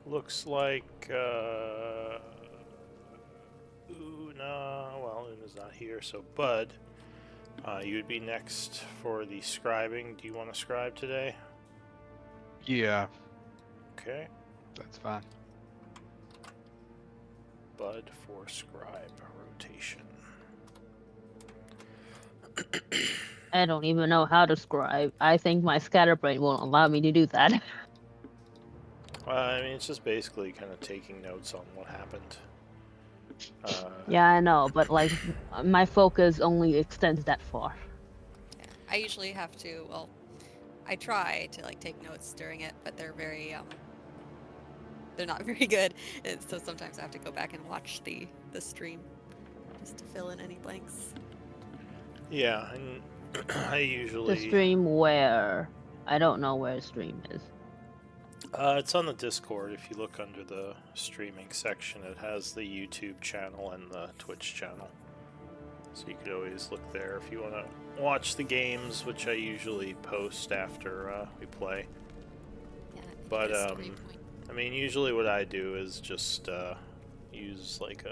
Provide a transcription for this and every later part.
Looks like Una. Well, Una's not here, so Bud, you would be next for the scribing. Do you want to scribe today? Yeah, Okay, that's fine. Bud for scribe rotation. I don't even know how to scribe. I think my scatterbrain won't allow me to do that. I mean, it's just basically kind of taking notes on what happened. Uh, Yeah, I know, but like my focus only extends that far. Yeah, I usually have to. Well, I try to like take notes during it, but they're not very good, and so sometimes I have to go back and watch the stream just to fill in any blanks. yeah, and I The usually stream where I don't know where stream is. it's on the Discord. If you look under the streaming section, it has the YouTube channel and the Twitch channel. So you could always look there if you want to watch the games, which I usually post after we play. Yeah, you But get a story point. I mean, usually what I do is just use like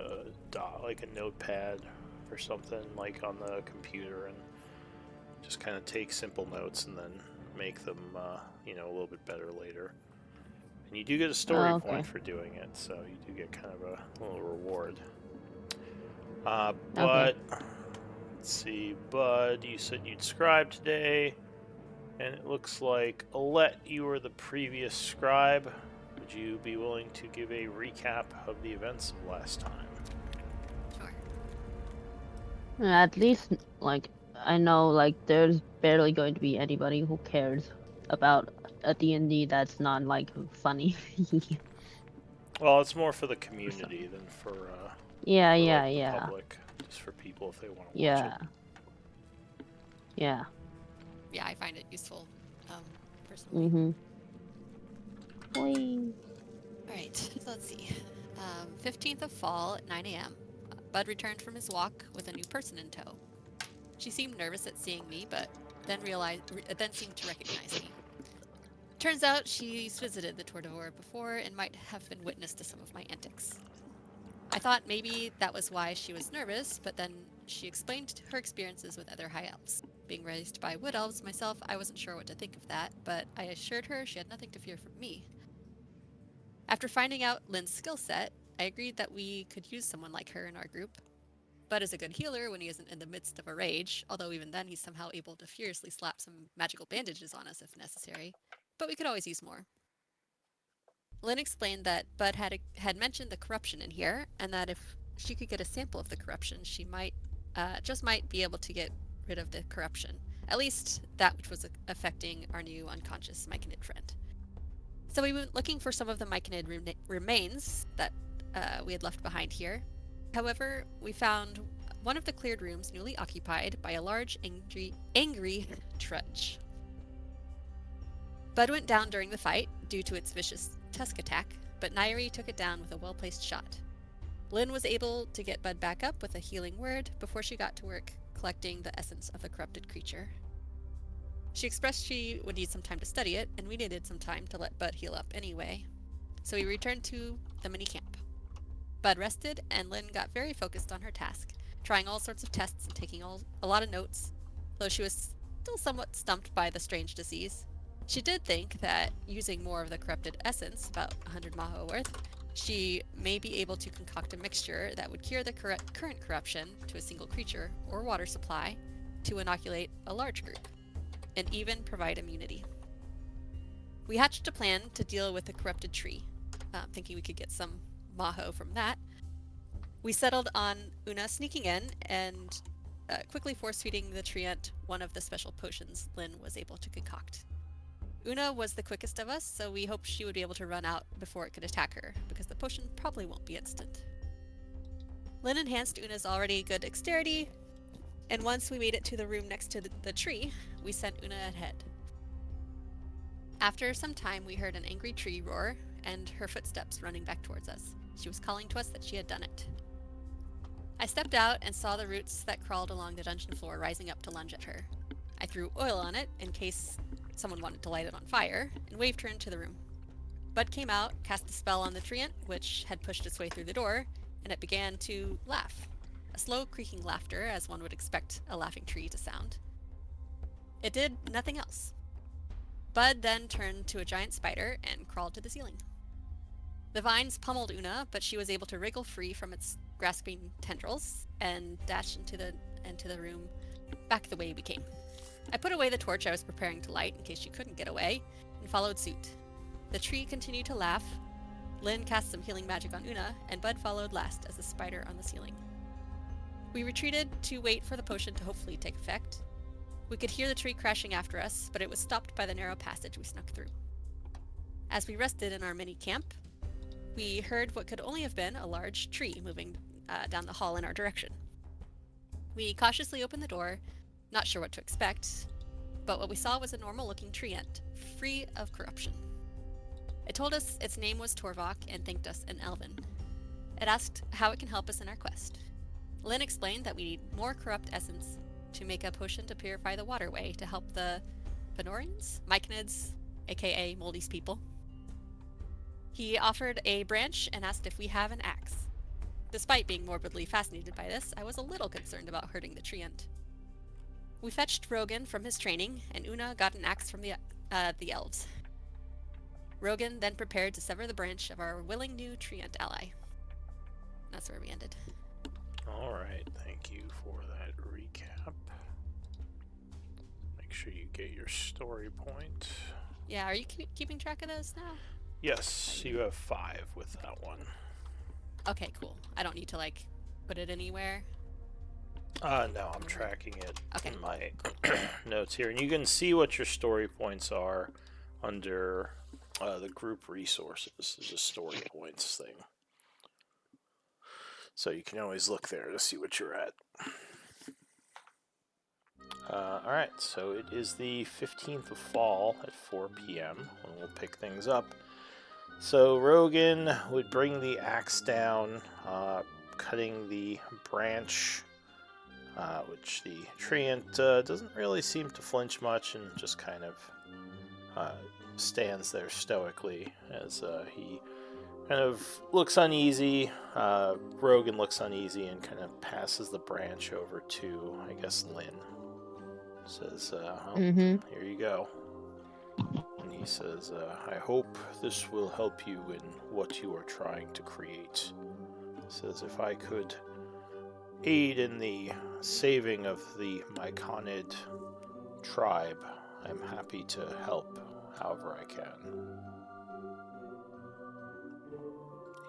like a notepad or something like on the computer, and just kind of take simple notes and then make them a little bit better later. And you do get a story Oh, point okay. for doing it, so you do get kind of a little reward. Okay. But let's see, Bud, you said you'd scribe today, and it looks like Alette, you were the previous scribe. Would you be willing to give a recap of the events of last time? Sure. At least like I know like there's barely going to be anybody who cares about a D&D that's not like funny. Well, it's more for the So, community than yeah, for yeah, like the yeah. public, just for people if they want to watch it. Yeah. Yeah. Yeah, I find it useful, personally. Mhm. Boing. All right, so let's see. 15th of fall at 9 a.m. Bud returned from his walk with a new person in tow. She seemed nervous at seeing me, but then seemed to recognize me. Turns out she's visited the Tour d'Or before and might have been witness to some of my antics. I thought maybe that was why she was nervous, but then she explained her experiences with other high elves. Being raised by wood elves myself, I wasn't sure what to think of that, but I assured her she had nothing to fear from me. After finding out Lynn's skill set, I agreed that we could use someone like her in our group. Bud is a good healer when he isn't in the midst of a rage, although even then he's somehow able to furiously slap some magical bandages on us if necessary. But we could always use more. Lynn explained that Bud had mentioned the corruption in here, and that if she could get a sample of the corruption, she might be able to get rid of the corruption, at least that which was affecting our new unconscious Myconid friend. So we went looking for some of the Myconid remains that we had left behind here. However, we found one of the cleared rooms newly occupied by a large, angry trudge. Bud went down during the fight due to its vicious tusk attack, but Nairi took it down with a well-placed shot. Lynn was able to get Bud back up with a healing word before she got to work collecting the essence of the corrupted creature. She expressed she would need some time to study it, and we needed some time to let Bud heal up anyway. So we returned to the mini camp. Bud rested, and Lynn got very focused on her task, trying all sorts of tests and taking a lot of notes, though she was still somewhat stumped by the strange disease. She did think that using more of the corrupted essence, about 100 maho worth, she may be able to concoct a mixture that would cure the current corruption to a single creature or water supply to inoculate a large group, and even provide immunity. We hatched a plan to deal with the corrupted tree, thinking we could get some maho from that. We settled on Una sneaking in and quickly force-feeding the treant one of the special potions Lynn was able to concoct. Una was the quickest of us, so we hoped she would be able to run out before it could attack her, because the potion probably won't be instant. Lynn enhanced Una's already good dexterity, and once we made it to the room next to the tree, we sent Una ahead. After some time, we heard an angry tree roar and her footsteps running back towards us. She was calling to us that she had done it. I stepped out and saw the roots that crawled along the dungeon floor rising up to lunge at her. I threw oil on it in case someone wanted to light it on fire, and waved her into the room. Bud came out, cast a spell on the treant, which had pushed its way through the door, and it began to laugh. A slow, creaking laughter, as one would expect a laughing tree to sound. It did nothing else. Bud then turned to a giant spider and crawled to the ceiling. The vines pummeled Una, but she was able to wriggle free from its grasping tendrils and dash into the room back the way we came. I put away the torch I was preparing to light in case she couldn't get away, and followed suit. The tree continued to laugh. Lynn cast some healing magic on Una, and Bud followed last as the spider on the ceiling. We retreated to wait for the potion to hopefully take effect. We could hear the tree crashing after us, but it was stopped by the narrow passage we snuck through. As we rested in our mini camp, we heard what could only have been a large tree moving down the hall in our direction. We cautiously opened the door, not sure what to expect, but what we saw was a normal-looking treant, free of corruption. It told us its name was Torvok and thanked us in Elven. It asked how it can help us in our quest. Lynn explained that we need more corrupt essence to make a potion to purify the waterway to help the Fenorians, Myconids, aka Moldy's people. He offered a branch and asked if we have an axe. Despite being morbidly fascinated by this, I was a little concerned about hurting the treant. We fetched Rogan from his training, and Una got an axe from the elves. Rogan then prepared to sever the branch of our willing new treant ally. That's where we ended. Alright, thank you for that recap. Make sure you get your story point. Yeah, are you keeping track of those now? Yes, you have 5 with that one. Okay, cool. I don't need to, like, put it anywhere. No, I'm tracking it Okay. in my notes here. And you can see what your story points are under the group resources. There's a story points thing. So you can always look there to see what you're at. Alright, so it is the 15th of fall at 4 p.m. when we'll pick things up. So Rogan would bring the axe down, cutting the branch, which the treant doesn't really seem to flinch much and just kind of stands there stoically as he kind of looks uneasy. Rogan looks uneasy and kind of passes the branch over to, I guess, Lynn. Says, here you go. And he says, I hope this will help you in what you are trying to create. Says, if I could aid in the saving of the Myconid tribe, I'm happy to help however I can.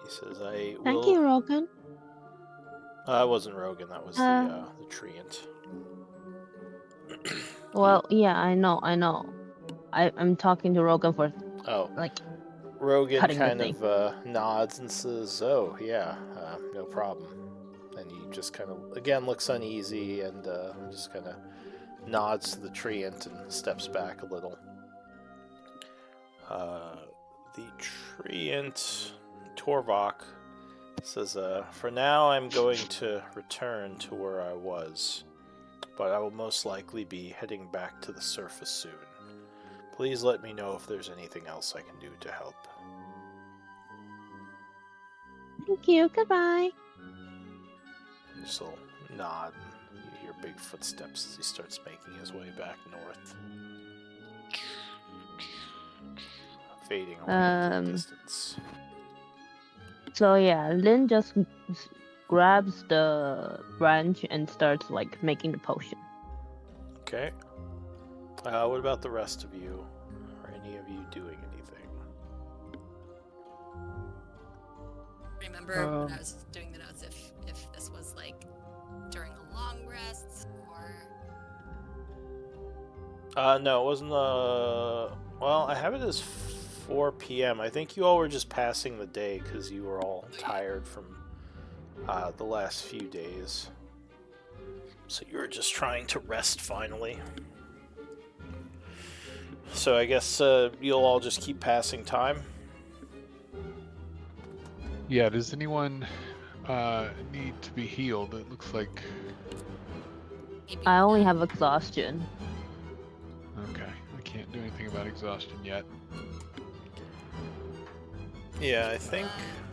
He says, I will... Thank you, Rogan. It wasn't Rogan, that was the treant. Well, yeah, I know. I'm talking to Rogan for, like, Rogan cutting the kind thing. of nods and says, oh, yeah, no problem. And he just kind of, again, looks uneasy and just kind of nods to the treant and steps back a little. The treant, Torvok, says, for now I'm going to return to where I was, but I will most likely be heading back to the surface soon. Please let me know if there's anything else I can do to help. Thank you. Goodbye. Just a little nod, and you hear big footsteps as he starts making his way back north. Fading away into the distance. So yeah, Lynn just grabs the branch and starts, like, making the potion. Okay. What about the rest of you? Are any of you doing anything? Remember when I was doing the notes if this was, like, during a long rest or... No, it wasn't, well, I have it as 4 p.m. I think you all were just passing the day because you were all tired from the last few days. So you were just trying to rest finally. So I guess you'll all just keep passing time. Yeah, does anyone need to be healed? It looks like... I only have exhaustion. Okay, I can't do anything about exhaustion yet. Yeah, I think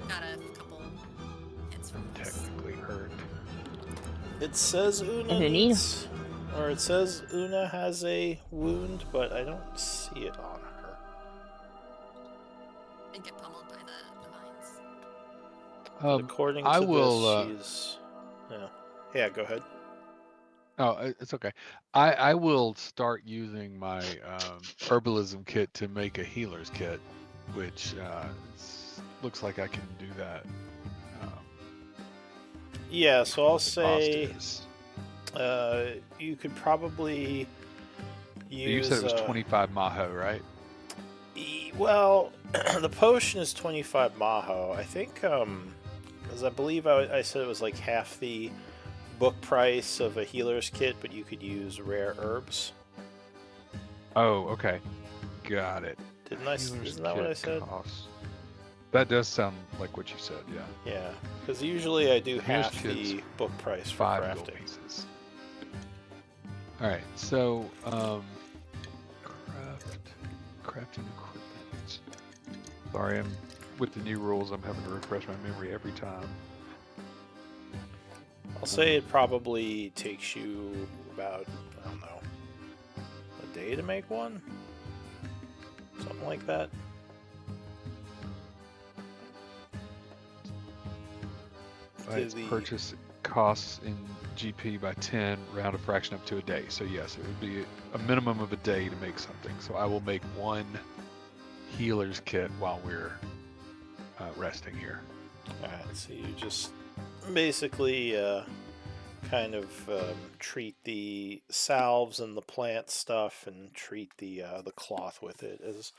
Got a couple hits from this. Technically hurt. it says Una If you need. needs, or it says Una has a wound, but I don't see it on her. And get pummeled by the vines. But according I to will. this, she's. Yeah. Yeah, go ahead. Oh, it's okay. I will start using my herbalism kit to make a healer's kit, which looks like I can do that. Yeah, so I'll What the cost say is. you could probably use. You said it was 25 maho, right? Well, the potion is 25 maho. I think, because I believe I said it was like half the book price of a healer's kit, but you could use rare herbs. Oh, okay. Got it. Didn't I? Healer's Isn't that what I kit said? costs- That does sound like what you said, yeah. Yeah, because usually I do Here's half kits. the book price for 5 gold crafting. pieces. Alright, so crafting equipment. Sorry, I'm with the new rules, I'm having to refresh my memory every time. I'll say it probably takes you about, I don't know, a day to make one? Something like that. Its purchase costs in GP by 10, round a fraction up to a day. So yes, it would be a minimum of a day to make something. So I will make one healer's kit while we're resting here. Alright, so you just basically kind of treat the salves and the plant stuff and treat the cloth with it as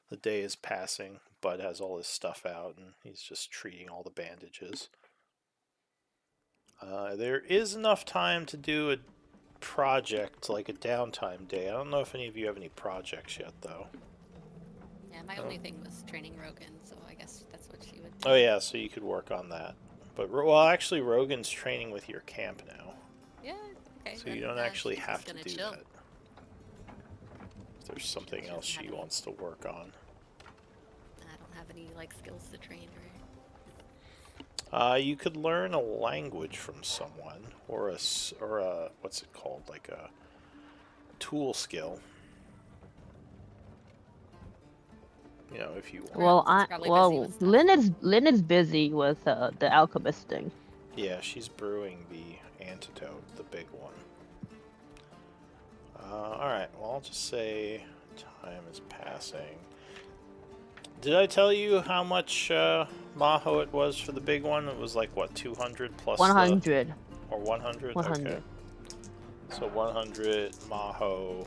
the day is passing. Bud has all his stuff out and he's just treating all the bandages. There is enough time to do a project, like a downtime day. I don't know if any of you have any projects yet, though. Yeah, my only thing was training Rogan, so I guess that's what she would. Oh yeah, so you could work on that. But well, actually, Rogan's training with your camp now, Yeah. Okay. so then, you don't actually she's have just to gonna do chill. that. If there's something else she wants to work on. I don't have any like skills to train or. You could learn a language from someone, or a what's it called, like a tool skill. You know, if you want. Well, She's probably busy with stuff. Lynn is busy with the alchemist thing. Yeah, she's brewing the antidote, the big one. Alright, well, I'll just say time is passing. Did I tell you how much maho it was for the big one? It was like, what, 200 plus 100. Or 100? 100. Okay. So 100 maho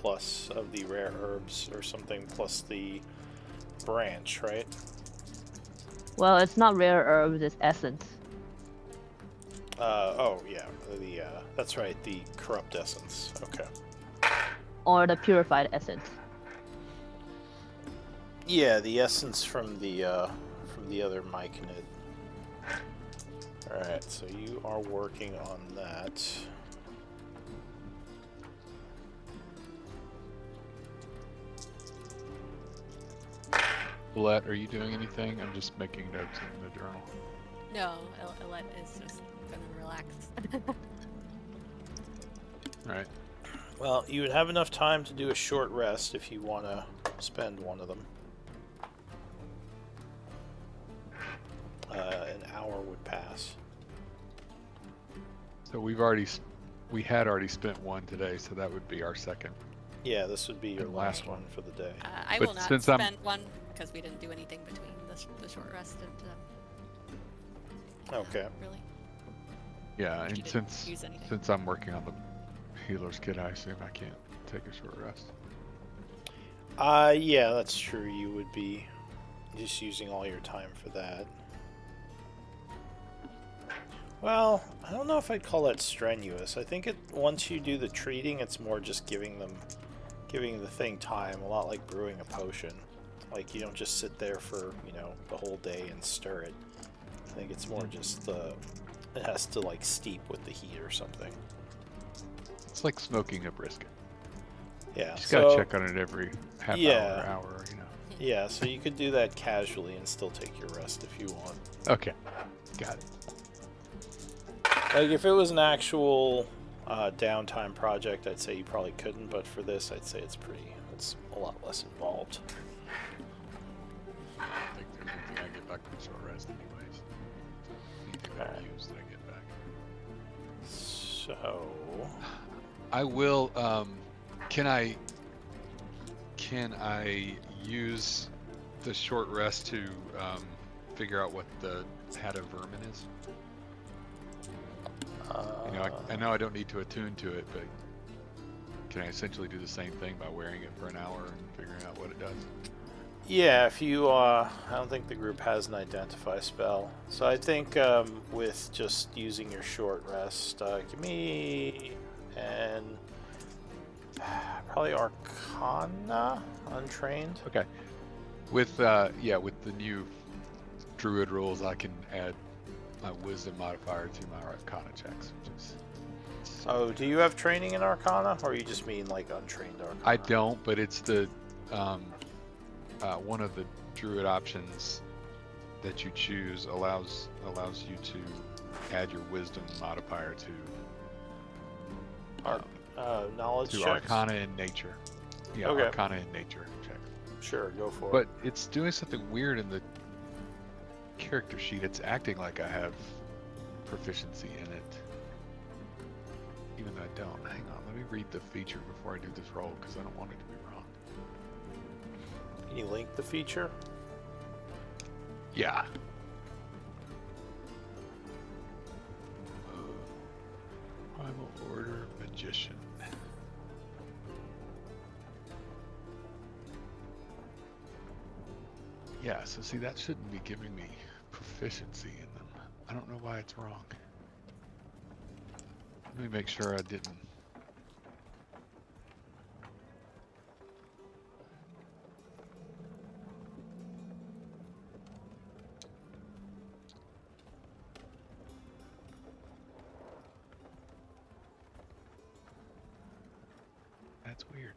plus of the rare herbs or something plus the branch, right? Well, it's not rare herbs, it's essence. Oh, yeah. That's right, the corrupt essence. Okay. Or the purified essence. Yeah, the essence from the other myconid. Alright, so you are working on that. Colette, are you doing anything? I'm just making notes in the journal. No, Elette is just gonna relax. Alright. Well, you would have enough time to do a short rest if you want to spend one of them. An hour would pass. So we had already spent one today, so that would be our second. Yeah, this would be your And last last one for the day. I But will not since spend one because we didn't do anything between the short rest and. Okay. Really. Yeah, You and didn't use anything. since I'm working on the healer's kit, I assume I can't take a short rest. Yeah, that's true. You would be just using all your time for that. Well, I don't know if I'd call that strenuous. I think once you do the treating, it's more just giving the thing time, a lot like brewing a potion. Like, you don't just sit there for, the whole day and stir it. I think it's more just it has to, like, steep with the heat or something. It's like smoking a brisket. Yeah, Just gotta check on it every half yeah. hour, Yeah, so you could do that casually and still take your rest if you want. Okay, got it. Like, if it was an actual downtime project, I'd say you probably couldn't, but for this, I'd say it's a lot less involved. I think there's anything I get back from short rest anyways. Anything that I use that I get back. So... I will, can I use the short rest to figure out what the hat of vermin is? I know I don't need to attune to it, but can I essentially do the same thing by wearing it for an hour and figuring out what it does? Yeah, if you, I don't think the group has an identify spell. So I think with just using your short rest, give me and probably Arcana, untrained. Okay. With the new druid rules, I can add my wisdom modifier to my Arcana checks, which is. Oh, do you have training in Arcana, or you just mean like untrained Arcana? I don't, but it's the one of the druid options that you choose allows you to add your wisdom modifier to knowledge to checks? Arcana and nature. Yeah, Okay. Arcana and nature check. Sure, go for it. But it's doing something weird in the character sheet. It's acting like I have proficiency in it, even though I don't. Hang on, let me read the feature before I do this roll because I don't want it to be wrong. Can you link the feature? Yeah. Primal Order Magician. Yeah, so see, that shouldn't be giving me proficiency in them. I don't know why it's wrong. Let me make sure I didn't. That's weird.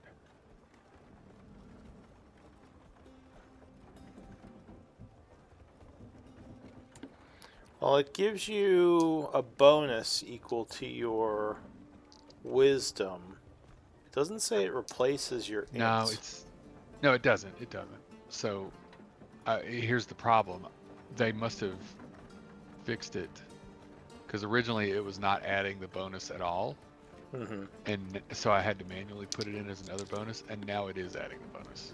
Well, it gives you a bonus equal to your wisdom. It doesn't say it replaces your No, int. no, it doesn't. It doesn't. So here's the problem. They must have fixed it because originally it was not adding the bonus at all. Mm-hmm. And so I had to manually put it in as another bonus, and now it is adding the bonus.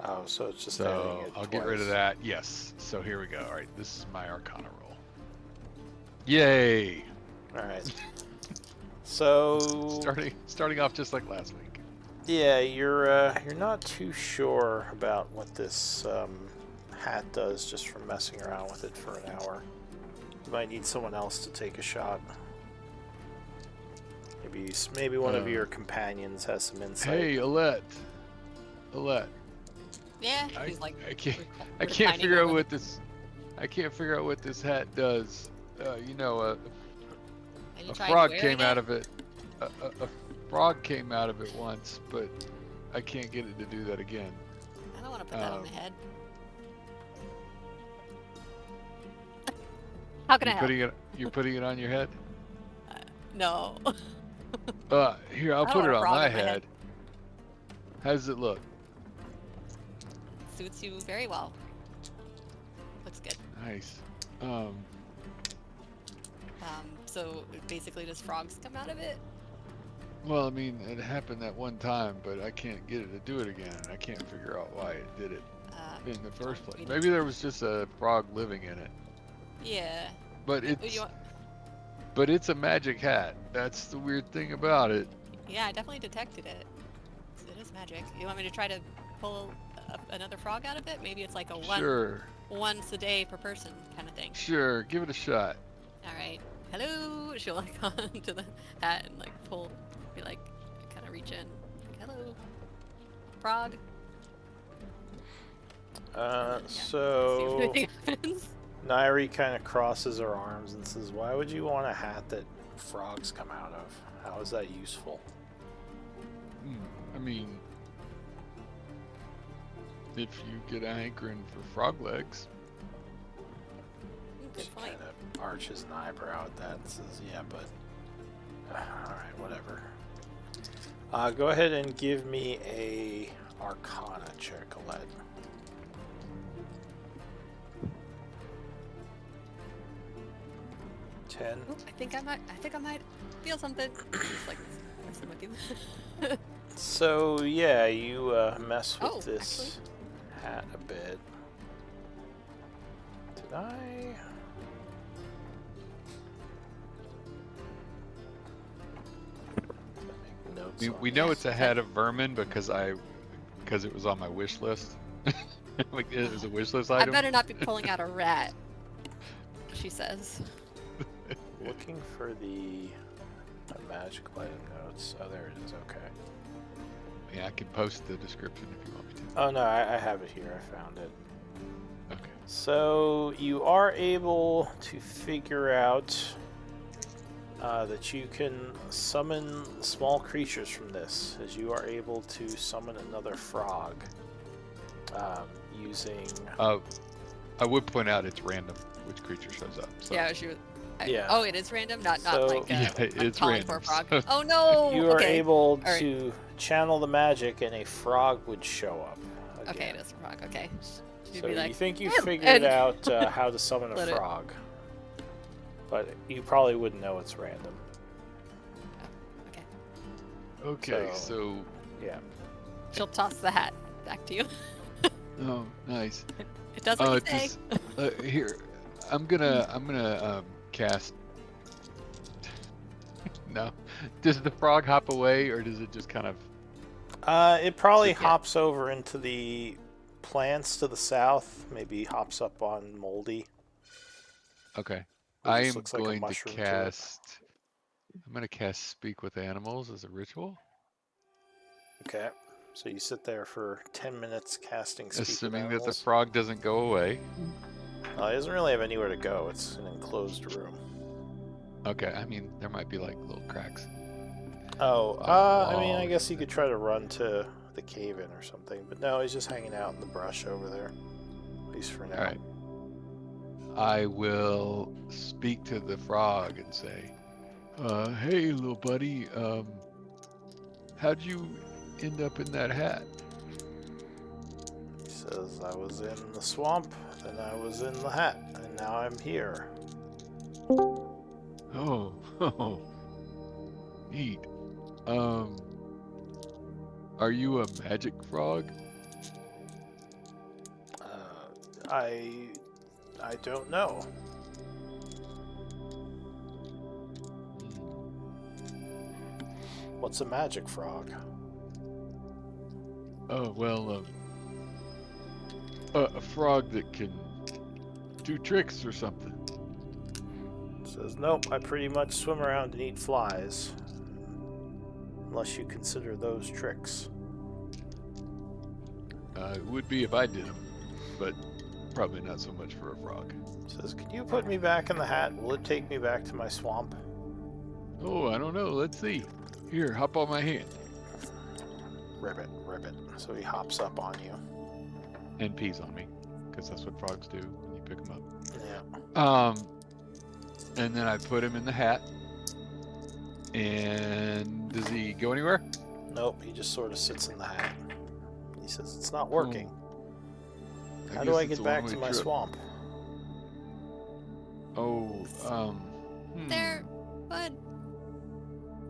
Oh, so it's just adding So it I'll twice. get rid of that. Yes. So here we go. All right, this is my Arcana roll. Yay! All right. So starting off just like last week. yeah, you're not too sure about what this hat does just from messing around with it for an hour. You might need someone else to take a shot. Maybe one of your companions has some insight. Hey, Alette. Yeah, he's like. I can't reclining figure out over what this. I can't figure out what this hat does. Have you A tried frog wearing came it? out of it. A frog came out of it once, but I can't get it to do that again. I don't want to put that on my head. How can I help? You're putting it on your head? No. Here, I'll I don't put want it a on frog my on my head. head. How does it look? Suits you very well. Looks good. Nice. So basically, does frogs come out of it? Well, I mean, it happened that one time, but I can't get it to do it again. I can't figure out why it did it in the first place. Maybe there was just a frog living in it. Yeah. But You it's want- but it's a magic hat. That's the weird thing about it. Yeah, I definitely detected it. It is magic. You want me to try to pull another frog out of it? Maybe it's like a Sure. once a day per person kind of thing. Sure, give it a shot. All right. Hello. She'll like onto the hat and like pull, be like, kind of reach in. Like, hello, frog. Yeah. See if So anything happens. Nairi kind of crosses her arms and says, "Why would you want a hat that frogs come out of? How is that useful?" I mean, if you get a hankering for frog legs. Good She point. kind of arches an eyebrow at that and says, yeah, but... Alright, whatever. Go ahead and give me a Arcana check, Colette. Ooh, I think I might feel something. Just like messing with you. So, yeah, you mess with Oh, this hat a bit. Did I... make notes on We know this? it's a hat of vermin because it was on my wish list. Like, it was a wish list I item. better not be pulling out a rat. She says. Looking for the magic item notes. Oh, there it is. Okay. Yeah, I can post the description if you want me to. Oh no, I have it here. I found it. Okay. So you are able to figure out that you can summon small creatures from this, as you are able to summon another frog using. I would point out it's random which creature shows up. So. Yeah, Yeah. Oh, it is random, not So- like Yeah, it's calling for a random. frog. Oh no! You are Okay. able All right. to channel the magic, and a frog would show up. Okay, Again. it is a frog. Okay. She'd So be like, you think you "Yeah," figured and- out how to summon a Let it- frog, but you probably wouldn't know it's random. Okay. Okay, So- so Yeah. She'll toss the hat back to you. oh, nice. It does what you say. Here, I'm gonna cast. No, does the frog hop away, or does it just kind of? It probably So, yeah. hops over into the plants to the south. Maybe hops up on Moldy. Okay, It I just am looks like a going to mushroom it. cast. I'm gonna cast Speak with Animals as a ritual, Okay. So you sit there for 10 minutes casting Speak with assuming that the Animals. frog doesn't go away. It doesn't really have anywhere to go. It's an enclosed room. Okay, I mean there might be like little cracks. Oh, I mean, I wall guess or you could try to run to the cave-in or something. But no, he's just hanging out in the brush over there. At least for now. All right. I will speak to the frog and say, "Hey, little buddy, how'd you end up in that hat?" He says, I was in the swamp, then I was in the hat, and now I'm here. Oh, neat. Are you a magic frog? I don't know. What's a magic frog? Oh, well, a frog that can do tricks or something. Says, nope, I pretty much swim around and eat flies. Unless you consider those tricks. It would be if I did them, but probably not so much for a frog. Says, can you put me back in the hat? Will it take me back to my swamp? Oh, I don't know. Let's see. Here, hop on my hand. Ribbit, ribbit. So he hops up on you. And pees on me, because that's what frogs do when you pick them up. Yeah. And then I put him in the hat. And does he go anywhere? Nope, he just sort of sits in the hat. He says, it's not working. How do guess I it's get a back to one-way my trip. swamp? Oh, There, but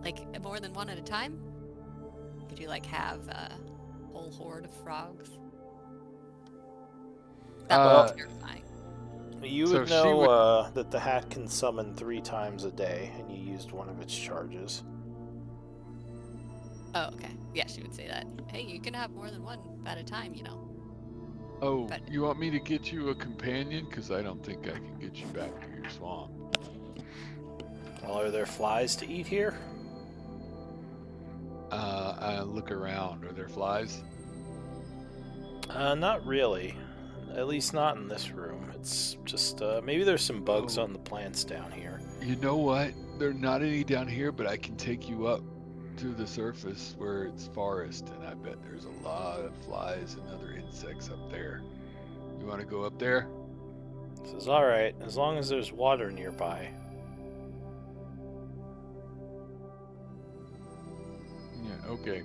like more than one at a time. Could you like have a whole horde of frogs? That would be terrifying. You So would she know that the hat can summon 3 times a day, and you used one of its charges. Oh, okay. Yeah, she would say that. Hey, you can have more than one at a time, you know. Oh, But- you want me to get you a companion? Because I don't think I can get you back to your swamp. Well, are there flies to eat here? I look around. Are there flies? Not really. At least not in this room. It's just, maybe there's some bugs Oh. on the plants down here. You know what? There are not any down here, but I can take you up to the surface where it's forest, and I bet there's a lot of flies and other insects up there. You want to go up there? This is alright, as long as there's water nearby. Yeah, okay.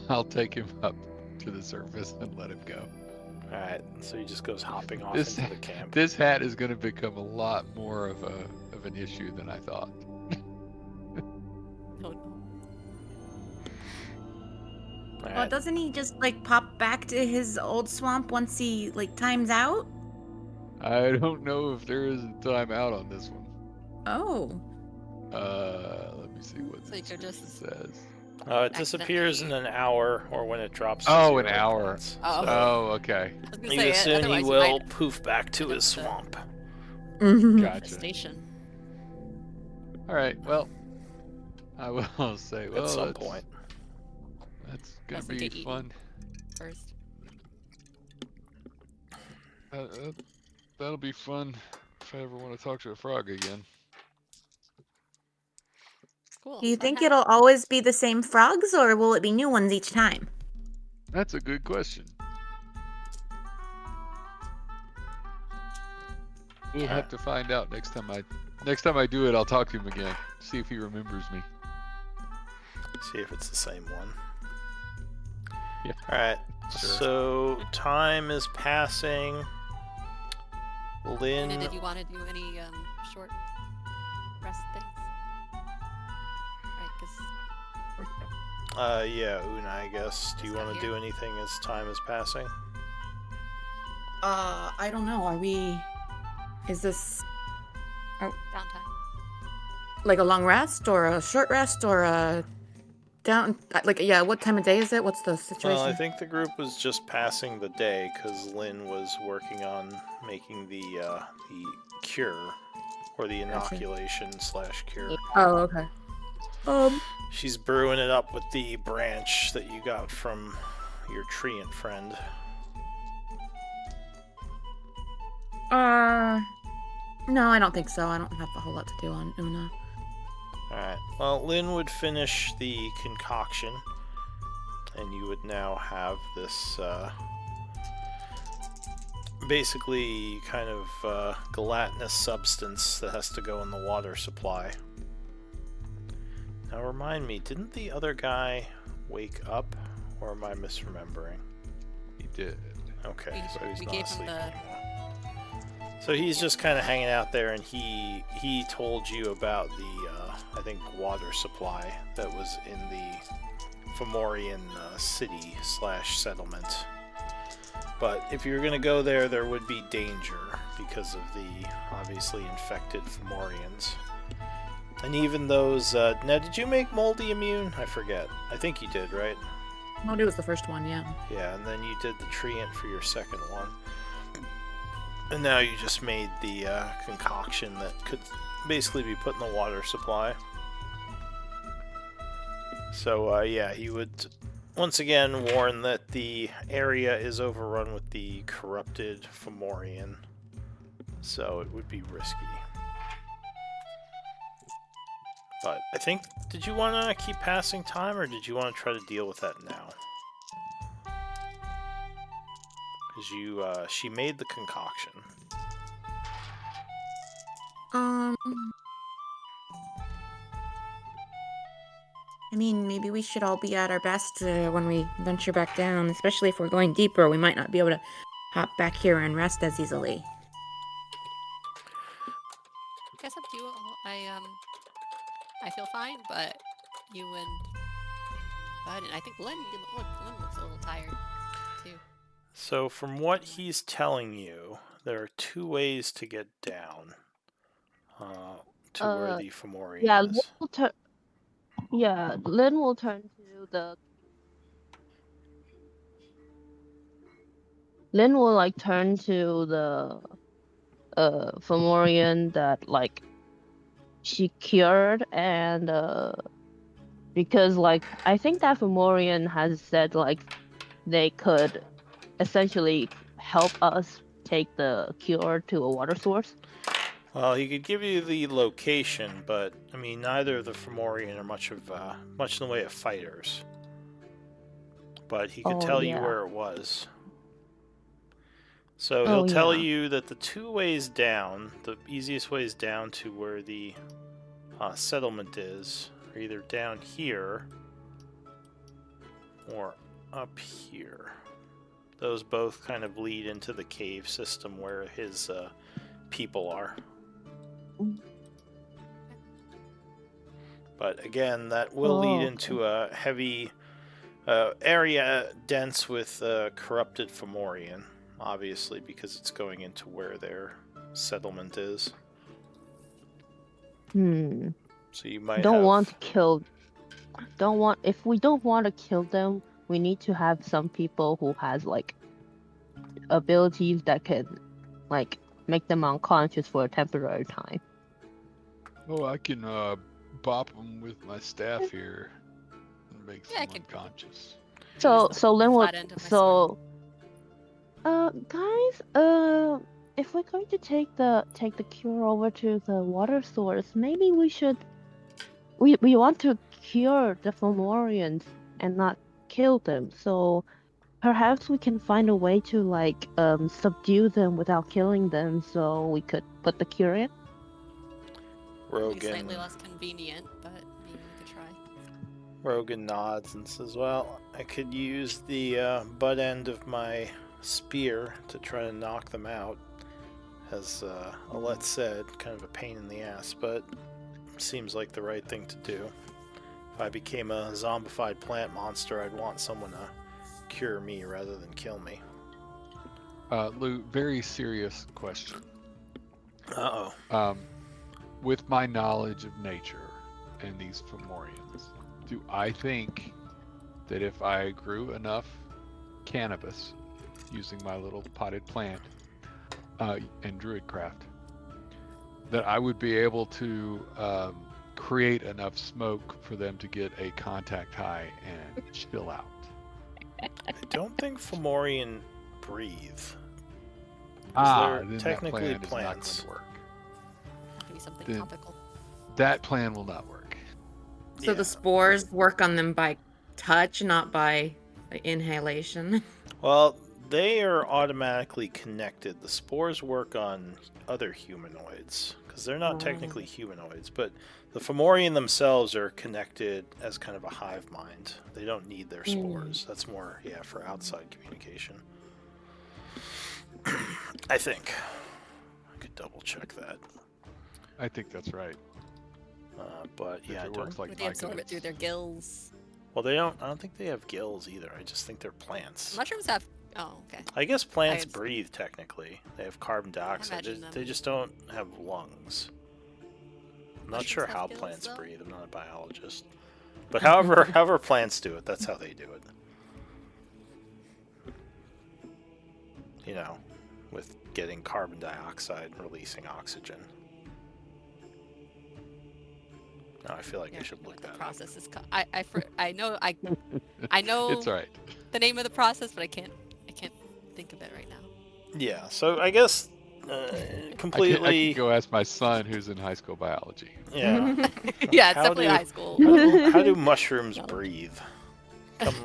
I'll take him up to the surface and let him go. Alright, so he just goes hopping off into the camp. This hat is going to become a lot more of an issue than I thought. Oh no. All Oh, right. doesn't he just like pop back to his old swamp once he like times out? I don't know if there is a timeout on this one. Oh. Let me see what So you the could description just- says. It disappears in an hour, or when it drops to Oh, 0 an hour. points. Oh. So Oh, okay. I was gonna you say, soon he otherwise you will might poof back to end his up swamp. Gotcha. infestation. All right. Well, I will say, well, At some that's, point. that's gonna Doesn't be get eaten. fun. First. That'll be fun if I ever want to talk to a frog again. Cool. Do you Fun think hat. it'll always be the same frogs, or will it be new ones each time? That's a good question. We'll have to find out next time I do it. I'll talk to him again. See if he remembers me. See if it's the same one. Yeah. Alright, Sure. so time is passing. Lynn. Una, did you want to do any short rest things? Right, because Yeah, Una, I guess. Do you Just want got to do anything as time is passing? I don't know. Are we? Is this downtime. like a long rest, or a short rest, or a down? Like, yeah. What time of day is it? What's the situation? Well, I think the group was just passing the day because Lynn was working on making the cure, or the inoculation / cure. Oh, okay. She's brewing it up with the branch that you got from your treant friend. No, I don't think so. I don't have a whole lot to do on Una. Alright, well, Lynn would finish the concoction, and you would now have this, basically kind of gelatinous substance that has to go in the water supply. Now remind me, didn't the other guy wake up, or am I misremembering? He did. Okay, so he's we not gave him asleep the- anymore. So he's just kind of hanging out there, and he told you about the, I think, water supply that was in the Fomorian city / settlement. But if you were going to go there, there would be danger because of the obviously infected Fomorians. And even those, now did you make Moldy immune? I forget. I think you did, right? Moldy was the first one, yeah. Yeah, and then you did the treant for your second one. And now you just made the concoction that could basically be put in the water supply. So, yeah, he would once again warn that the area is overrun with the corrupted Fomorian. So it would be risky. But I think, did you want to keep passing time, or did you want to try to deal with that now? Because she made the concoction. I mean, maybe we should all be at our best when we venture back down, especially if we're going deeper. We might not be able to hop back here and rest as easily. I guess up to you. I feel fine, but you and Bud, and I think Lynn looks a little tired too. So from what he's telling you, there are 2 ways to get down to where the Fomorian Yeah, is. Lynn will turn to the. Lynn will like turn to the Fomorian that like she cured, and because like I think that Fomorian has said like they could essentially help us take the cure to a water source. Well, he could give you the location, but I mean, neither of the Fomorian are much in the way of fighters. But he could Oh, tell you yeah. where it was. So Oh, he'll tell yeah. you that the 2 ways down, the easiest ways down to where the settlement is, are either down here or up here. Those both kind of lead into the cave system where his people are. But again, that will lead into a heavy area dense with corrupted Fomorian, obviously, because it's going into where their settlement is. So you might Don't have... want to kill. If we don't want to kill them, we need to have some people who has like abilities that can like make them unconscious for a temporary time. Oh, I can bop them with my staff here and make them unconscious. So Lynn will. flat end of my sword. Guys, if we're going to take the cure over to the water source, maybe we should. We want to cure the Fomorians and not kill them. So perhaps we can find a way to like subdue them without killing them, so we could put the cure in. Rogan... Slightly less convenient, but maybe we could try. Rogan nods and says, well, I could use the butt end of my spear to try to knock them out. As Alette said, kind of a pain in the ass, but seems like the right thing to do. If I became a zombified plant monster, I'd want someone to cure me rather than kill me. Lou, very serious question. Uh-oh. With my knowledge of nature and these Fomorians, do I think that if I grew enough cannabis using my little potted plant and druidcraft, that I would be able to create enough smoke for them to get a contact high and chill out? I don't think Fomorian breathe. Then Technically that plan plants. is not going to work. Maybe something Then topical. That plan will not work. So the spores work on them by touch, not by inhalation. Well, they are automatically connected. The spores work on other humanoids, because they're not technically humanoids, but the Fomorian themselves are connected as kind of a hive mind. They don't need their spores. That's more, for outside communication. I think. I could double check that. I think that's right. But yeah, it works like Would they absorb it through their gills? Well, they don't. I don't think they have gills either. I just think they're plants. Mushrooms have. Oh, okay. I guess plants breathe technically. They have carbon dioxide. Imagine They just don't have lungs. I'm not sure how plants breathe. I'm not a biologist. But however plants do it, that's how they do it. You know, with getting carbon dioxide and releasing oxygen. No, I feel like I should look that process is I know It's all right. the name of the process, but I can't think of it right now. Yeah, so I guess completely. I can go ask my son who's in high school biology. Yeah. Yeah, it's definitely high school. How do mushrooms breathe? Come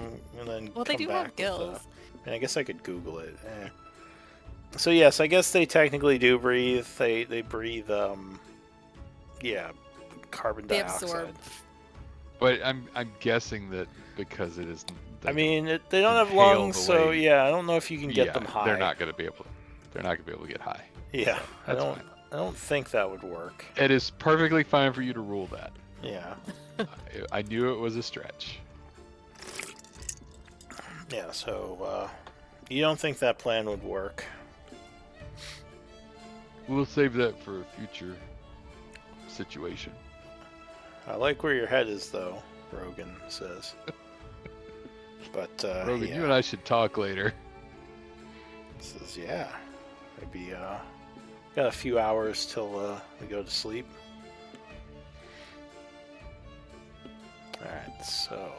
and then. Well, they do have gills. I mean, I guess I could Google it. So yes, I guess they technically do breathe. They breathe. Carbon dioxide. Absorb. But I'm guessing that because it is. I mean, they don't have lungs, so I don't know if you can get them high. They're not going to be able. They're not going to be able to get high. Yeah, That's fine. I don't think that would work. It is perfectly fine for you to rule that. Yeah. I knew it was a stretch. Yeah. So you don't think that plan would work? We'll save that for a future situation. I like where your head is, though, Rogan says. But, Rogan, you and I should talk later. Says, maybe, got a few hours till, we go to sleep. Alright, so...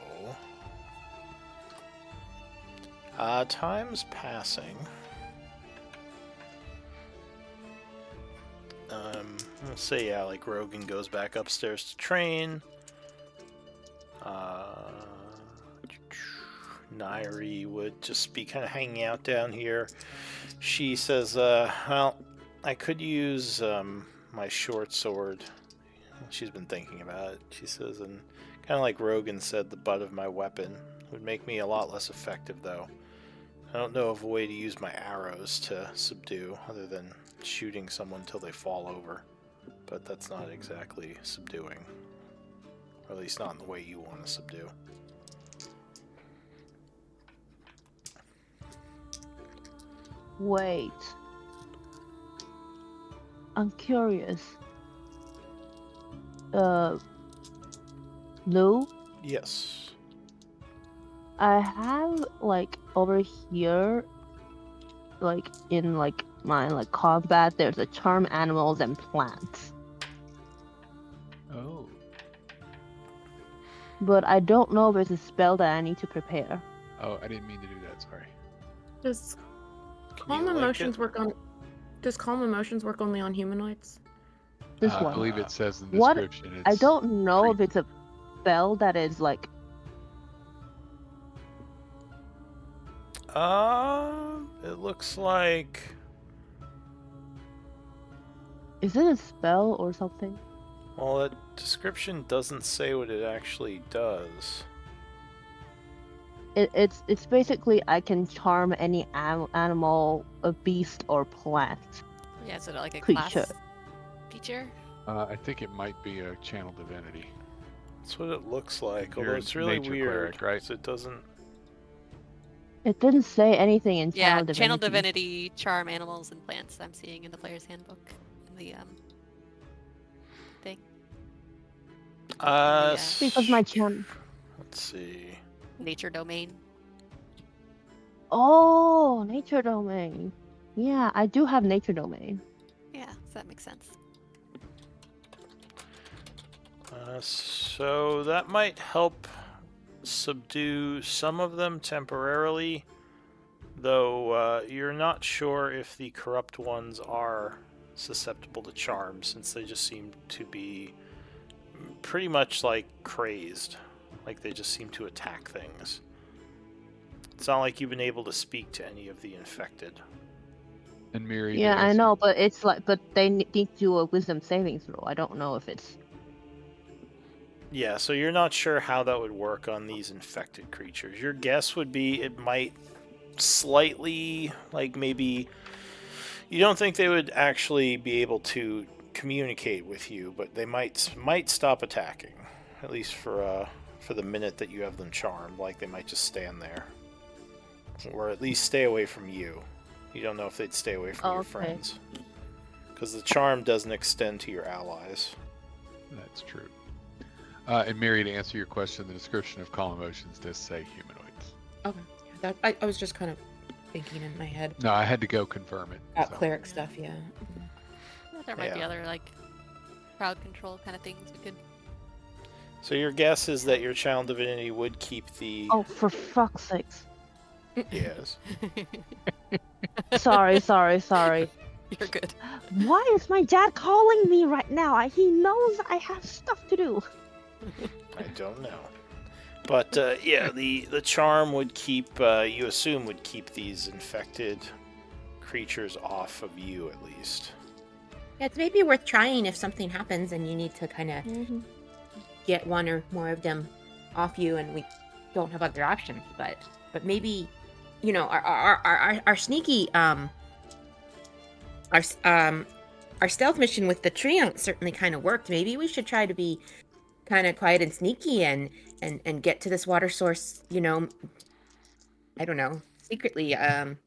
time's passing. Let's say, yeah, like Rogan goes back upstairs to train. Nairi would just be kind of hanging out down here. She says, well, I could use my short sword. She's been thinking about it. She says, and kind of like Rogan said, the butt of my weapon would make me a lot less effective, though. I don't know of a way to use my arrows to subdue, other than shooting someone till they fall over. But that's not exactly subduing. Or at least not in the way you want to subdue. Wait. I'm curious. Lou? Yes. I have, like, over here, like, in, like, my, like, combat, there's a charm animals and plants. Oh. But I don't know if it's a spell that I need to prepare. Oh, I didn't mean to do that. Sorry. Does Can calm you link emotions it? work on? Does calm emotions work only on humanoids? This I one. believe it says in the What? description. I It's don't know if free. it's a spell that is, like... It looks like... Is it a spell or something? Well, that description doesn't say what it actually does. It's basically I can charm any animal, a beast, or plant. Yeah, so like a Creature. class feature. I think it might be a channel divinity. That's what it looks like, although You're it's really nature weird, cleric, right? 'cause it doesn't... It didn't say anything in Yeah, Channel channel Divinity. divinity, charm animals and plants. I'm seeing in the player's handbook in the thing. Yeah. Because my channel. Let's see. Nature domain. Oh, nature domain. Yeah, I do have nature domain. Yeah, so that makes sense. So that might help subdue some of them temporarily, though you're not sure if the corrupt ones are susceptible to charm, since they just seem to be pretty much like crazed, like they just seem to attack things. It's not like you've been able to speak to any of the infected. And Miri. Yeah, I know, but it's like, but they need to do a wisdom saving throw. I don't know if it's. Yeah, so you're not sure how that would work on these infected creatures. Your guess would be it might slightly, like maybe... You don't think they would actually be able to communicate with you, but they might stop attacking. At least for the minute that you have them charmed. Like, they might just stand there. Or at least stay away from you. You don't know if they'd stay away from your friends. Because the charm doesn't extend to your allies. That's true. And Miri, to answer your question, the description of calm emotions does say humanoids. Okay. Yeah, I was just kind of thinking in my head No, I had to go confirm it. about so. cleric stuff. Yeah. There might be Yeah. other like crowd control kind of things we could. So your guess is that your channel divinity would keep the... Oh, for fuck's sakes! Yes. Sorry. You're good. Why is my dad calling me right now? He knows I have stuff to do. I don't know. But, yeah, the charm would keep, you assume would keep these infected creatures off of you, at least. Yeah, it's maybe worth trying if something happens and you need to kind of get one or more of them off you, and we don't have other options. But maybe, you know, our sneaky our stealth mission with the treant certainly kind of worked. Maybe we should try to be kind of quiet and sneaky and get to this water source, you know, I don't know, secretly,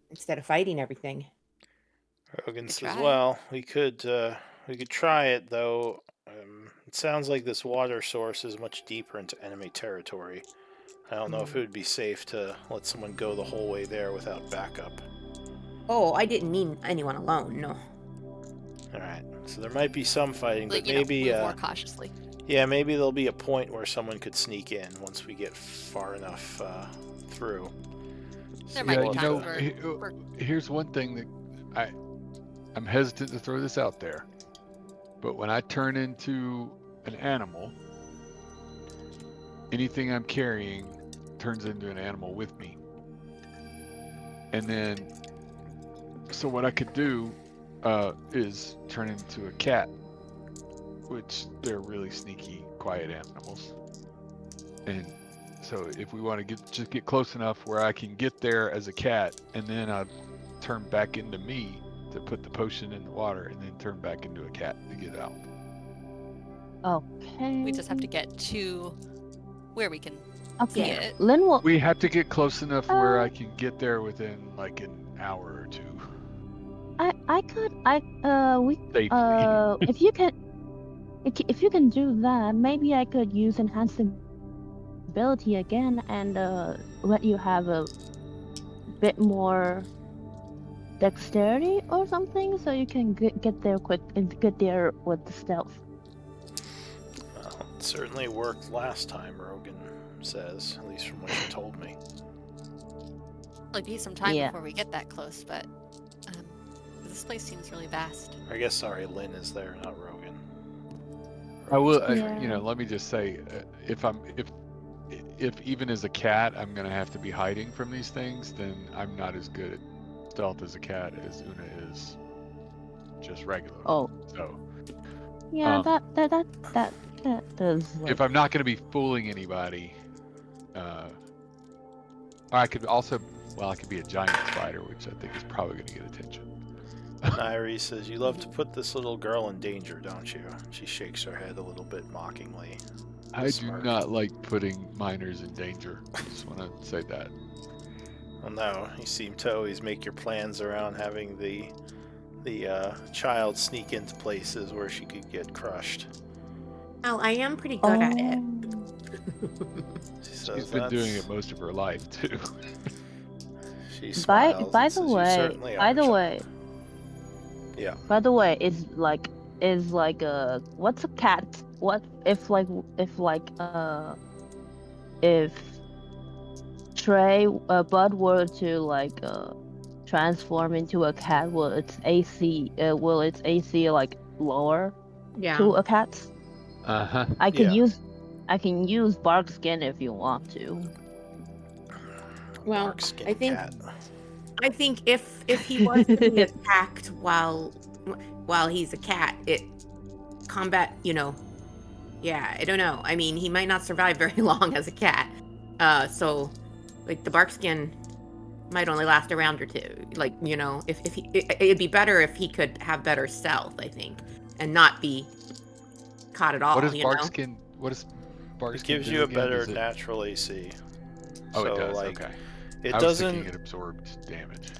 instead of fighting everything. Rogan Could says, try. well, we could try it, though. It sounds like this water source is much deeper into enemy territory. I don't know if it would be safe to let someone go the whole way there without backup. Oh, I didn't mean anyone alone, no. Alright, so there might be some fighting, Like, but you know, maybe... move more cautiously. Yeah, maybe there'll be a point where someone could sneak in once we get far enough through. There might be you times know, where here's one thing that I'm hesitant to throw this out there. But when I turn into an animal, anything I'm carrying turns into an animal with me. And then, so what I could do is turn into a cat, which they're really sneaky, quiet animals. And so if we want to just get close enough where I can get there as a cat, and then I turn back into me to put the potion in the water, and then turn back into a cat to get out. Okay. We just have to get to where we can see Okay. it. Lynn will. We have to get close enough where I can get there within like an hour or two safely. If you can do that, maybe I could use enhanced ability again and let you have a bit more dexterity or something, so you can get there quick and get there with the stealth. Well, it certainly worked last time, Rogan says, at least from what she told me. It'll be some time Yeah. before we get that close, but this place seems really vast. I guess, sorry, Lynn is there, not Rogan. I will, Yeah. let me just say, if even as a cat, I'm gonna have to be hiding from these things, then I'm not as good at stealth as a cat as Una is just regularly. Oh. So Yeah, that does. Like... if I'm not gonna be fooling anybody, I could also, I could be a giant spider, which I think is probably gonna get attention. Nairi says, "You love to put this little girl in danger, don't you?" She shakes her head a little bit mockingly. I do not like putting minors in danger. I just want to say that. Well, no, you seem to always make your plans around having the child sneak into places where she could get crushed. Oh, I am pretty good at it. She She's been doing it most of her life too. She smiles By and the says, way, "You certainly are, child." Yeah. By the way, is like a what's a cat? What if if Trey Bud were to like transform into a cat, will its AC like lower Yeah. to a cat? Uh-huh. I can use bark skin if you want to. Well, Bark skin I think cat. if he was to be attacked while he's a cat, combat, yeah, I don't know. I mean, he might not survive very long as a cat. So like the bark skin might only last a round or two. Like, it'd be better if he could have better stealth, I think, and not be caught at all. What does bark skin? What does bark It skin gives do you a again? better natural AC. Oh, it So, does. like, Okay. it I was doesn't. thinking it absorbed damage.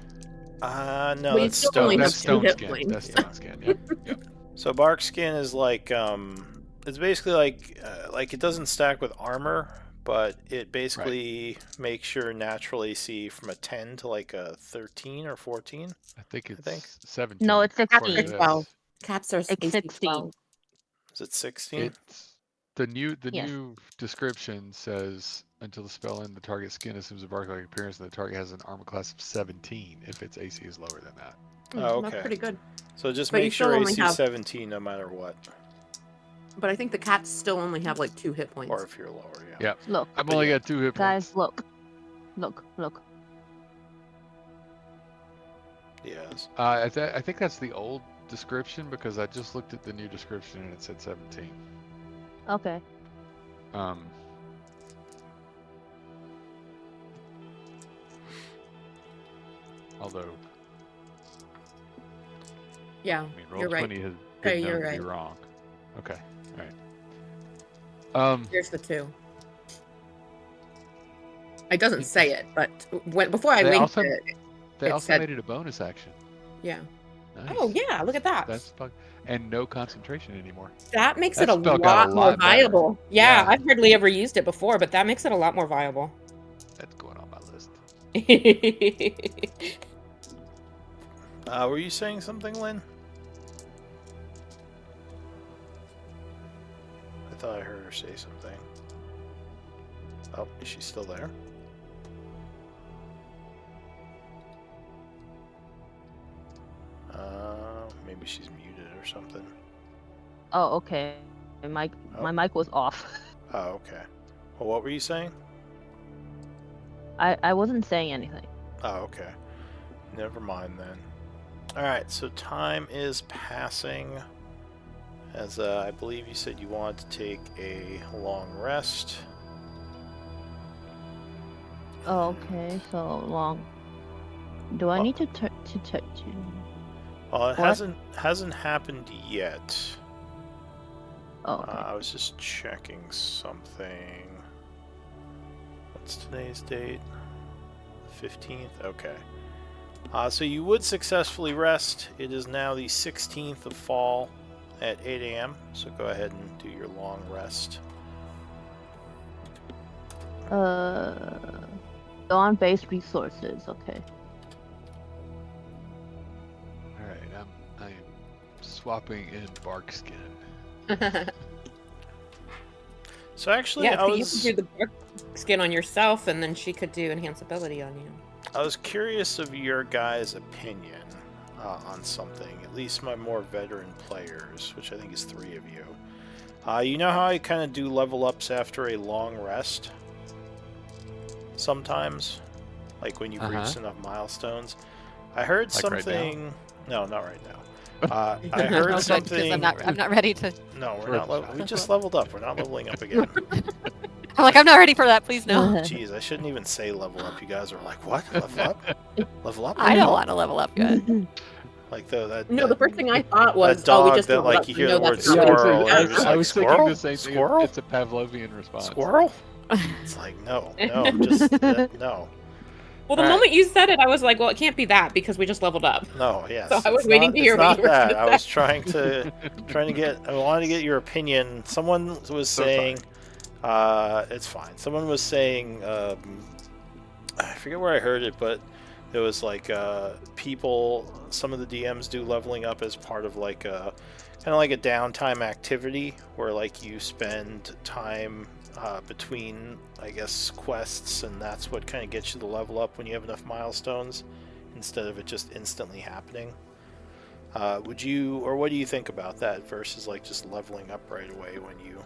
No, Well, you that's still stone only have That's skin. 2 stone hit skin. points. That's stone skin. Yep. Yep. So bark skin is like it's basically like it doesn't stack with armor, but it basically makes your natural AC from a 10 to like a 13 or 14. I think it's 17. No, it's Cats are 16. 12. Cats are It's AC 16. 12. Is it 16? It's the Yes. new description says until the spell ends, the target's skin assumes a bark-like appearance, and the target has an armor class of 17 if its AC is lower than that. Oh, okay. That's pretty good. So just But you make still sure only AC have- 17 no matter what, But I think the cats still only have like 2 hit points. or if you're lower. Yeah. Yep. Look, I've only yeah. got 2 hit guys, points. look. Yes. I think that's the old description because I just looked at the new description and it said 17. Okay. Although, Yeah, I mean, you're right. Roll20 has Okay, been known you're to be right. wrong. Okay, all right. Here's the 2. It doesn't say it, but before I linked it, They it also said- made it a bonus action. yeah. Nice. Oh yeah, look at that. That's fun. And no concentration anymore. That makes That it a spell got a lot more lot better. viable. Yeah, Yeah. I've hardly ever used it before, but that makes it a lot more viable. That's going on my list. Were you saying something, Lynn? I thought I heard her say something. Oh, is she still there? Maybe she's muted or something. Oh, okay. My mic was off. Oh, okay. Well, what were you saying? I wasn't saying anything. Oh, okay. Never mind then. Alright, so time is passing. As I believe you said you wanted to take a long rest. Oh, okay, so long. Do I Well, need to well, it what? hasn't happened yet. Oh, okay. I was just checking something. What's today's date? 15th? Okay. So you would successfully rest. It is now the 16th of fall at 8 a.m. So go ahead and do your long rest. Dawn-based resources. Okay. All right, I am swapping in bark skin. So actually, yeah, I so you was could do the bark skin on yourself, and then she could do enhance ability on you. I was curious of your guys' opinion on something. At least my more veteran players, which I think is 3 of you. You know how I kind of do level ups after a long rest? Sometimes, like when you've reached enough milestones. I heard Like right now? something. No, not right now. I heard Oh, good, something. because I'm not ready to. No, we're For not. the We just leveled up. We're not leveling up again. I'm like, I'm not ready for that. Please no. Jeez, I shouldn't even say level up. You guys are like, what? Level up? Level up? I Level don't up? want to level up yet. Like the The first thing I thought was, that dog oh, we just that leveled like up. you We hear know the word that's not what squirrel it's and you're just like, was thinking squirrel? the same thing. Squirrel? It's a Pavlovian response. Squirrel? It's like, no, just no. Well, the moment you said it, I was like, well, it can't be that because we just leveled up. No, yes. So I was waiting to hear what you were that. going I to was say. trying to get. I wanted to get your opinion. Someone was saying, it's fine. Someone was saying, I forget where I heard it, but it was like people. Some of the DMs do leveling up as part of like a kind of like a downtime activity where like you spend time between, I guess, quests, and that's what kind of gets you to level up when you have enough milestones, instead of it just instantly happening. Would you, or what do you think about that versus like just leveling up right away when you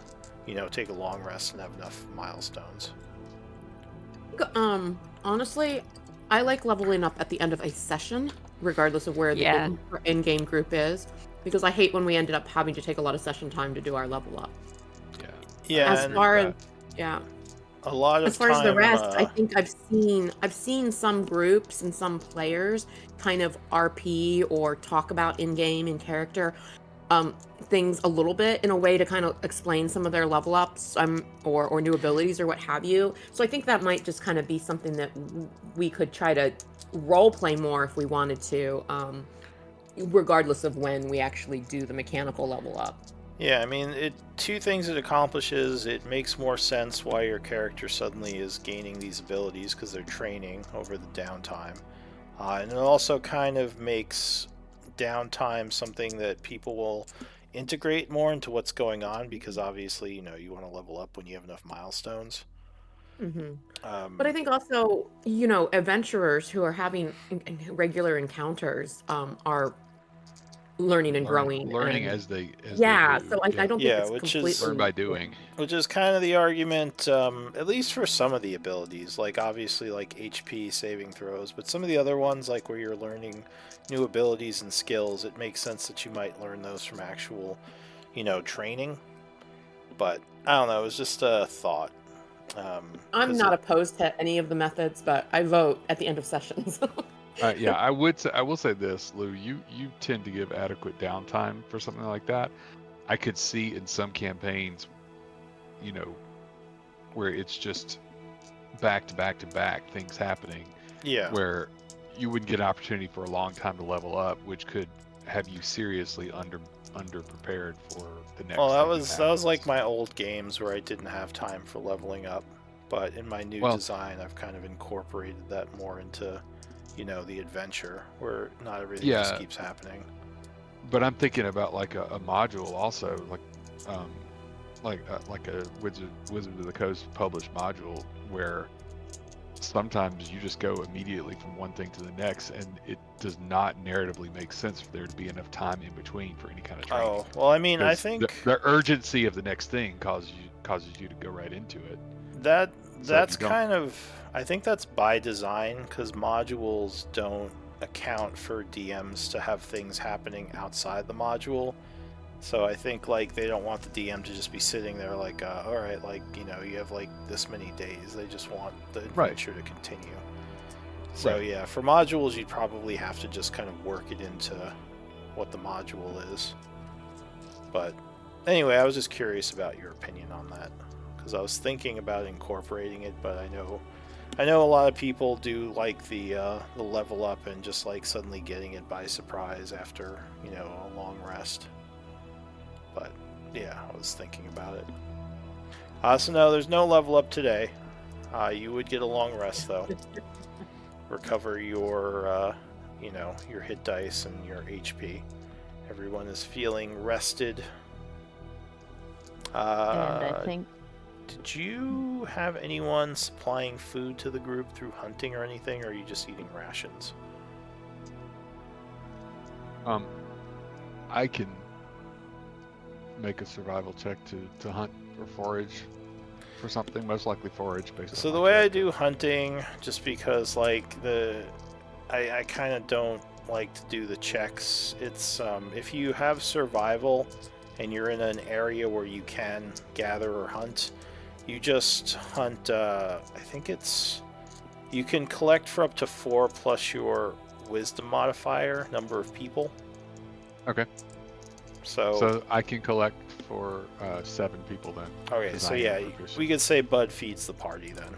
take a long rest and have enough milestones? Honestly, I like leveling up at the end of a session, regardless of where Yeah. the in-game group is, because I hate when we ended up having to take a lot of session time to do our level up. Yeah. As far as a lot of as far time, as the rest, I think I've seen some groups and some players kind of RP or talk about in-game in character things a little bit in a way to kind of explain some of their level ups or new abilities or what have you. So I think that might just kind of be something that we could try to role play more if we wanted to, regardless of when we actually do the mechanical level up. Yeah, I mean, two things it accomplishes. It makes more sense why your character suddenly is gaining these abilities because they're training over the downtime. And it also kind of makes downtime something that people will integrate more into what's going on, because obviously, you want to level up when you have enough milestones. But I think also, adventurers who are having regular encounters are learning and growing. Learning and as they yeah, do. so I don't think it's which completely is learn by doing. Which is kind of the argument, at least for some of the abilities, like obviously like HP saving throws, but some of the other ones, like where you're learning new abilities and skills, it makes sense that you might learn those from actual, training. But I don't know, it was just a thought. I'm not opposed to any of the methods, but I vote at the end of sessions. Yeah, I will say this, Lou. You tend to give adequate downtime for something like that. I could see in some campaigns, where it's just back to back to back things happening. Yeah. Where you wouldn't get an opportunity for a long time to level up, which could have you seriously under prepared for the next. Well, that was like my old games where I didn't have time for leveling up, but in my new design, I've kind of incorporated that more into, the adventure where not everything just keeps happening. But I'm thinking about like a module also, like a Wizard of the Coast published module where sometimes you just go immediately from one thing to the next, and it does not narratively make sense for there to be enough time in between for any kind of training. Oh, well, I mean, I 'Cause think the urgency of the next thing causes you to go right into it. that So that's you don't- kind of, I think that's by design, because modules don't account for DMs to have things happening outside the module. So I think like they don't want the DM to just be sitting there like, all right, like, you know, you have like this many days. They just want the adventure to continue. So Right. yeah, for modules, you'd probably have to just kind of work it into what the module is. But anyway, I was just curious about your opinion on that, because I was thinking about incorporating it, but I know a lot of people do like the level up and just like suddenly getting it by surprise after, you know, a long rest. But yeah, I was thinking about it. So no, there's no level up today. You would get a long rest though. Recover your, you know, your hit dice and your HP. Everyone is feeling rested. And I think Did you have anyone supplying food to the group through hunting or anything, or are you just eating rations? I can make a survival check to hunt or forage for something, most likely forage based So on the my way I character. do hunting, just because like I kind of don't like to do the checks. It's if you have survival and you're in an area where you can gather or hunt, you just hunt. I think it's you can collect for up to 4 plus your wisdom modifier, number of people. Okay. So I can collect for 7 people then. Okay, 'cause so I am yeah, proficient. we could say Bud feeds the party then.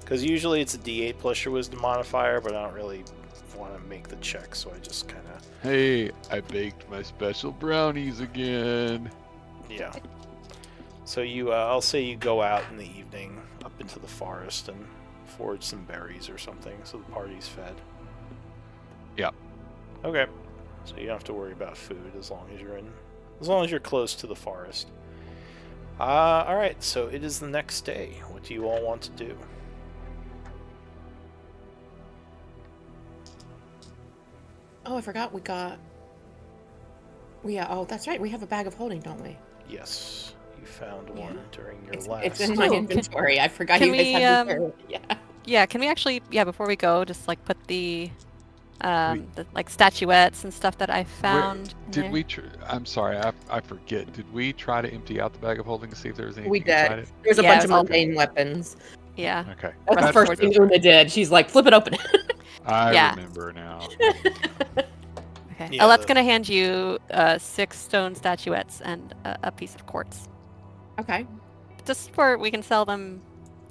Because usually it's a D8 plus your wisdom modifier, but I don't really want to make the check, so I just kind of... Hey, I baked my special brownies again. Yeah. So you, I'll say you go out in the evening up into the forest and forage some berries or something, so the party's fed. Yeah. Okay. So you don't have to worry about food as long as you're close to the forest. Alright, so it is the next day. What do you all want to do? Oh, I forgot oh, that's right. We have a bag of holding, don't we? Yes, you found one during your It's last... in my Oh, inventory. I forgot can you guys we, have this. Yeah. Yeah, can we actually, before we go, just like put the like statuettes and stuff that I found in Did there? we? I'm sorry, I forget. Did we try to empty out the bag of holding to see if there was anything We inside did. it? There's a Yeah, bunch it of was all- mundane weapons. Yeah. Okay. That's the first thing that's Una right. did. She's like, flip it open. I Yeah. remember now. Okay. Yeah, Alette's the- gonna hand you 6 stone statuettes and a piece of quartz. Okay. Just for we can sell them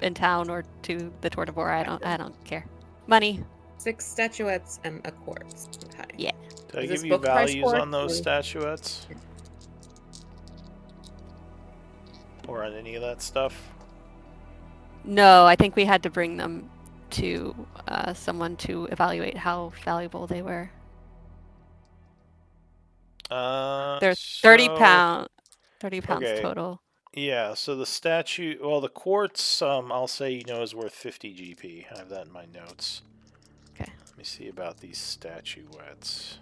in town or to the Tour de Vor. I don't care. Money. 6 statuettes and a quartz. Okay. Yeah. Did I Is this give you book price values quartz on those or- statuettes? Or on any of that stuff? No, I think we had to bring them to someone to evaluate how valuable they were. They're 30 pounds. 30 pounds okay. total. Yeah, so the statue, well, the quartz, I'll say, you know, is worth 50 GP. I have that in my notes. Okay. Let me see about these statuettes.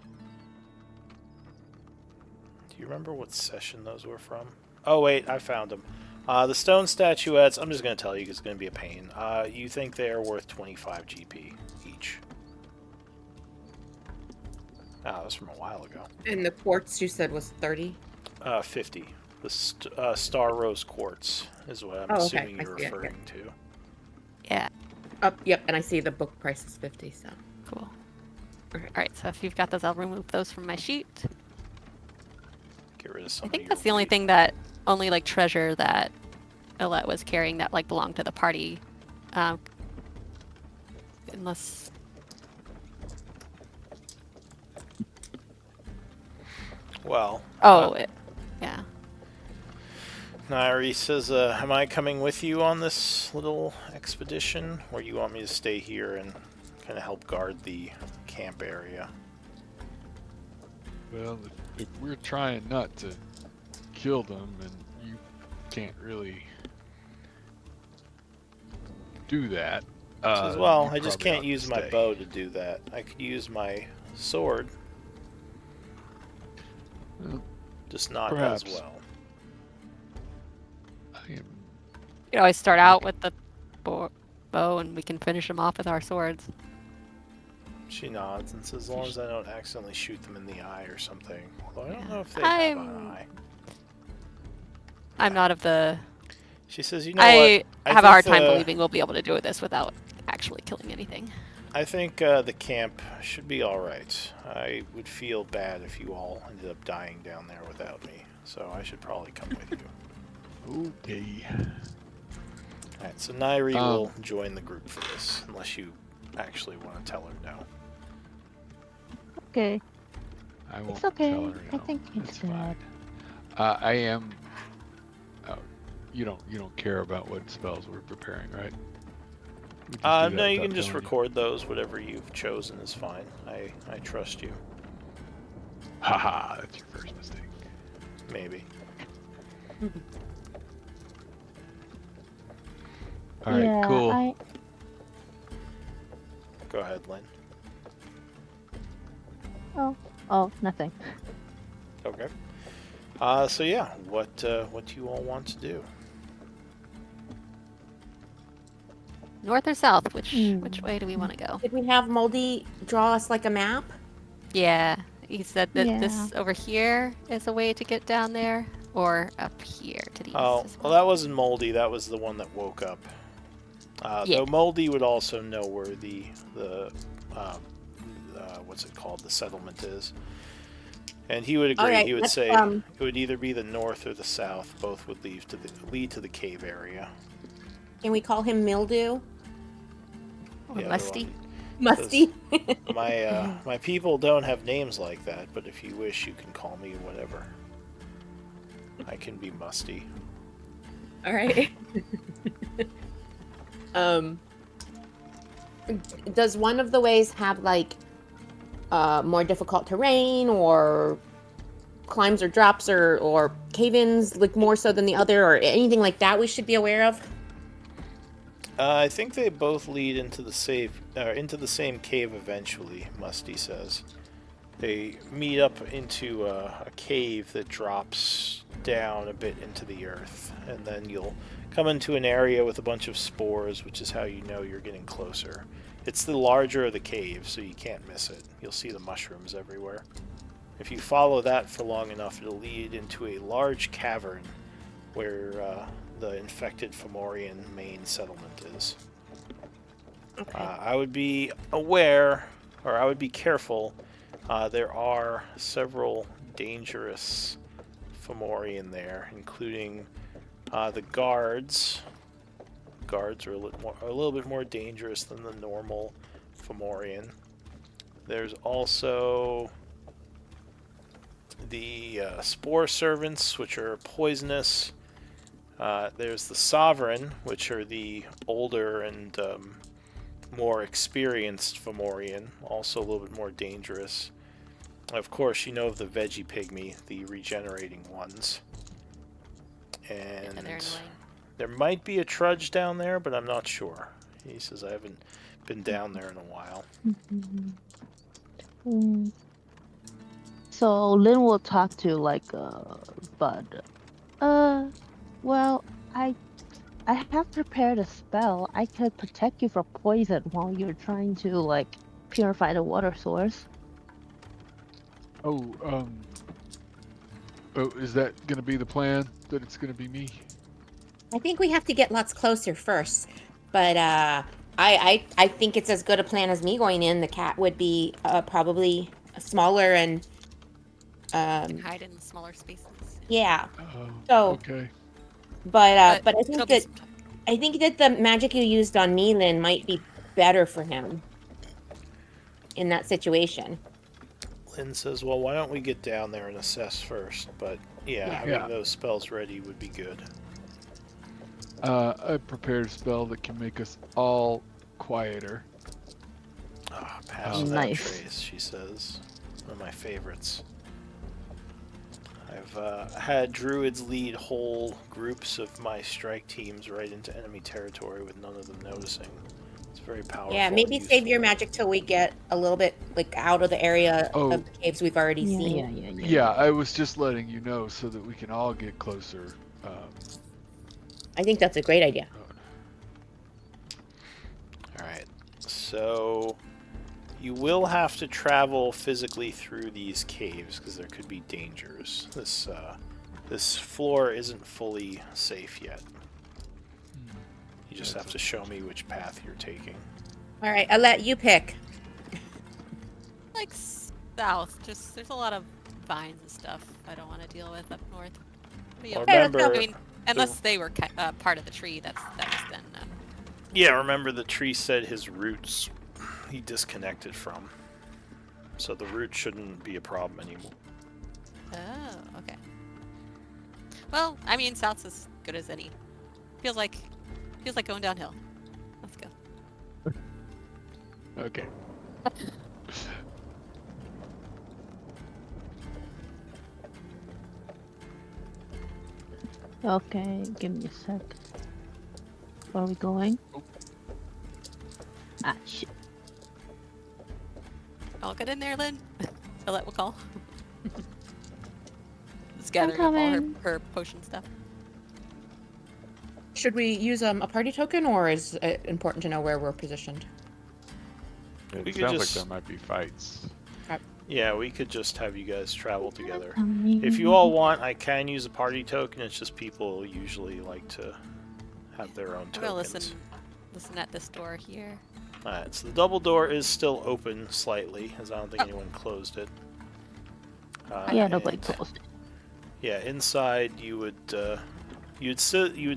Do you remember what session those were from? Oh, wait, I found them. The stone statuettes, I'm just going to tell you because it's going to be a pain. You think they are worth 25 GP each. Ah, that was from a while ago. And the quartz you said was 30? 50. The Star Rose Quartz is what I'm assuming you're referring to. Yeah. Yep, and I see the book price is 50, so. Cool. Okay. All right. So if you've got those, I'll remove those from my sheet. Get rid of some I of think your that's the only weight. thing that like treasure that Alette was carrying that like belonged to the party. Unless. Well. Oh, yeah. Nairi says, am I coming with you on this little expedition? Or you want me to stay here and kind of help guard the camp area? Well, if we're trying not to kill them, and you can't really do that. Says, well, you I just probably ought can't to use my stay. bow to do that. I could use my sword, just not Perhaps. as well. I am. You always start out with the bow, and we can finish them off with our swords. She nods and says, as long as I don't accidentally shoot them in the eye or something. Although I don't know if they have an eye. I'm not of the... She says, you know I what? have a hard time believing we'll be able to do this without actually killing anything. I think the camp should be alright. I would feel bad if you all ended up dying down there without me. So I should probably come with you. Okay. Alright, so Nairi will join the group for this, unless you actually want to tell her no. Okay. I won't It's okay. tell her no. I think it's good. fine. I am. You don't care about what spells we're preparing, right? We just do that No, you without can just telling record those. Whatever you've chosen is fine. I trust you. Haha, that's your first mistake. Maybe. All right, Yeah, cool. Go ahead, Lynn. Oh, nothing. Okay. So yeah, what do you all want to do? North or south? Which way do we want to go? Did we have Moldy draw us like a map? Yeah, he said that Yeah. this over here is a way to get down there, or up here to the east. Oh, as well, that wasn't Moldy. That was the one that woke up. Yeah. Though Moldy would also know where the what's it called? The settlement is. And he would agree. Alright, He would let's, say it would either be the north or the south. Both would lead to the cave area. Can we call him Mildew? Or Yeah, musty. Musty? My people don't have names like that, but if you wish, you can call me whatever. I can be Musty. All right. Does one of the ways have like more difficult terrain or climbs or drops or cave-ins like more so than the other or anything like that we should be aware of? I think they both lead into the same cave eventually, Musty says. They meet up into a cave that drops down a bit into the earth, and then you'll come into an area with a bunch of spores, which is how you know you're getting closer. It's the larger of the caves, so you can't miss it. You'll see the mushrooms everywhere. If you follow that for long enough, it'll lead into a large cavern where the infected Fomorian main settlement is. Okay. I would be aware, or I would be careful. There are several dangerous Fomorian there, including the guards. Guards are a little bit more dangerous than the normal Fomorian. There's also the spore servants, which are poisonous. There's the sovereign, which are the older and more experienced Fomorian, also a little bit more dangerous. Of course, you know of the veggie pygmy, the regenerating ones. And Yeah, they're annoying. there might be a trudge down there, but I'm not sure. He says I haven't been down there in a while. So Lynn will talk to like Bud. Well, I have prepared a spell. I could protect you from poison while you're trying to like purify the water source. Oh, is that gonna be the plan? That it's gonna be me? I think we have to get lots closer first, but I think it's as good a plan as me going in. The cat would be probably smaller and Hide in smaller spaces. yeah. Oh, So, okay. but I think Toby's- that the magic you used on Neelan might be better for him in that situation. Lynn says, well, why don't we get down there and assess first? But yeah, having those spells ready would be good. I prepared a spell that can make us all quieter. Pass that Nice. trace, she says. One of my favorites. I've had druids lead whole groups of my strike teams right into enemy territory with none of them noticing. It's very powerful. Yeah, maybe and save your useful. magic till we get a little bit like out of the area Oh. of the caves we've already seen. Yeah, I was just letting you know so that we can all get closer. I think that's a great idea. Alright, so you will have to travel physically through these caves because there could be dangers. This floor isn't fully safe yet. You just have to show me which path you're taking. All right, I'll let you pick. Like south, just there's a lot of vines and stuff I don't want to deal with up north. But, Well, Hey, let's go. remember, I mean, unless they were part of the tree, that was then. yeah, remember the tree said his roots he disconnected from. So the root shouldn't be a problem anymore. Oh, okay. Well, I mean, south's as good as any. Feels like going downhill. Let's go. Okay. Okay, give me a sec. Where are we going? Ah, shit. I'll get in there, Lynn. Colette will call. Just gathering up all coming. her potion stuff. Should we use a party token, or is it important to know where we're positioned? It We could sounds just- like there might be fights. Yeah, we could just have you guys travel together. Coming. If you all want, I can use a party token. It's just people usually like to have their own I'm gonna tokens. listen at this door here. Alright, so the double door is still open slightly, as I don't think anyone closed it. Yeah, nobody and- closed it. Yeah, inside you would you would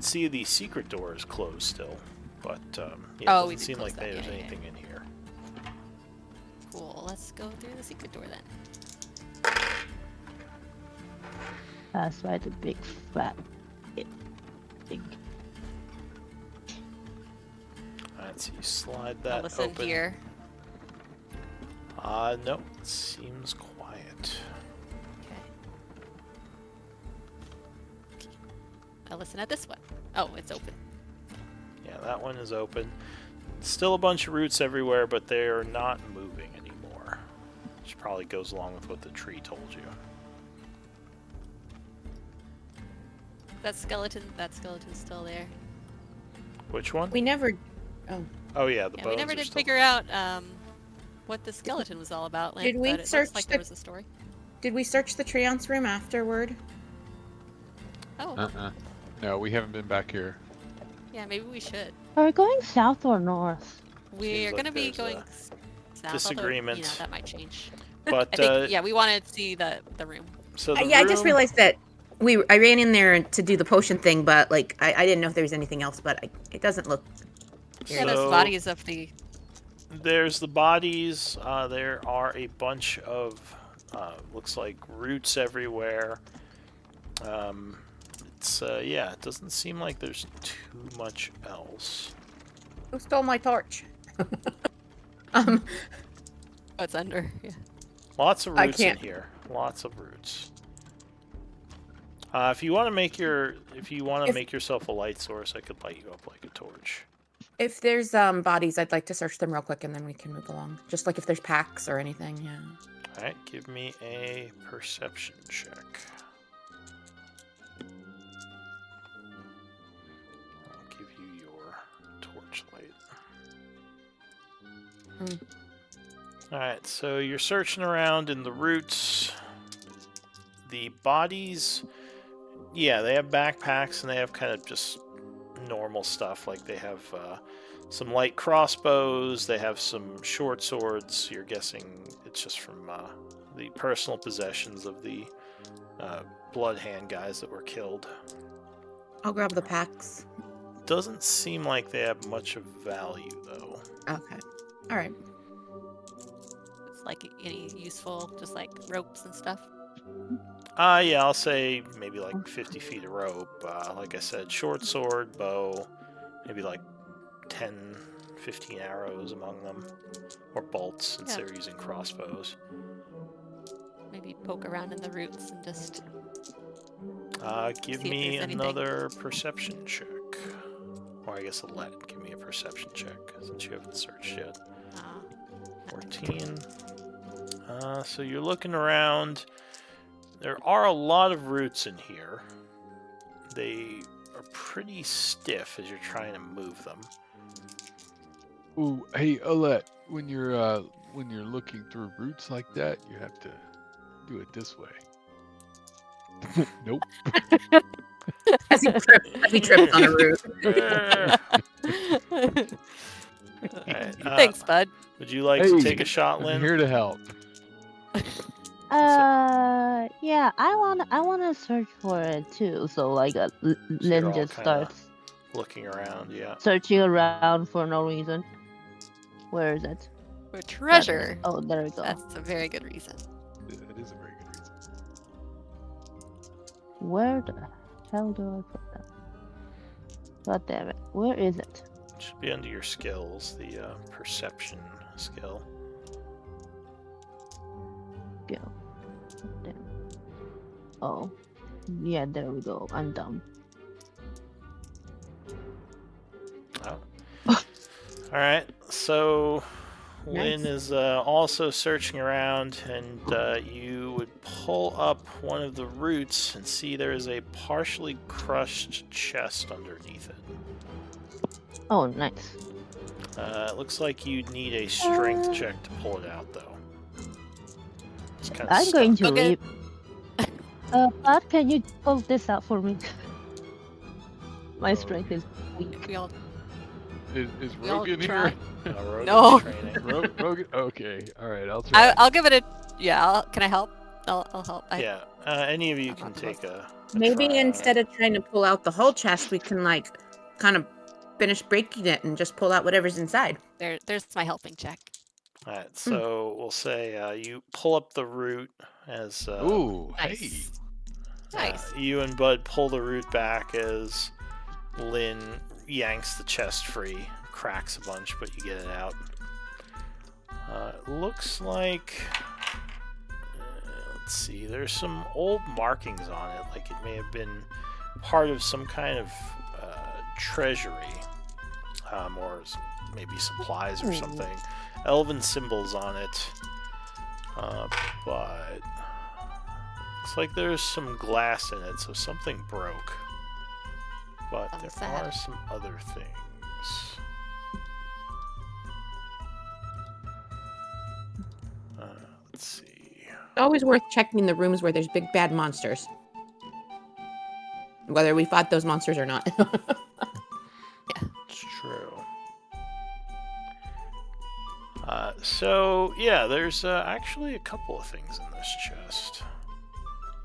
see the secret door is closed still, but yeah, Oh, it we doesn't did seem close like that, there's yeah, yeah, anything in here. Cool. Let's go through the secret door then. That's why the big fat thing. Alright, so you slide I'll that listen open. here. No, it seems quiet. Okay. I'll listen at this one. Oh, it's open. Yeah, that one is open. Still a bunch of roots everywhere, but they are not moving anymore. Which probably goes along with what the tree told you. That skeleton's still there. Which one? We never. Oh, Oh yeah, the Yeah, bones we never are did still figure out what the skeleton was all about. Did we but it search looks like the- there was a story. did we search the treance room afterward? Oh, No, we haven't been back here. yeah, maybe we should. Are we going south or north? We're like gonna be there's going a south. disagreement. Although, that might change. But I think yeah, we wanted to see the room. so the Yeah, I just room- realized that I ran in there to do the potion thing, but like I didn't know if there was anything else. But it doesn't look. Yeah, those So- bodies of the. There's the bodies. There are a bunch of looks like roots everywhere. Yeah, it doesn't seem like there's too much else. Who stole my torch? Oh, it's under. Yeah. Lots of I roots in can't- here. Lots of roots. If you want to make yourself a light source, I could light you up like a torch. If there's bodies, I'd like to search them real quick, and then we can move along. Just like if there's packs or anything. Yeah. All right, give me a perception check. I'll give you your torchlight. All right, so you're searching around in the roots. The bodies, yeah, they have backpacks and they have kind of just normal stuff. Like they have some light crossbows, they have some short swords. You're guessing it's just from the personal possessions of the blood hand guys that were killed. I'll grab the packs. Doesn't seem like they have much of value though. Okay. All right. It's like any useful, just like ropes and stuff. Yeah, I'll say maybe like 50 feet of rope. Like I said, short sword, bow, maybe like 10, 15 arrows among them. Or bolts, since Yeah. they're using crossbows. Maybe poke around in the roots and just. Give See if me there's anything. another perception check. Or I guess Alette, give me a perception check since you haven't searched yet. Uh, 14. So you're looking around. There are a lot of roots in here. They are pretty stiff as you're trying to move them. Ooh, hey, Alette, when you're looking through roots like that, you have to do it this way. Nope. As he trips on a root. Alright, Thanks, bud. would you like Hey, to take a shot, I'm Lynn? here to help. Yeah, I wanna search for it too. So like, So Lynn you're all just kinda starts looking around, yeah. searching around for no reason. Where is it? For Got it. treasure. Oh, there we go. That's a very good reason. It is a very good reason. Where the hell do I put that? God damn it. Where is it? It should be under your skills, the perception skill. Go. Damn. Oh. Yeah, there we go. I'm dumb. Oh. Alright, so Lynn Nice. is also searching around, and you would pull up one of the roots and see there is a partially crushed chest underneath it. Oh, nice. It looks like you'd need a strength check to pull it out, though. It's kind of I'm going to Okay. leave. Bud, can you pull this out for me? My Oh, strength is weak. We all Is We all Rogan try. here? Rogan's No. training. Rogan? Okay, all right, I'll try. I'll give it a. Yeah. Can I help? I'll help. Yeah, any of you I'm can not the take most- a Maybe try on instead it. of trying to pull out the whole chest, we can like kind of finish breaking it and just pull out whatever's inside. There's my helping check. Alright, so we'll say you pull up the root as Ooh, hey. Nice. Nice. you and Bud pull the root back as Lynn yanks the chest free, cracks a bunch, but you get it out. It looks like, let's see, there's some old markings on it, like it may have been part of some kind of treasury, or maybe supplies or something. Elven symbols on it, but looks like there's some glass in it, so something broke. But there sad. are some other things. Let's see. Always worth checking the rooms where there's big bad monsters. Whether we fought those monsters or not. It's true. So, yeah, there's actually a couple of things in this chest.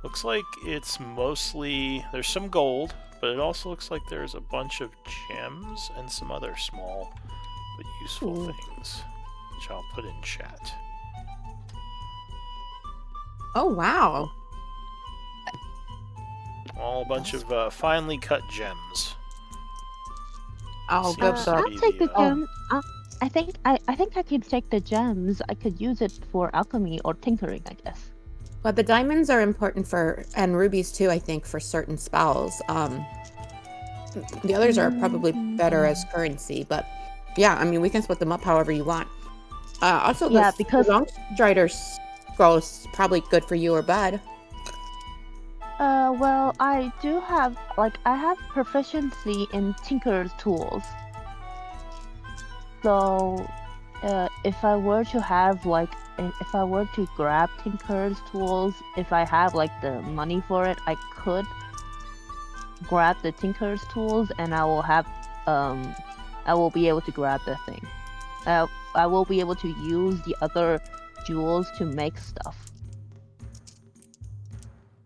Looks like it's mostly... There's some gold, but it also looks like there's a bunch of gems and some other small but useful things, which I'll put in chat. Oh, wow. All a bunch of finely cut gems. I'll Seems go to for I'll be take the the, gem. I think I could take the gems. I could use it for alchemy or tinkering, I guess. But the diamonds are important for, and rubies too, I think, for certain spells. The others are probably better as currency, but yeah, I mean, we can split them up however you want. Also, Yeah, the because- long strider scroll is probably good for you or bad. Well, I do have, I have proficiency in Tinker's tools. So, if I were to have, if I were to grab Tinker's tools, if I have, the money for it, I could grab the Tinker's tools, and I will have, I will be able to grab the thing. I will be able to use the other jewels to make stuff.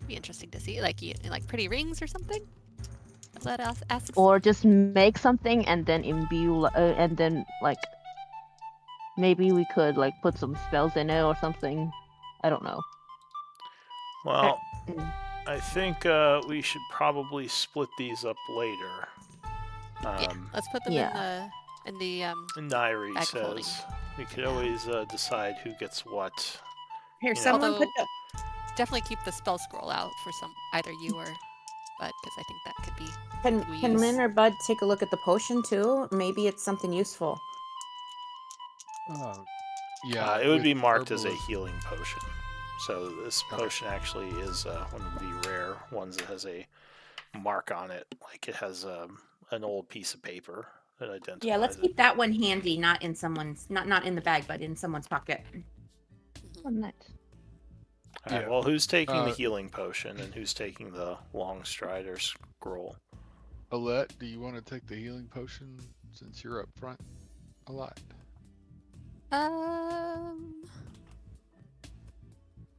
Be interesting to see, like pretty rings or something. Is that asks? Or just make something and then imbue, and then maybe we could put some spells in it or something. I don't know. well, I think we should probably split these up later. Yeah, let's put them in the Nairi bag of holding. says we could always decide who gets what. Here, Yeah. someone Although- put the... definitely keep the spell scroll out for either you or Bud, because I think that could be Can something we can use. Lynn or Bud take a look at the potion too? Maybe it's something useful. Yeah, It would with be marked as a herbalism. healing potion. So this Okay. potion actually is one of the rare ones that has a mark on it, like it has an old piece of paper that identifies Yeah, let's it. keep that one handy, not in someone's not in the bag, but in someone's pocket. Oh, nice. All right. Yeah. Well, who's taking the healing potion and who's taking the long strider scroll? Alette, do you want to take the healing potion since you're up front a lot?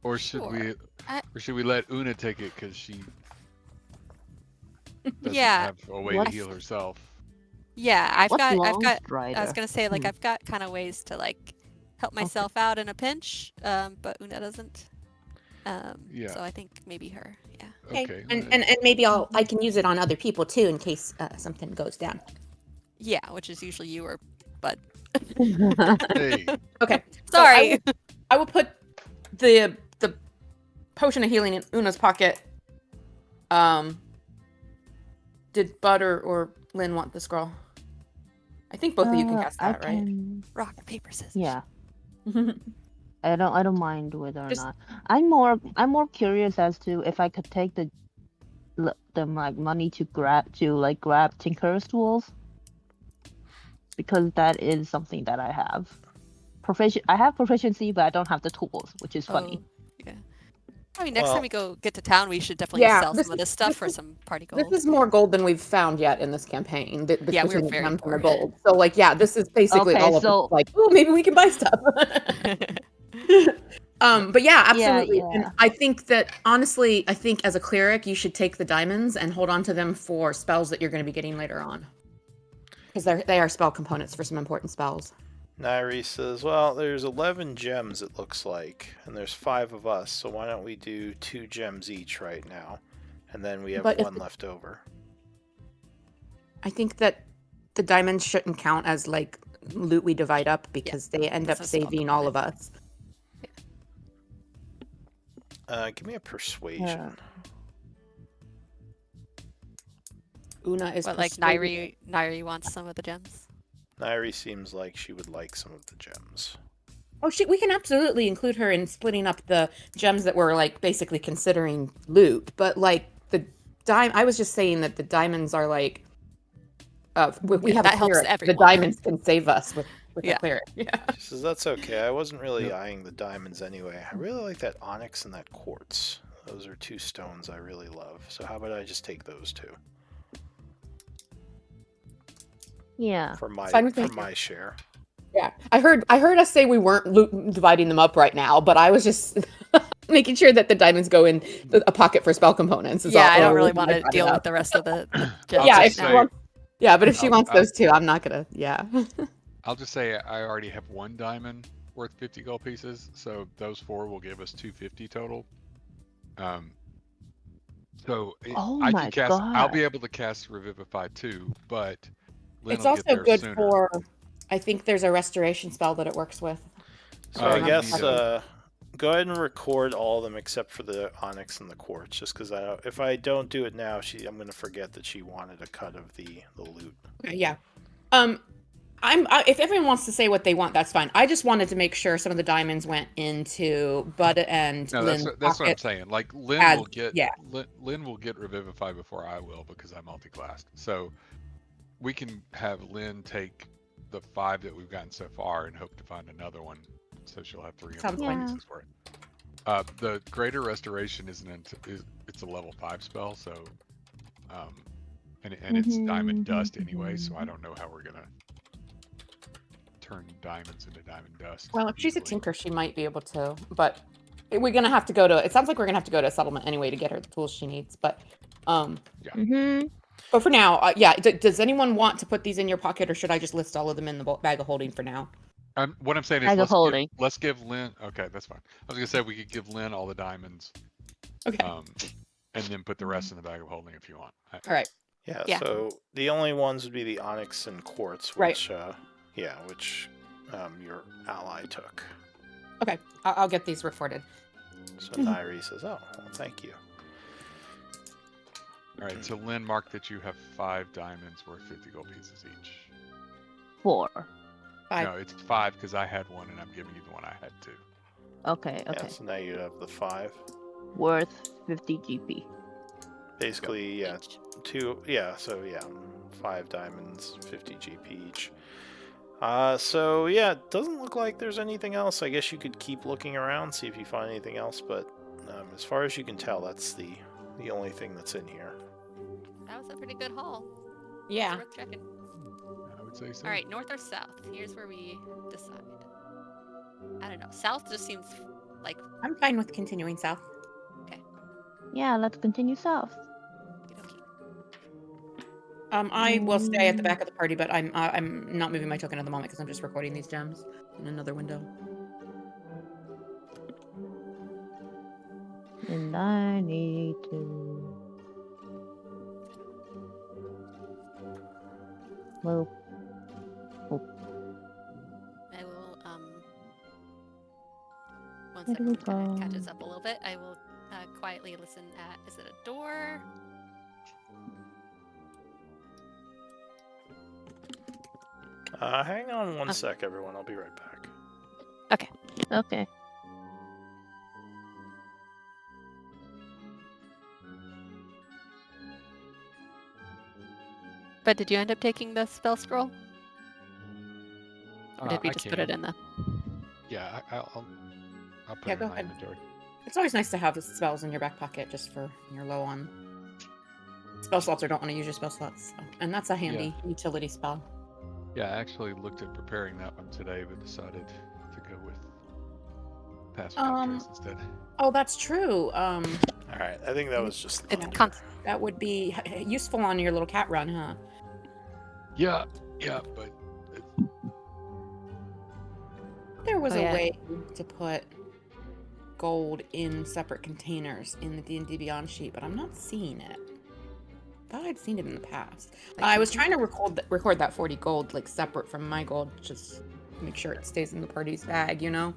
Or should Sure. we let Una take it because she doesn't Yeah. have a way to heal herself? Yeah, I've What's got. long I was strider? gonna say like I've got kind of ways to like help myself out in a pinch, but Una doesn't. Yeah. So I think maybe her. Yeah. Okay. And maybe I can use it on other people too in case something goes down. Yeah, which is usually you or Bud. Hey. Okay. Sorry. So I will put the potion of healing in Una's pocket. Did Bud or Lynn want the scroll? I think both of you can cast that, right? Rock, paper, scissors. Yeah. I don't mind whether or Just- not. I'm more curious as to if I could take the like money to grab Tinker's tools, because that is something that I have. I have proficiency, but I don't have the tools, which is funny. Yeah. I mean, next time we go get to town, we should definitely sell some of this stuff for some party gold. This is more gold than we've found yet in this campaign. Yeah, we were between very gems and poor. the gold. So like, yeah, this is basically Okay, all of so- it. Like, oh, maybe we can buy stuff. But yeah, absolutely. Yeah. And I think that honestly, I think as a cleric, you should take the diamonds and hold on to them for spells that you're going to be getting later on, because they are spell components for some important spells. Nairi says, well, there's 11 gems, it looks like, and there's 5 of us, so why don't we do 2 gems each right now? And then we have But if- 1 left over. I think that the diamonds shouldn't count as like loot we divide up because they end up That's a spell saving all of component. us. Give me a persuasion. Una is But like persuaded. Nairi wants some of the gems. Nairi seems like she would like some of the gems. Oh, we can absolutely include her in splitting up the gems that we're like basically considering loot. But like I was just saying that the diamonds are like, we have that a helps cleric. The everyone. diamonds can save us with Yeah. a cleric. Yeah. She says, that's okay, I wasn't really eyeing the diamonds anyway. I really like that onyx and that quartz. Those are 2 stones I really love. So how about I just take those 2? Yeah. For my Fine with me. share. Yeah. I heard us say we weren't dividing them up right now, but I was just making sure that the diamonds go in a pocket for spell components. Yeah, I don't all really reason want I to brought it deal up. with the rest of the gems Yeah, right if she now. wants, but if she wants I'll- those 2, I'm not gonna. Yeah. I'll just say I already have 1 diamond worth 50 gold pieces, so those 4 will give us 250 total. So Oh I my can cast. I'll God. be able to cast Revivify too, but Lynn It's will also get there good sooner. for. I think there's a restoration spell that it works with. So I you guess need to- go ahead and record all of them except for the onyx and the quartz, just because if I don't do it now, I'm going to forget that she wanted a cut of the loot. Okay, yeah. If everyone wants to say what they want, that's fine. I just wanted to make sure some of the diamonds went into Bud and No, Lynn's that's what I'm pocket. saying. Like Lynn Add- will get yeah. Lynn will get Revivify before I will because I'm multi-classed. So we can have Lynn take the 5 that we've gotten so far and hope to find another one, so she'll have 300 Sounds gold fine. pieces worth. The Greater Restoration it's a level 5 spell, so and it's diamond dust anyway, so I don't know how we're gonna turn diamonds into diamond dust. Well, if she's a easily. tinker, she might be able to, but we're gonna have to go to. It sounds like we're gonna have to go to a settlement anyway to get her the tools she needs. But, but for now, yeah. Does anyone want to put these in your pocket, or should I just list all of them in the bag of holding for now? What I'm saying Bag is of holding. let's give Lynn. Okay, that's fine. I was gonna say we could give Lynn all the diamonds, Okay. and then put the rest in the bag of holding if you want. All right. Yeah. So the only ones would be the onyx and quartz, Right. which your ally took. Okay. I'll get these recorded. So Nairi says, oh, well, thank you. All right, so Lynn, mark that you have 5 diamonds worth 50 gold pieces each. 4. 5. No, it's 5 because I had 1 and I'm giving you the one I had too. Okay. Yeah, so now you have the 5. Worth 50 GP. Basically, yeah, Each. 2. Yeah, so yeah, 5 diamonds, 50 GP each. So yeah, it doesn't look like there's anything else. I guess you could keep looking around, see if you find anything else, but as far as you can tell, that's the only thing that's in here. That was a pretty good haul. Yeah. It's worth checking. I would say so. All right, north or south? Here's where we decide. I don't know. South just seems like I'm fine with continuing south. Yeah, let's continue south. okey-dokey. I will stay at the back of the party, but I'm not moving my token at the moment because I'm just recording these gems in another window. And I need to move. I will once Where do we everyone kind of go? catches up a little bit, I will quietly listen at, is it a door? Hang on one sec, everyone. I'll be right back. Okay. But did you end up taking the spell scroll? Or did we I just put it can. in the... Yeah, I'll put Yeah, it go in my ahead. inventory. It's always nice to have the spells in your back pocket just for when you're low on spell slots or don't want to use your spell slots. So. And that's a handy utility spell. Yeah, I actually looked at preparing that one today, but decided to go with Passive Trace instead. Oh, that's true. All right, I think that was just It's thunder. That would be useful on your little cat run, huh? Yeah, but There was Oh, a yeah. way to put gold in separate containers in the D&D Beyond sheet, but I'm not seeing it. Thought I'd seen it in the past. I was trying to record that 40 gold like separate from my gold, just to make sure it stays in the party's bag, you know.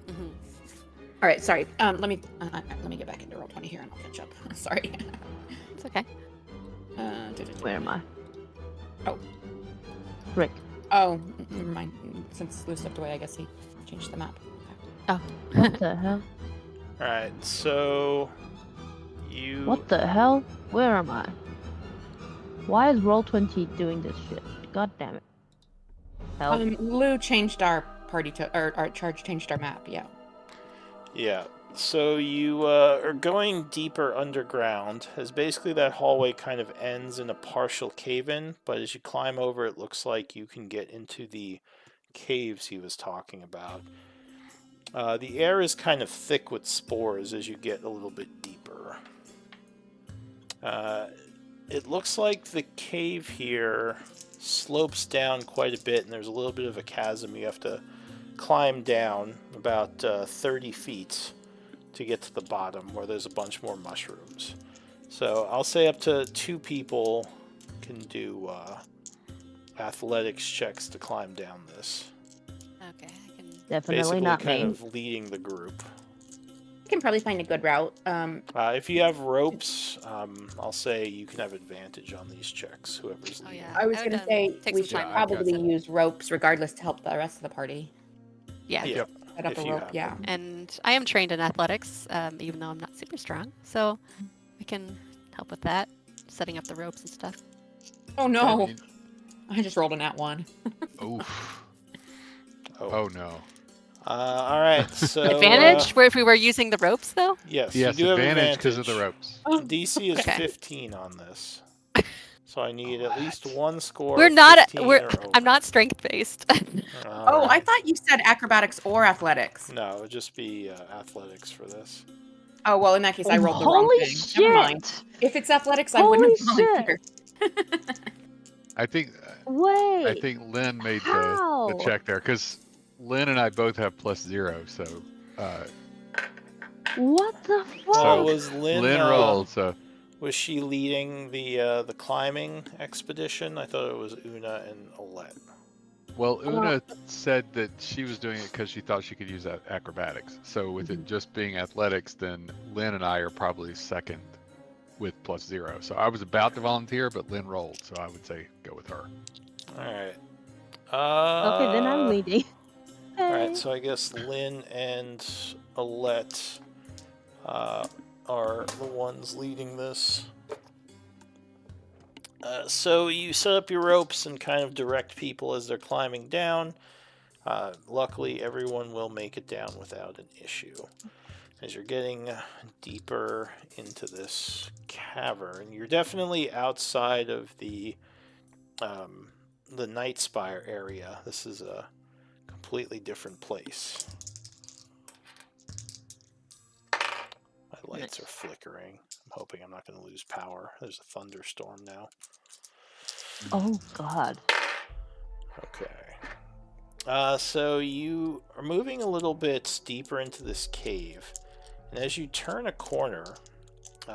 Mhm. All right, sorry. Let me get back into Roll20 here and I'll catch up. Sorry. It's okay. Where am I? Oh. Rick. Oh, never mind. Since Lou stepped away, I guess he changed the map. Oh. What the hell? All right, so you. What the hell? Where am I? Why is Roll20 doing this shit? God damn it. Help. Lou changed our party to our charge changed our map. Yeah. Yeah. So you are going deeper underground, as basically that hallway kind of ends in a partial cave-in, but as you climb over, it looks like you can get into the caves he was talking about. The air is kind of thick with spores as you get a little bit deeper. It looks like the cave here slopes down quite a bit, and there's a little bit of a chasm you have to climb down about 30 feet to get to the bottom, where there's a bunch more mushrooms. So I'll say up to 2 people can do athletics checks to climb down this. Okay, I can... Definitely Basically not kind me. of leading the group. I can probably find a good route. If you have ropes, I'll say you can have advantage on these checks, whoever's Oh, leading. yeah. I was would, going to say take we some should time. I've got probably some. use ropes regardless to help the rest of the party. Yeah. Yep. Set up If a you rope, have yeah. them. And I am trained in athletics, even though I'm not super strong. So I can help with that, setting up the ropes and stuff. Oh no! Yeah, I just rolled a nat 1. Oof. Oh. Oh no. All right. So Advantage? Where if we were using the ropes, though? yes, Yes, you do have advantage because advantage. of the ropes. DC is Okay. 15 on this, so I need at least one score. We're of not. 15 We're. or over. I'm not strength based. All Oh, I right. thought you said acrobatics or athletics. No, it would just be athletics for this. Oh well, in that case, I rolled the wrong Holy thing. shit! Never mind. If it's athletics, I wouldn't have Holy volunteered. I think Wait. Lynn made the How? check there because Lynn and I both have +0, so What the fuck? So was Lynn? Lynn rolled. So Was she leading the climbing expedition? I thought it was Una and Alette. well, Una said that she was doing it because she thought she could use acrobatics. So with it just being athletics, then Lynn and I are probably second with +0. So I was about to volunteer, but Lynn rolled, so I would say go with her. All right. Okay, then I'm leading. All right, Hey. so I guess Lynn and Alette are the ones leading this. So you set up your ropes and kind of direct people as they're climbing down. Luckily, everyone will make it down without an issue. As you're getting deeper into this cavern, you're definitely outside of the Night Spire area. This is a completely different place. My lights are flickering. I'm hoping I'm not going to lose power. There's a thunderstorm now. Oh God. Okay. So you are moving a little bit deeper into this cave, and as you turn a corner,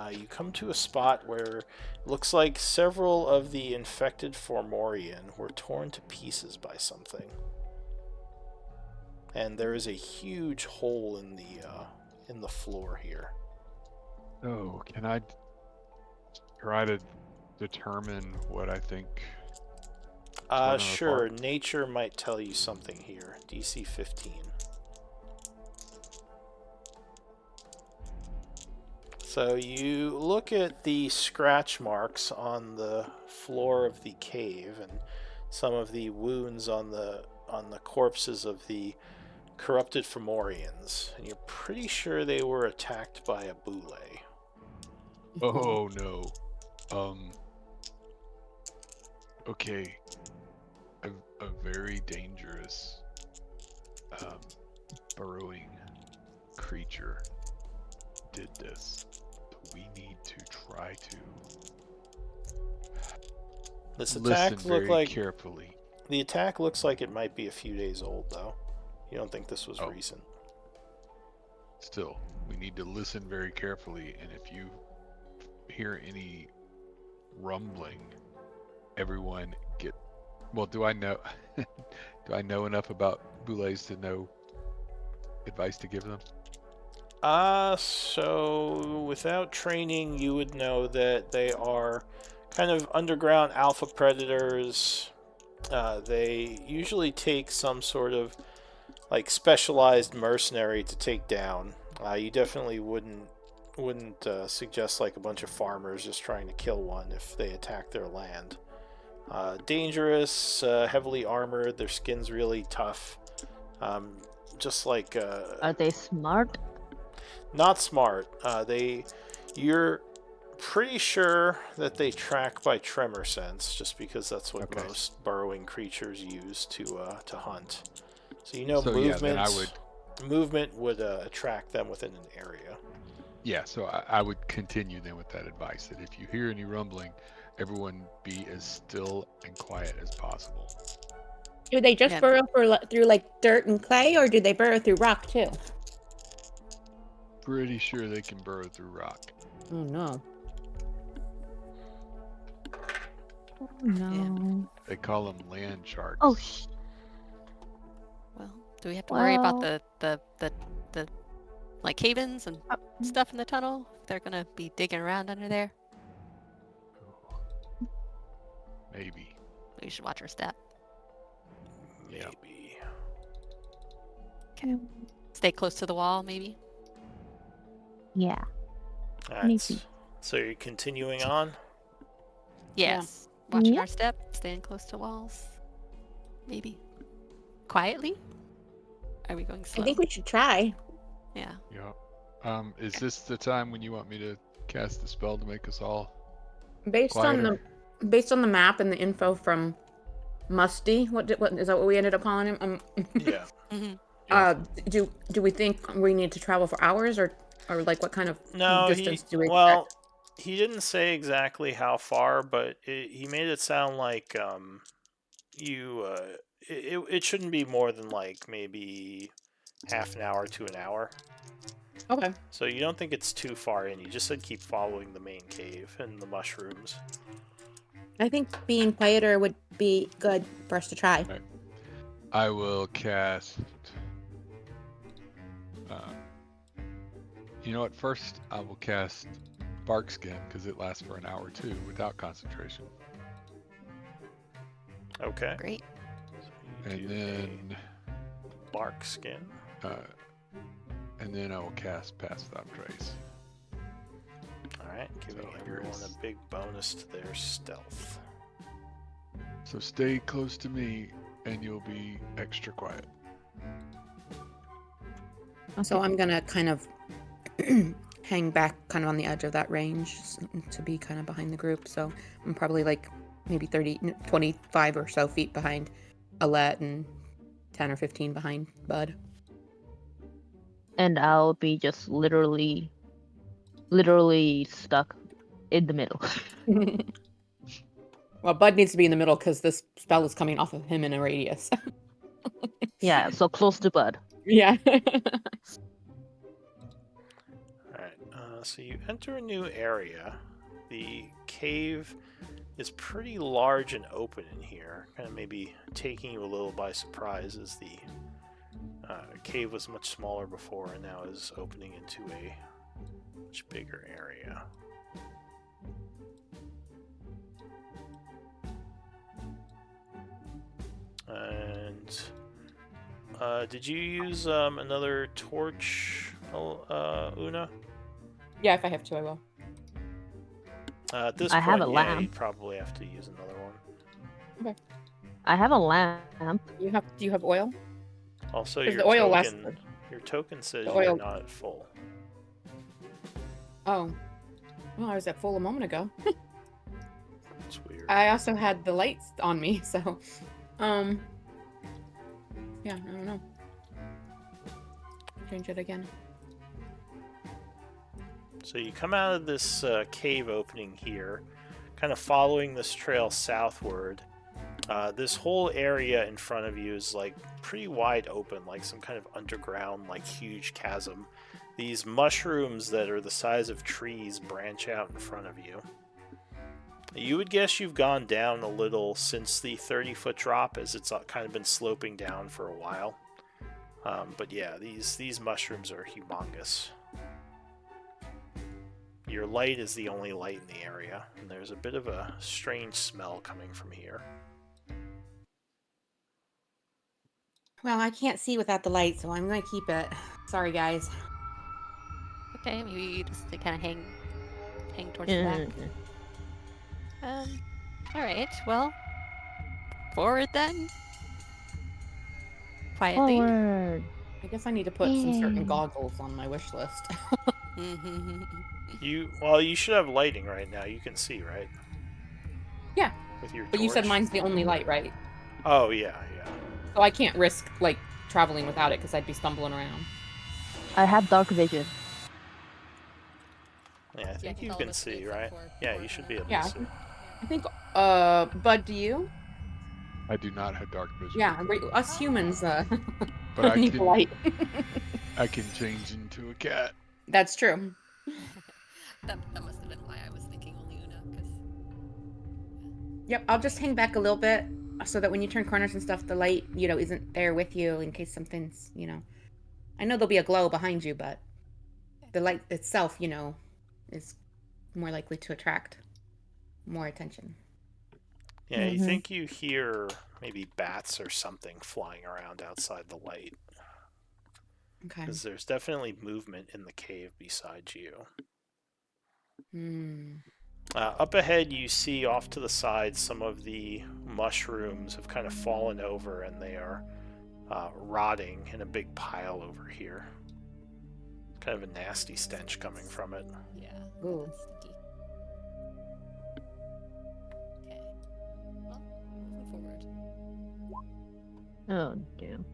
you come to a spot where it looks like several of the infected Formorian were torn to pieces by something, and there is a huge hole in the floor here. Oh, can I try to determine what I think? Sure. Nature might tell you something here. DC 15. So you look at the scratch marks on the floor of the cave and some of the wounds on the corpses of the corrupted Fomorians, and you're pretty sure they were attacked by a boule. Oh no. Okay. A very dangerous burrowing creature did this. We need to try to This listen attack very looked like carefully. The attack looks like it might be a few days old, though. You don't think this was recent? Still, we need to listen very carefully, and if you hear any rumbling, everyone get. Well, do I know? Do I know enough about boules to know advice to give them? So without training, you would know that they are kind of underground alpha predators. They usually take some sort of like specialized mercenary to take down. You definitely wouldn't suggest like a bunch of farmers just trying to kill one if they attack their land. Dangerous, heavily armored. Their skin's really tough. Just like Are they smart? not smart. You're pretty sure that they track by tremor sense, just because that's what most burrowing creatures use to hunt. So movement would attract them within an area. Yeah, so I would continue then with that advice that if you hear any rumbling, everyone be as still and quiet as possible. Do they just burrow through like dirt and clay, or do they burrow through rock too? Pretty sure they can burrow through rock. Oh no. Oh no. They call them land sharks. Oh Well, do we have to worry about the like cave-ins and stuff in the tunnel? They're gonna be digging around under there. Maybe. We should watch our step. Maybe. Okay. Stay close to the wall, maybe. Yeah. All right. So you're continuing on? Yes. Yeah. Watching our step, staying close to walls. Maybe. Quietly? Are we going slow? I think we should try. Yeah. Yeah. Is this the time when you want me to cast the spell to make us all based quieter? Based on the map and the info from Musty? What is that? What we ended up calling him? Yeah. Do we think we need to travel for hours, or like what kind of distance do we expect? Well, he didn't say exactly how far, but he made it sound like it shouldn't be more than like maybe half an hour to an hour. Okay. So you don't think it's too far in. You just said keep following the main cave and the mushrooms. I think being quieter would be good for us to try. Right. I will cast. You know what? First, I will cast bark skin because it lasts for an hour too without concentration. Okay. Great. So you And do then, a bark skin. and then I will cast Pass Without Trace. Alright, giving So everyone here's- a big bonus to their stealth. So stay close to me, and you'll be extra quiet. So I'm gonna kind of hang back kind of on the edge of that range to be kind of behind the group. So I'm probably like maybe 25 or so feet behind Alette and 10 or 15 behind Bud. And I'll be just literally stuck in the middle. Well, Bud needs to be in the middle because this spell is coming off of him in a radius. Yeah, so close to Bud. Yeah. Alright, so you enter a new area. The cave is pretty large and open in here, kind of maybe taking you a little by surprise as the cave was much smaller before and now is opening into a much bigger area. And did you use another torch, Una? Yeah, if I have to, I will. At this I point, have a yeah, lamp. you probably have to use another one. I have a lamp. Do you have oil? Also, 'Cause your the oil lasts token, your token says the you're oil- not full. Oh. Well, I was at full a moment ago. It's weird. I also had the lights on me, so yeah, I don't know. Change it again. So you come out of this cave opening here, kind of following this trail southward. This whole area in front of you is like pretty wide open, like some kind of underground, like huge chasm. These mushrooms that are the size of trees branch out in front of you. You would guess you've gone down a little since the 30-foot drop, as it's kind of been sloping down for a while. But yeah, these mushrooms are humongous. Your light is the only light in the area, and there's a bit of a strange smell coming from here. Well, I can't see without the light, so I'm gonna keep it. Sorry, guys. Okay, maybe you just kind of hang towards the back. All right. Well, forward then. Quietly. Forward. I guess I need to put some certain Yay. goggles on my wish list. You should have lighting right now. You can see, right? Yeah. With your But you said torch? mine's the only light, right? Oh yeah. So I can't risk like traveling without it because I'd be stumbling around. I have dark vision. Yeah, I think think you all of can us do see, except right? for Yeah, Cora you should and be able Yeah, to see. I think. Bud, do you? I do not have dark vision. Yeah, us humans But I need the can light. I can change into a cat. That's true. that must have been why I was thinking only Una, because Yep, I'll just hang back a little bit so that when you turn corners and stuff, the light, isn't there with you in case something's, I know there'll be a glow behind you, but the light itself, is more likely to attract more attention. Yeah, you think you hear maybe bats or something flying around outside the light. Okay. Because there's definitely movement in the cave beside you. Up ahead, you see off to the side some of the mushrooms have kind of fallen over and they are rotting in a big pile over here. Kind of a nasty stench coming from it. yeah, Ooh. that's stinky. Okay. Well, moving forward. Oh, damn.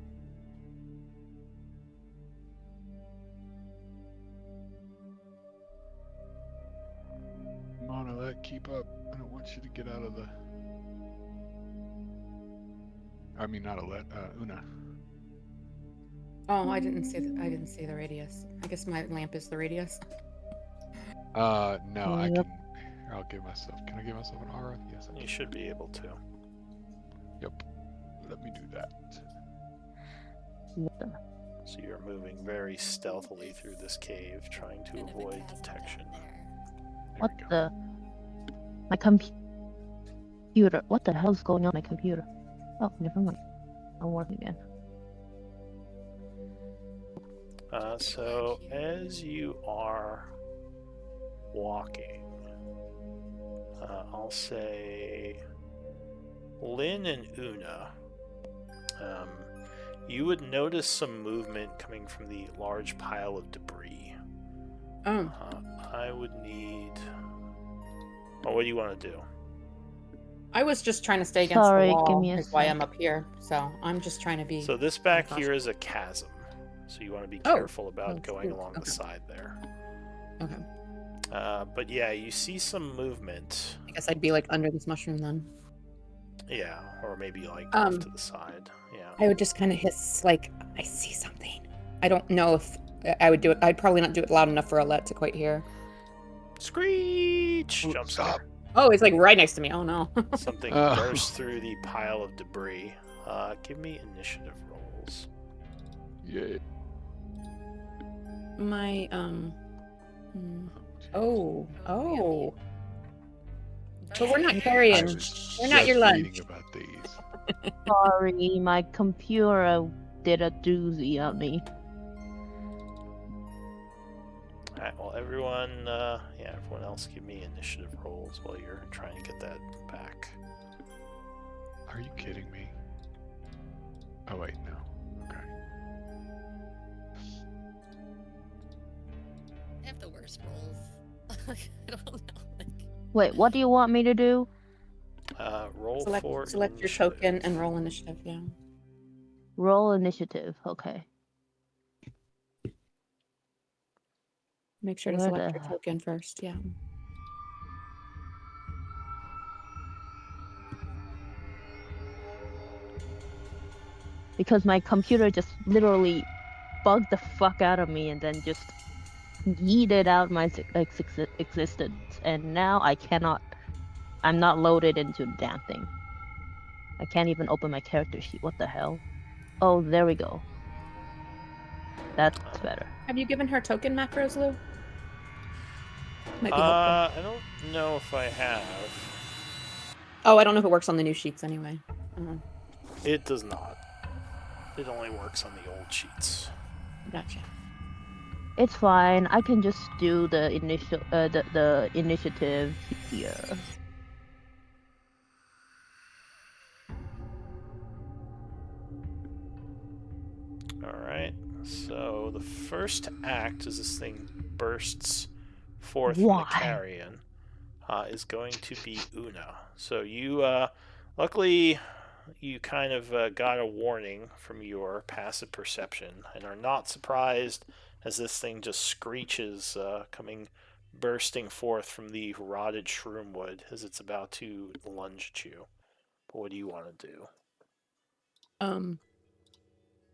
Come on, Alette, keep up. I don't want you to get out of the. I mean, not Alette, Una. Oh, I didn't see the radius. I guess my lamp is the radius. No, I Yep. can. I'll give myself. Can I give myself an aura? Yes, I You can. should be able to. Yep. Let me do that. What the? So you're moving very stealthily through this cave, trying to Bit of a avoid chasm down detection. there. What we go. the? My computer. What the hell's going on my computer? Oh, never mind. I'm working again. So as you are walking, I'll say Lynn and Una, you would notice some movement coming from the large pile of debris. Oh. I would need... Well, what do you want to do? I was just trying to stay against Sorry, the wall. give me a Is why sec. I'm up here. So I'm just trying to be. So this back here is a chasm. So you want to be Oh. careful about going shoot. along the Okay. side there. Okay. But yeah, you see some movement. I guess I'd be like under this mushroom then. Yeah, or maybe like off to the side. Yeah. I would just kind of hiss like I see something. I don't know if I would do it. I'd probably not do it loud enough for Alette to quite hear. Screech! Ooh, Jump stop. scare. Oh, it's like right next to me. Oh no. Something bursts through the pile of debris. Give me initiative rolls. Yeah. My Oh. But we're not I carrying. was We're not just your lunch. reading about these. Sorry, my computer did a doozy on me. Alright, well everyone else give me initiative rolls while you're trying to get that back. Are you kidding me? Oh wait, no. Okay. I have the worst rolls. I don't know. Like, Wait, what do you want me to do? Roll for Select your initiative. token and roll initiative. Yeah. Roll initiative. Okay. Make sure to Where select the- your token first. Yeah. Because my computer just literally bugged the fuck out of me and then just yeeted out my existence. And now I cannot. I'm not loaded into the damn thing. I can't even open my character sheet. What the hell? Oh, there we go. That's better. Have you given her token macros, Lou? Might be helpful. I don't know if I have. Oh, I don't know if it works on the new sheets anyway. It does not. It only works on the old sheets. Gotcha. It's fine. I can just do the initial the initiative here. Alright, so the first act as this thing bursts forth Why? from the carrion is going to be Una. So you, luckily, you kind of got a warning from your passive perception and are not surprised as this thing just screeches, bursting forth from the rotted shroom wood as it's about to lunge at you. But what do you want to do?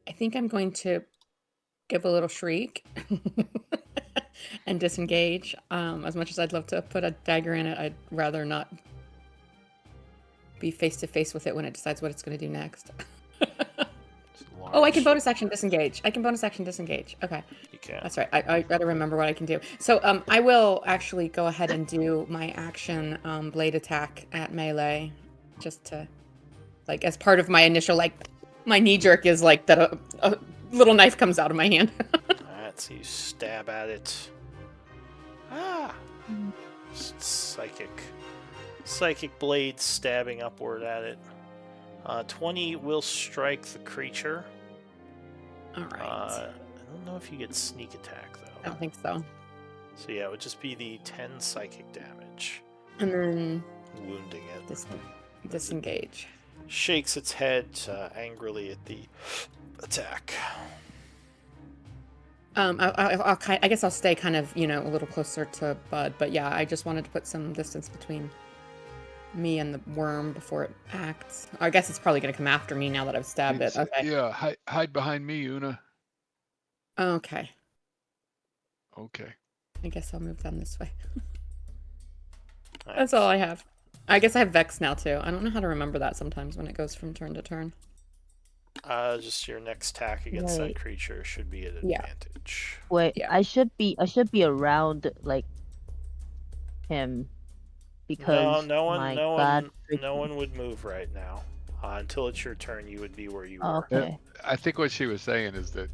I think I'm going to give a little shriek and disengage. As much as I'd love to put a dagger in it, I'd rather not be face to face with it when it decides what it's going to do next. Oh, I can bonus action disengage. Okay. You can. That's right. I gotta remember what I can do. So I will actually go ahead and do my action blade attack at melee, just to, like, as part of my initial, like, my knee jerk is like that a little knife comes out of my hand. Alright, so you stab at it. Psychic blade stabbing upward at it. 20 will strike the creature. All right. I don't know if you get sneak attack I though. don't think so. So yeah, it would just be the 10 psychic damage, And then wounding it. disengage. Shakes its head angrily at the attack. I guess I'll stay kind of, a little closer to Bud, but yeah, I just wanted to put some distance between me and the worm before it acts. I guess it's probably going to come after me now that I've stabbed it. Okay. Yeah, hide behind me, Una. Okay. Okay. I guess I'll move them this way. Right. That's all I have. I guess I have Vex now too. I don't know how to remember that sometimes when it goes from turn to turn. Just your next attack against that creature should be at Yeah. advantage. Wait, Yeah. I should be around like him because no my one god. would move right now. Until it's your turn, you would be where you were. Okay. I think what she was saying is that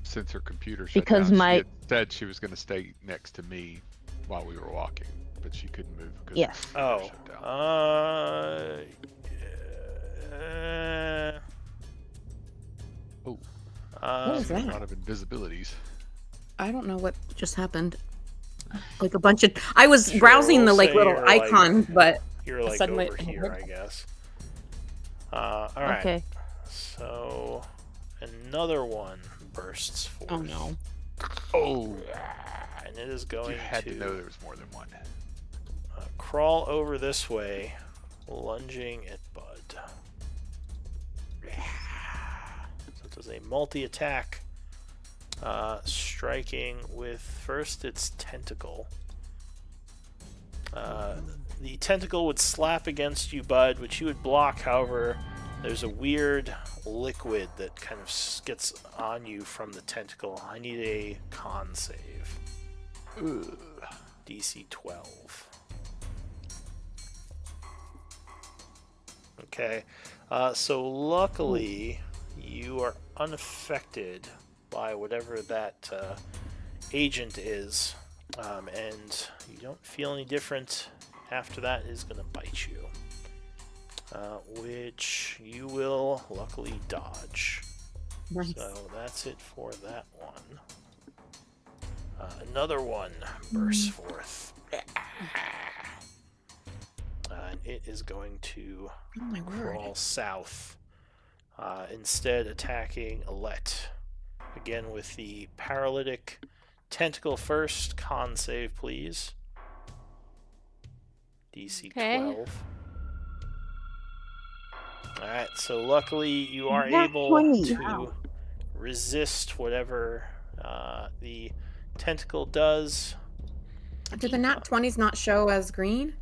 since her computer shut Because down, she my had said she was going to stay next to me while we were walking, but she couldn't move because yes. her computer Oh, shut down. What was There's that? a lot of invisibilities. I don't know what just happened. Like a bunch of. I was Sure, browsing we'll the like say little you're, icon, but you're like suddenly. over here, I guess. All right. Okay. So another one bursts forth. Oh no. Oh, And it is going you had to know there was more than one. crawl over this way, lunging at Bud. So it does a multi-attack, striking with first its tentacle. The tentacle would slap against you, Bud, which you would block. However, there's a weird liquid that kind of gets on you from the tentacle. I need a con save. Ugh. DC 12. Okay. So luckily, you are unaffected by whatever that agent is. And you don't feel any different after that is going to bite you. Which you will luckily dodge. Nice. So that's it for that one. Another one bursts forth. And it is going to Oh my crawl word. south. Instead attacking Alette. Again with the paralytic tentacle first. Con save, please. DC Okay. 12. Alright, so luckily you are Nat able 20. to Wow. resist whatever the tentacle does. Do the nat 20s not show as green?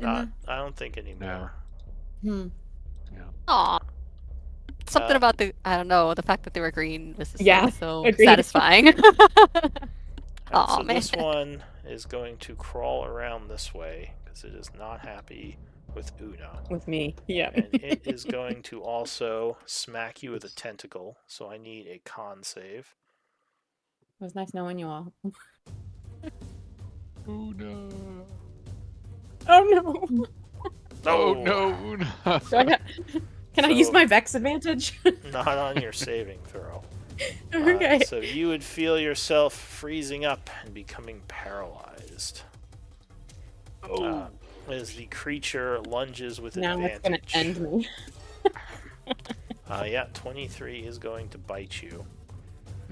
I don't think anymore. Hmm. Aw. Something Uh, about I don't know, the fact that they were green was just Yeah, like so agreed. satisfying. Aw, so man. this one is going to crawl around this way because it is not happy with Una. With me. Yeah. And it is going to also smack you with a tentacle. So I need a con save. It was nice knowing you all. Oh no. Oh no. Oh no, Una. Can I use my Vex advantage? Not on your saving throw. Okay. So you would feel yourself freezing up and becoming paralyzed. As the creature lunges with Now advantage. it's gonna end me. Yeah, 23 is going to bite you.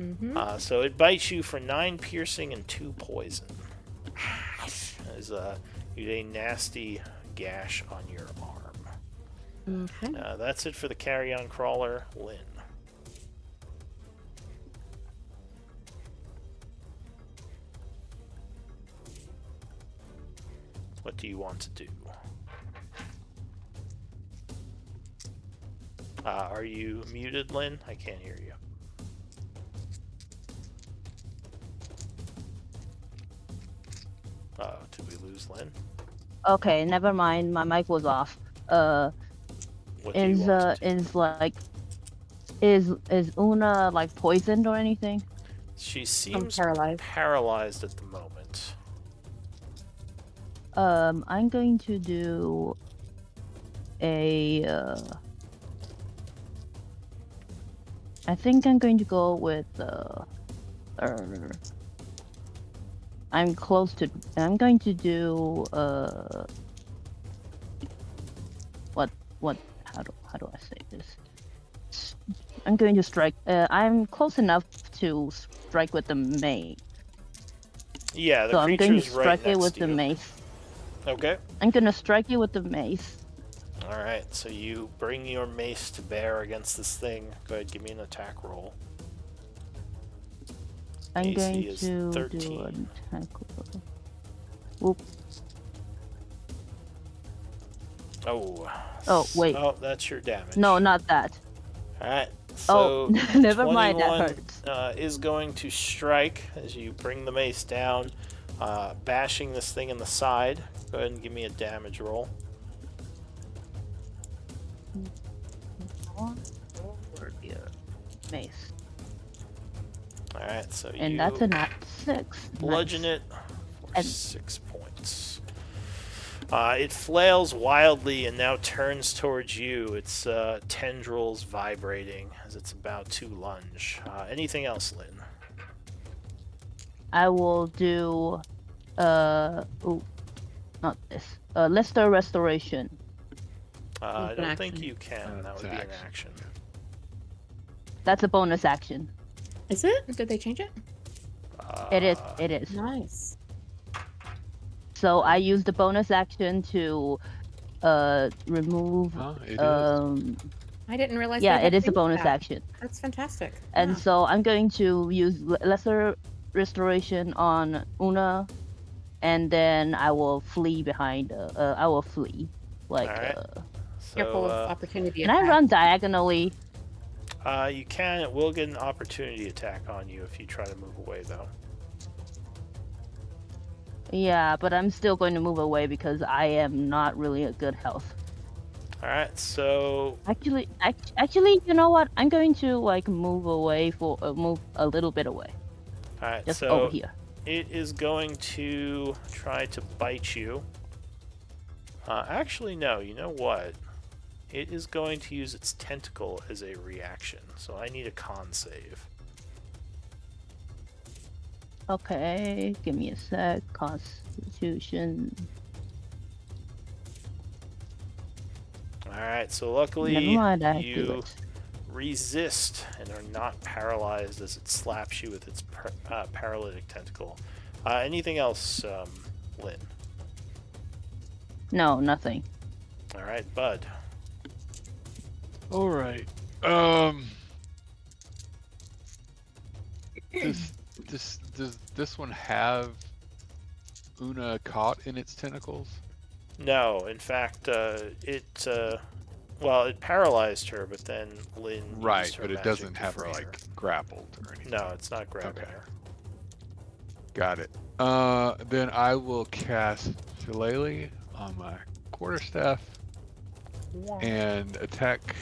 Mm-hmm. So it bites you for 9 piercing and 2 poison. As you get a nasty gash on your arm. Okay. That's it for the carry-on crawler, Lynn. What do you want to do? Are you muted, Lynn? I can't hear you. Did we lose Lynn? Okay, never mind. My mic was off. What do you want to do? Is Una like poisoned or anything? She I'm seems paralyzed. paralyzed at the moment. I'm going to do a. I think I'm going to go with I'm close to. I'm going to do what? How do I say this? I'm going to strike. I'm close enough to strike with the mace. Yeah, the So I'm going to creature's right strike it next with to the you. mace. Okay. I'm gonna strike it with the mace. Alright, so you bring your mace to bear against this thing. Go ahead, give me an attack roll. I'm AC going is to 13. do an attack roll. Whoop. Oh. Oh, wait. Oh, that's your damage. No, not that. Alright, so Oh, never mind. That 21 hurts. is going to strike as you bring the mace down. bashing this thing in the side. Go ahead and give me a damage roll. Or your mace. Alright, so And you that's a nat 6. bludgeon Nice. it for And- 6 points. It flails wildly and now turns towards you. Its tendrils vibrating as it's about to lunge. Anything else, Lynn? I will do ooh, not this. Lester Restoration. I an don't think action. you can. That It's would an be an action. action. That's a bonus action. Is it? Did they change it? It is. Nice. So I use the bonus action to remove It is. I didn't realize. yeah, they had it is a changed bonus that. action. That's fantastic. And Yeah. so I'm going to use Lesser Restoration on Una, and then I will flee behind. I will flee. Like, Alright. Careful of So opportunity can I attack. run diagonally? you can. It will get an opportunity attack on you if you try to move away, though. Yeah, but I'm still going to move away because I am not really at good health. Alright, so Actually, you know what? I'm going to like move away move a little bit away, alright, just so over here. it is going to try to bite you. Actually, no. You know what? It is going to use its tentacle as a reaction. So I need a con save. Okay, give me a sec. Constitution. Alright, so luckily Never mind, I do you it. resist and are not paralyzed as it slaps you with its paralytic tentacle. Anything else, Lynn? No, nothing. Alright, Bud. All right. Does this one have Una caught in its tentacles? No, in fact, it paralyzed her, but then Lynn used Right, her but it magic doesn't to have her free like grappled or anything. No, it's not grabbing Okay. her. Got it. Then I will cast Shillelagh on my quarterstaff and attack.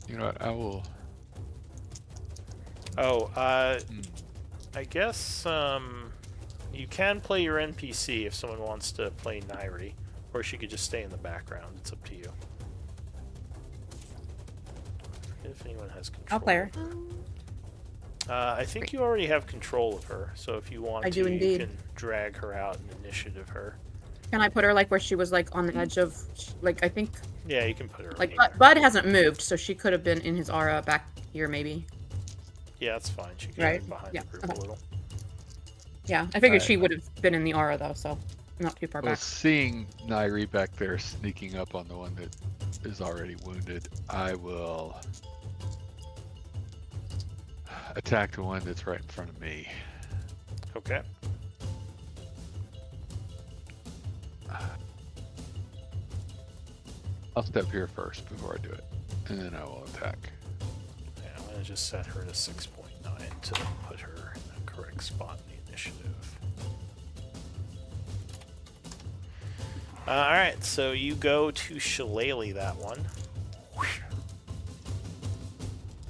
You know what? I will. Oh, I guess you can play your NPC if someone wants to play Nairi, or she could just stay in the background. It's up to you. If anyone has control. I'll play her. I think you already have control of her, so if you want I to, do you indeed. can drag her out and initiative her. Can I put her like where she was like on the edge of like I think Yeah, you can put her like anywhere. Bud hasn't moved, so she could have been in his aura back here maybe. Yeah, that's fine. She can Right, move behind yeah, the group okay. a little. Yeah, I figured Alright. she would have been in the aura though, so not too far Well, back. seeing Nairi back there sneaking up on the one that is already wounded, I will attack the one that's right in front of me. Okay. I'll step here first before I do it, and then I will attack. Yeah, I'm gonna just set her to 6.9 to put her in the correct spot in the initiative. Alright, so you go to Shillelagh that one.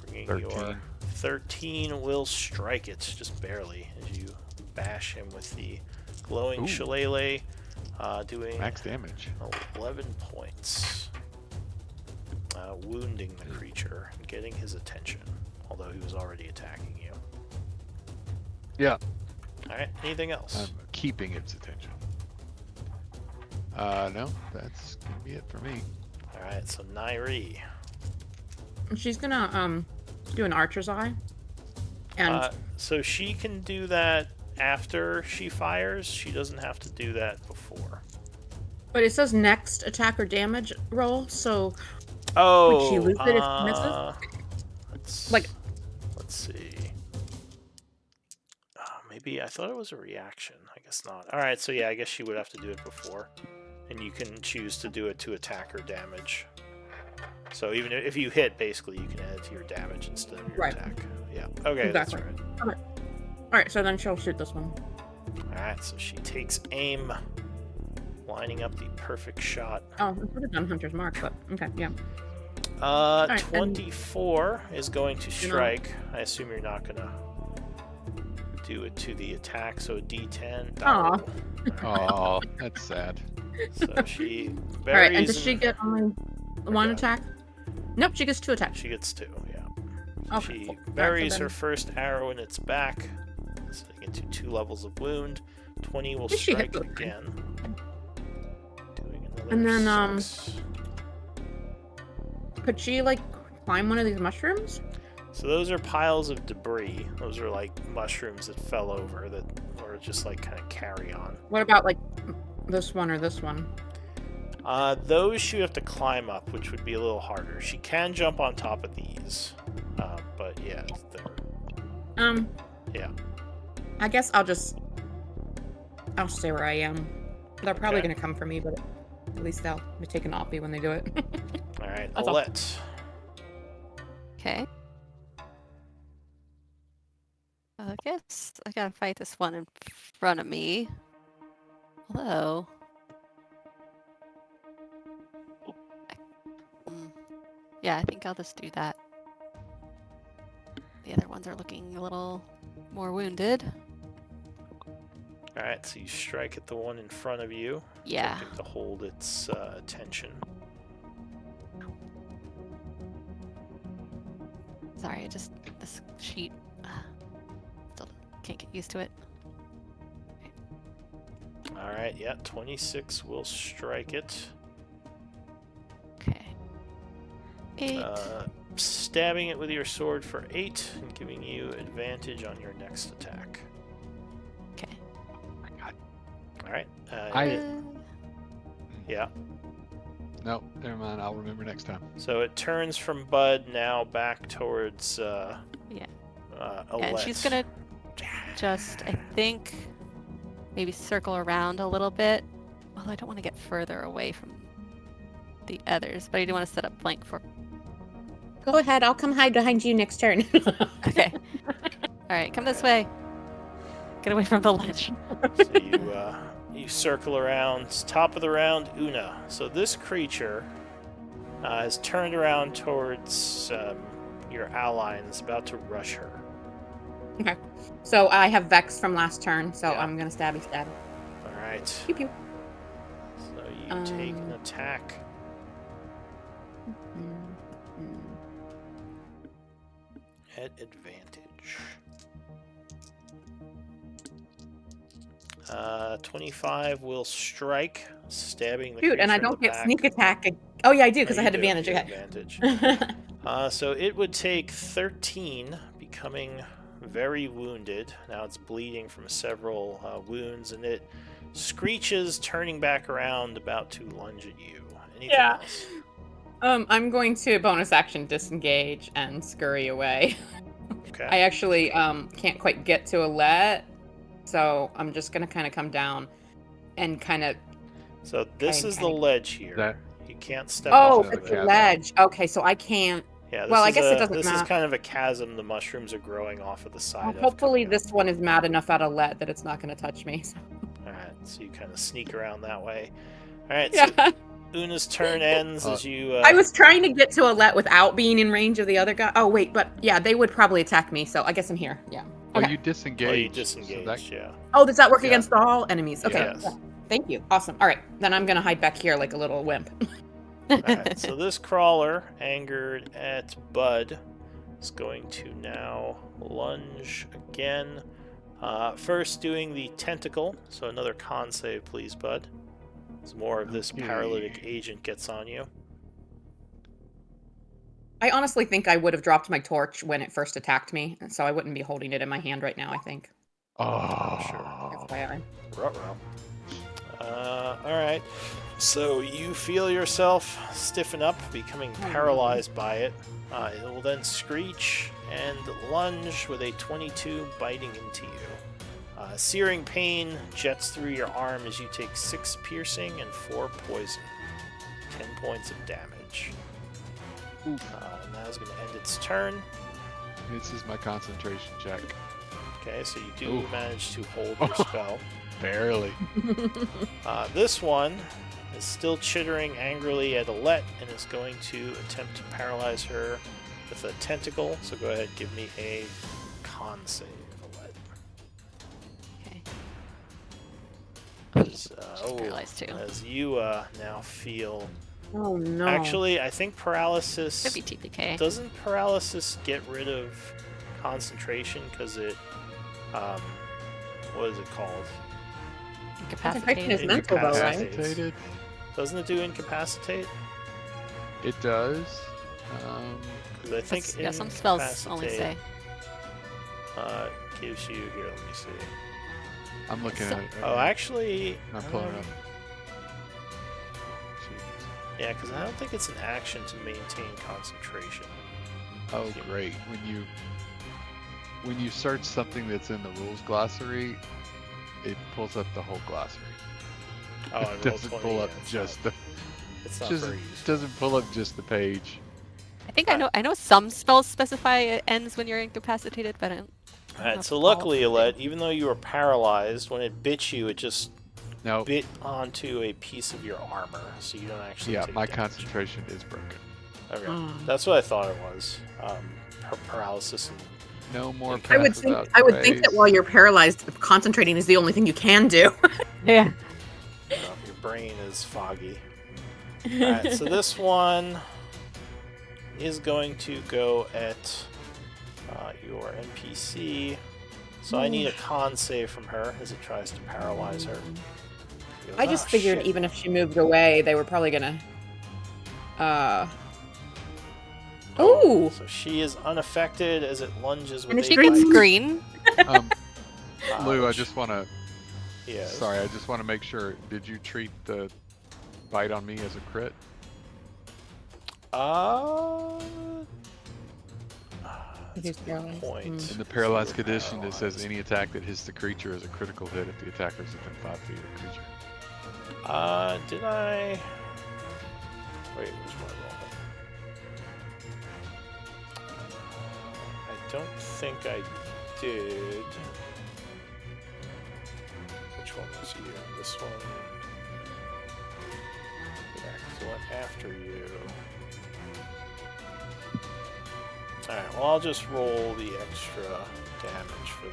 Bringing 13. your 13 will strike it, just barely, as you bash him with the glowing Ooh. Shillelagh, doing Max damage. 11 points. Wounding the creature and getting his attention, although he was already attacking you. Yeah, Alright, anything else? I'm keeping its attention. No, that's gonna be it for me. Alright, so Nairi. She's gonna do an archer's eye. And So she can do that after she fires. She doesn't have to do that before. but it says next attack or damage roll, so Oh, would she lose it if she misses? Let's see. Maybe I thought it was a reaction. I guess not. All right, so yeah, I guess she would have to do it before, and you can choose to do it to attack or damage. So even if you hit, basically, you can add it to your damage instead of your Right. attack. Yeah. Okay, Exactly. that's right. Okay. Alright, so then she'll shoot this one. Alright, so she takes aim, lining up the perfect shot. Oh, I would have done Hunter's Mark, but okay, yeah. Right, 24 is going to strike. I assume you're not gonna do it to the attack, so D10. Aw. Oh, that's sad. So she buries. Alright, and does she get only one attack? Nope, she gets 2 attacks. She gets 2, yeah. Okay, She cool. buries Alright, so her first arrow in its back, sending it to 2 levels of wound. 20 will Did she hit strike both? again. Doing another And then, 6. Could she, like, climb one of these mushrooms? So those are piles of debris. Those are like mushrooms that fell over that, or just like kind of carry on. What about, like, this one or this one? Those she would have to climb up, which would be a little harder. She can jump on top of these, but yeah, they're... Yeah. I guess I'll stay where I am. They're probably Okay. gonna come for me, but at least they'll take an oppie when they do it. All right, That's all. Alette. Okay. I guess I gotta fight this one in front of me. Hello. Yeah, I think I'll just do that. The other ones are looking a little more wounded. All right, so you strike at the one in front of you. Yeah. Attempting to hold its attention. Sorry, just this sheet. Still can't get used to it. All right, yeah, 26 will strike it. Okay. 8. Stabbing it with your sword for 8 and giving you advantage on your next attack. Okay. My God. All right. Yeah. No, never mind. I'll remember next time. So it turns from Bud now back towards Yeah. Alette. And she's gonna just, I think, maybe circle around a little bit. Well, I don't want to get further away from the others, but I do want to set up flank for. Go ahead, I'll come hide behind you next turn. Okay. All right, come this way. Get away from the ledge. So you circle around. It's top of the round, Una. So this creature is turned around towards your ally and is about to rush her. Okay. So I have Vex from last turn, so Yeah. I'm gonna stabby stab. All right. Pew pew. So you take an attack. At advantage. 25 will strike, stabbing the Shoot, and I creature in don't the get back. sneak attack. Oh yeah, I do because No, I you had do. advantage. You have Okay. advantage. So it would take 13, becoming very wounded. Now it's bleeding from several wounds, and it screeches, turning back around, about to lunge at you. Anything Yeah. else? I'm going to bonus action disengage and scurry away. Okay. I actually can't quite get to Alette, so I'm just gonna kind of come down and kind of. So this is the kinda- ledge here. That- You can't step Oh, off of it's it. a ledge. Okay, so I can't. Yeah, this Well, I is guess it doesn't This is matter. kind of a chasm the mushrooms are growing off of the side of. Hopefully, coming this one is mad enough at Alette that it's not gonna touch me. So. up. Alright, so you kind of sneak around that way. Alright, Yeah. so Una's turn ends as you... I was trying to get to Alette without being in range of the other guy. Oh wait, but yeah, they would probably attack me, so I guess I'm here. Yeah. Oh, Okay. you disengage. Oh, you so disengaged, that- yeah. Oh, does that work Yeah. against all enemies? Okay. Yes. Yeah. Thank you. Awesome. All right, then I'm gonna hide back here like a little wimp. Alright, so this crawler, angered at Bud, is going to now lunge again. First doing the tentacle, so another con save, please, Bud. As more of this Okay. paralytic agent gets on you. I honestly think I would have dropped my torch when it first attacked me, and so I wouldn't be holding it in my hand right now. I think. Oh, sure. FYI. Ruh-roh. Alright. So you feel yourself stiffen up, becoming paralyzed by it. It will then screech and lunge with a 22 biting into you. Searing pain jets through your arm as you take 6 piercing and 4 poison. 10 points of damage. And that is going to end its turn. This is my concentration check. Okay, so you do Ooh. manage to hold your spell. Barely. This one is still chittering angrily at Alette and is going to attempt to paralyze her with a tentacle. So go ahead, give me a con save, Alette. Okay. As, She's paralyzed too. as you now feel... Oh no. Actually, I think paralysis... Could be TPK. Doesn't paralysis get rid of concentration because it... what is it called? Concentration is Incapacitated. mental, though, right? Incapacitated. Doesn't it do incapacitate? It does. 'Cause I think Yeah, some spells only incapacitate, say. Gives you... Here, let me see. I'm looking So- at it. Right Oh, now. actually... I'm pulling it up. Yeah, because I don't think it's an action to maintain concentration. Oh, great. When you search something that's in the rules glossary, it pulls up the whole glossary. Oh, It doesn't pull up just the. It's not Just very useful. doesn't pull up just the page. I think I know some spells specify it ends when you're incapacitated, but I don't. Alright, so all luckily, of them Alette, even though you were paralyzed, when it bit you, it just No. bit onto a piece of your armor, so you don't actually Yeah, take my damage. concentration is broken. Okay, Mm. that's what I thought it was. Paralysis and... No more. I would passes think out I would think that race. while you're paralyzed, concentrating is the only thing you can do. Yeah. your brain is foggy. Alright, so this one is going to go at your NPC. So I need a con save from her as it tries to paralyze her. She goes, I just "Oh, figured shit." even if she moved away, they were probably gonna. Oh, So she is unaffected as it lunges with And a if She she can Green. screen. Lou, I which- just want to. yeah, Sorry, I just want to make sure. Did you treat the bite on me as a crit? If he's paralyzed. point. In the paralyzed So you're condition, it says paralyzed. any attack that hits the creature is a critical hit if the attacker is within 5 feet of the creature. Did I... Wait, which one roll? I don't think I did. Which one was you? This one? Yeah, 'cause it went after you. Alright, well I'll just roll the extra damage for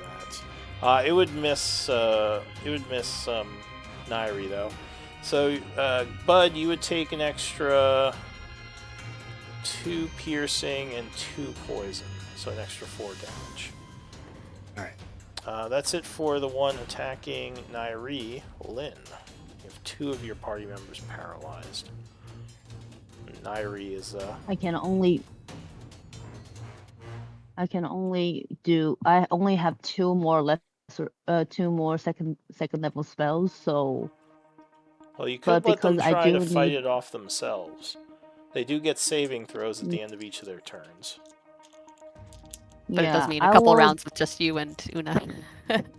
that. It would miss Nairi though. So Bud, you would take an extra 2 piercing and 2 poison. So an extra 4 damage. Alright. That's it for the one attacking Nairi. Lynn. You have 2 of your party members paralyzed. Nairi is I only have 2 more second level spells, so well, you could but let them because I try to do fight need- it off themselves. They do get saving throws at the end of each of their turns. But it yeah, does mean a I couple will- rounds with just you and Una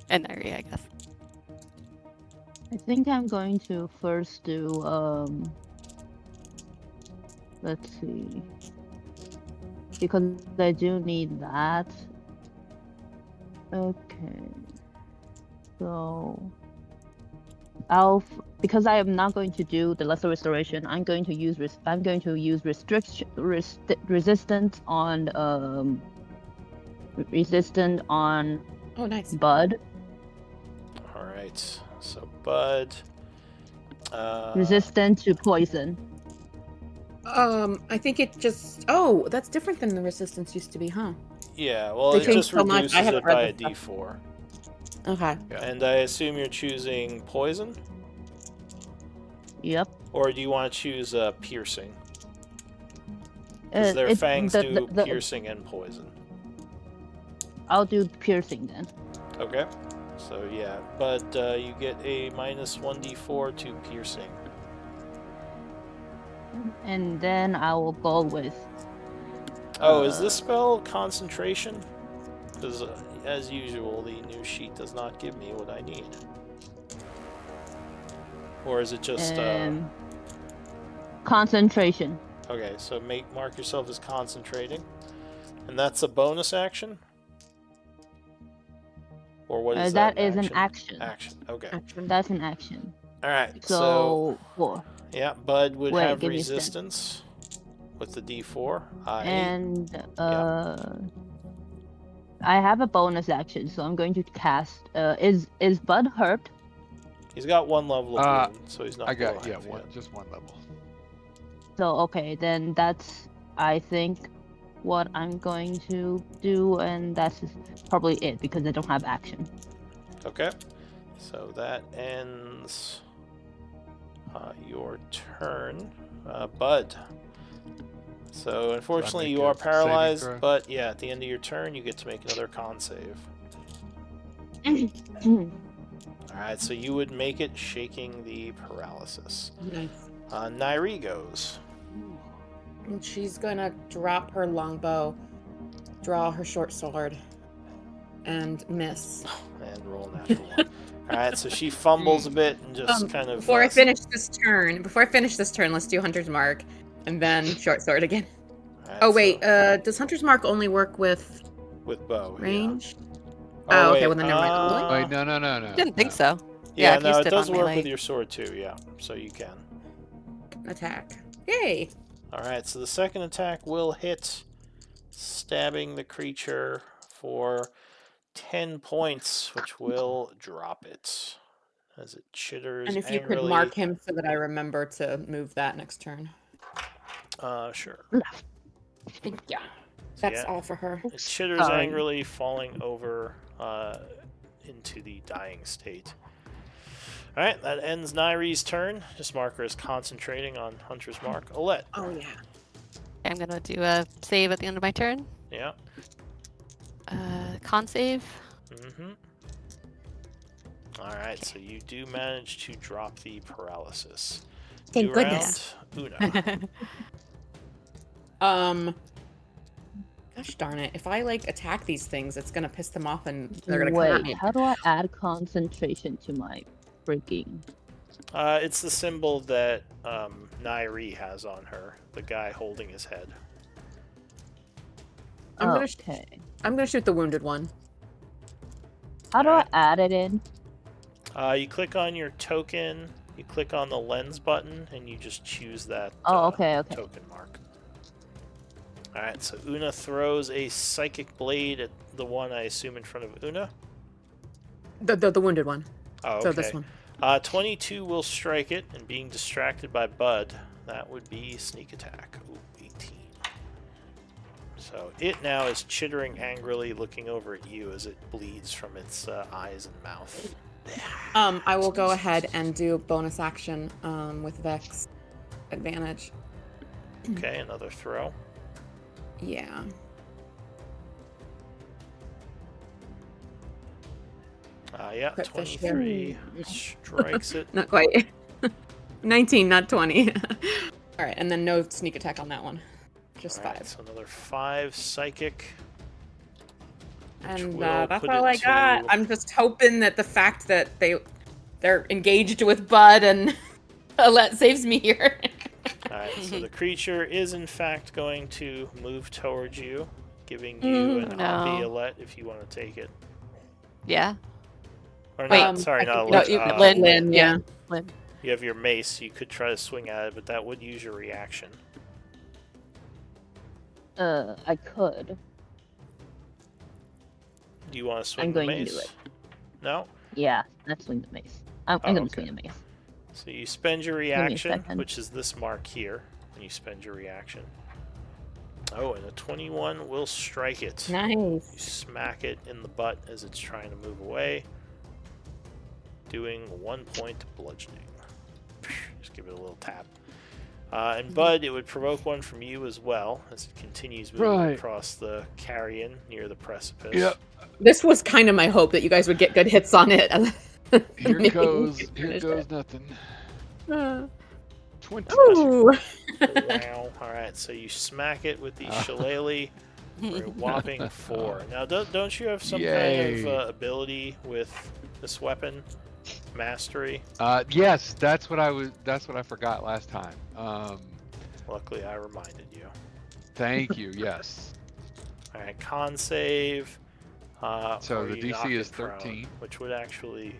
and Nairi, I guess. I think I'm going to first do let's see, because I do need that. Okay, so because I am not going to do the lesser restoration. I'm going to use resistant on oh, nice. Bud. Alright, so Bud. Resistant to poison. I think it just. Oh, that's different than the resistance used to be, huh? Yeah, well, They it changed just so much, I reduces haven't it by a read this d4. Okay. Yeah. And I assume you're choosing poison? Yep. Or do you want to choose piercing? Because their fangs do piercing and poison. I'll do piercing then. Okay. So yeah, but you get a minus 1d4 to piercing. And then I will go with. Oh, is this spell concentration? Because as usual, the new sheet does not give me what I need. Or is it just Concentration. okay? So mark yourself as concentrating, and that's a bonus action. Or what is that that? is an action. Action. Okay. Action. That's an action. All right. So 4. Yeah, Bud would Wait, have give me a sec. resistance with the D4. And Yeah. I have a bonus action, so I'm going to cast. Is Bud hurt? He's got 1 level of wound, so he's not. I got below half yet. just 1 level. So okay, then that's I think what I'm going to do, and that's probably it because I don't have action. Okay. So that ends your turn, Bud. So unfortunately, make you a are saving paralyzed, throw? but yeah, at the end of your turn, you get to make another con save. All right, so you would make it, shaking the paralysis. Nice. Nairi goes. And she's gonna drop her longbow, draw her short sword, and miss. And roll a natural 1. All right, so she fumbles a bit and just kind of. Before I finish this turn, let's do Hunter's Mark, and then short sword again. Right, Oh wait, does Hunter's Mark only work with bow range? Yeah. Oh, okay. Wait, Well then never mind. Wait, no. Didn't think so. Yeah, if you no, it stood does on work melee. with your sword too. Yeah, so you can. Attack. Yay! All right, so the second attack will hit, stabbing the creature for 10 points, which will drop it as it chitters And if you angrily. could mark him so that I remember to move that next turn. Sure. Yeah. That's yeah, all for her. It chitters Sorry. angrily, falling over into the dying state. All right, that ends Nairi's turn. Just mark her as concentrating on Hunter's Mark. Olette. Oh yeah. I'm gonna do a save at the end of my turn. Yeah. Con save. Mm-hmm. All right, so you do manage to drop the paralysis. Thank New goodness. round, Una. Gosh darn it! If I like attack these things, it's gonna piss them off, and they're gonna come at Wait, me. how do I add concentration to my freaking? It's the symbol that Nairi has on her, the guy holding his head. I'm gonna Okay. I'm gonna shoot the wounded one. How do I Alright. add it in? You click on your token, you click on the lens button, and you just choose that Okay. token mark. Alright, so Una throws a psychic blade at the one I assume in front of Una. The wounded one. Oh, okay. So this one. 22 will strike it, and being distracted by Bud, that would be sneak attack. Ooh, 18. So it now is chittering angrily, looking over at you as it bleeds from its eyes and mouth. I will go ahead and do bonus action with Vex advantage. Okay, another throw. Yeah. Yeah, Crit fish 23 strikes it. Not quite. 19, not 20. All right, and then no sneak attack on that one. Just All right, 5. so another 5 psychic. And will that's put all it I got. to- I'm just hoping that the fact that they're engaged with Bud and Alette saves me here. Alright, so the creature is in fact going to move towards you, giving you an no. Alette if you want to take it. Yeah. Or Wait, not, sorry, not No, Alette. Lynn, yeah. Lynn. You have your mace, you could try to swing at it, but that would use your reaction. I could. Do you want to swing I'm the going to mace? do it. No? Yeah, let's swing the mace. I'm Oh, gonna okay. swing the mace. So you spend your me a reaction, second. which is this mark here, and you spend your reaction. Oh, and a 21 will strike it. You Nice. smack it in the butt as it's trying to move away, doing 1 point bludgeoning. Just give it a little tap. And Bud, it would provoke one from you as well as it continues moving Right. across the carrion near the precipice. Yep. This was kind of my hope that you guys would get good hits on it. Here Maybe goes we could finish nothing. it. 20. Ooh. Wow. Alright, so you smack it with the shillelagh for a whopping 4. Now, don't you have some kind Yay. of ability with this weapon? Mastery? Yes, that's what I forgot last time. Luckily, I reminded you. Thank you. Yes. Alright, con save. So or the you knock DC it is prone, 13. which would actually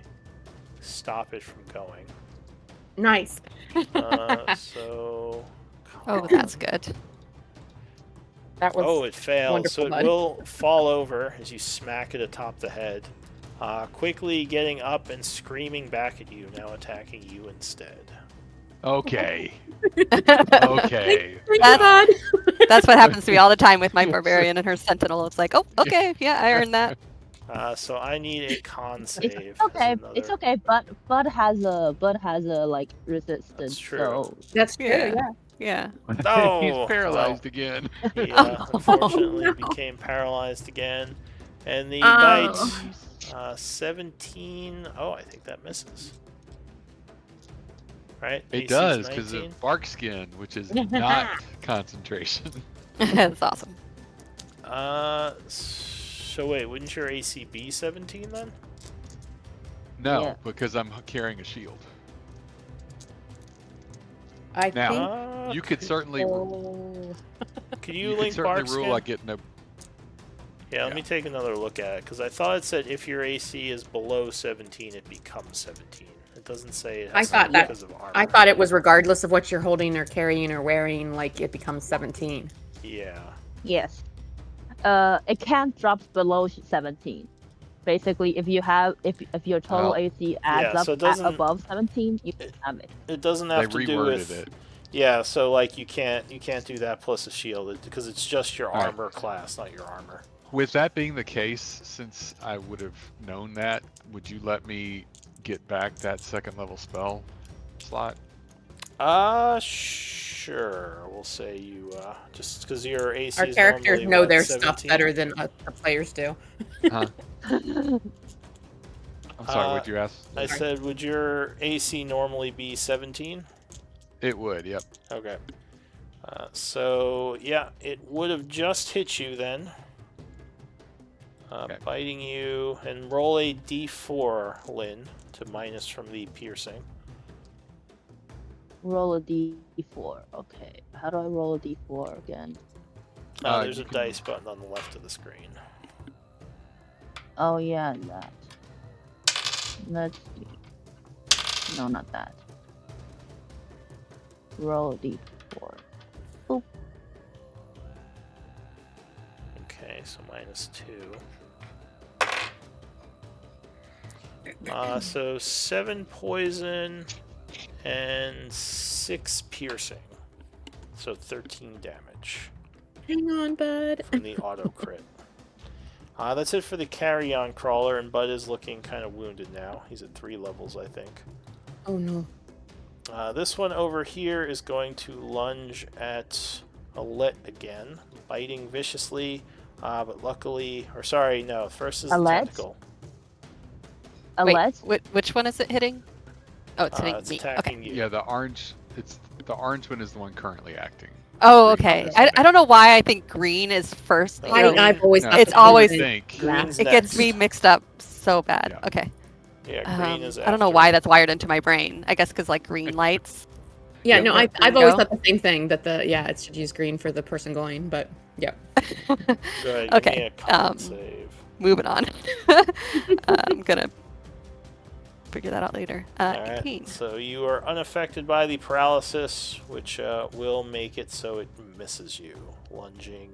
stop it from going. Nice. So. Oh, that's good. That was Oh, it fails. wonderful, So it bud. will fall over as you smack it atop the head, quickly getting up and screaming back at you, now attacking you instead. Okay. Okay. Thank That's- God. That's what happens to me all the time with my barbarian and her sentinel. It's like, oh, okay, yeah, I earned that. So I need a con save. It's okay. as another... It's okay. Bud has a like resistance. That's true. So That's true, Yeah. yeah. Yeah. He's Oh, paralyzed again. He Oh, unfortunately no. became paralyzed again. And the Oh. bite, 17. Oh, I think that misses. Right? It AC's does, because 19. of bark skin, which is not concentration. That's awesome. So wait, wouldn't your AC be 17 then? No, Yeah. because I'm carrying a shield. I Now, think you could certainly Could you you could link certainly bark rule skin? I get no. Yeah, let yeah. me take another look at it, because I thought it said if your AC is below 17, it becomes 17. It doesn't say it I has to thought be that- because of armor. I thought it was regardless of what you're holding or carrying or wearing, like it becomes 17. Yeah. yes, it can't drop below 17. Basically, if your total Oh. AC adds Yeah, up so it doesn't- above 17, you can have it. It doesn't They have to do reworded with... it. Yeah, so like you can't do that plus a shield, because it's just your Alright. armor class, not your armor. With that being the case, since I would have known that, would you let me get back that second level spell slot? Sure. We'll say you just because your AC Our is characters normally, know what, their 17? stuff better than the players do. Huh? I'm sorry, what'd you ask? I said, would your AC normally be 17? It would, yep. Okay. So, yeah, it would have just hit you then. Okay. Biting you. And roll a d4, Lynn, to minus from the piercing. Roll a d4. Okay, how do I roll a d4 again? There's you a can- dice button on the left of the screen. Oh yeah, that. Let's see. No, not that. Roll a d4. Boop. Okay, so minus 2. So 7 poison and 6 piercing. So 13 damage Hang on, bud. from the auto crit. That's it for the carry-on crawler, and Bud is looking kind of wounded now. He's at 3 levels, I think. Oh no. This one over here is going to lunge at Alet again, biting viciously, but luckily... Or sorry, no, first is the Alet? tentacle. Unless Which one is it hitting? Oh, it's hitting It's me. Okay. attacking you. Yeah, the orange one is the one currently acting. Oh, Green okay. is I next. don't know why I think green is first. No, you know, I've always No, thought it's the always- same think. thing. Green's it gets next. me mixed up so bad. Yeah. Okay. Yeah, green is I don't know after. why that's wired into my brain. I guess because like green lights. Yeah, Yeah, no, where I've green always go? thought the same thing, that it should use green for the person going, but yeah. Good, give me Okay, a con um, save. Moving on. I'm gonna figure that out later. Alright, 18. so you are unaffected by the paralysis, which will make it so it misses you, lunging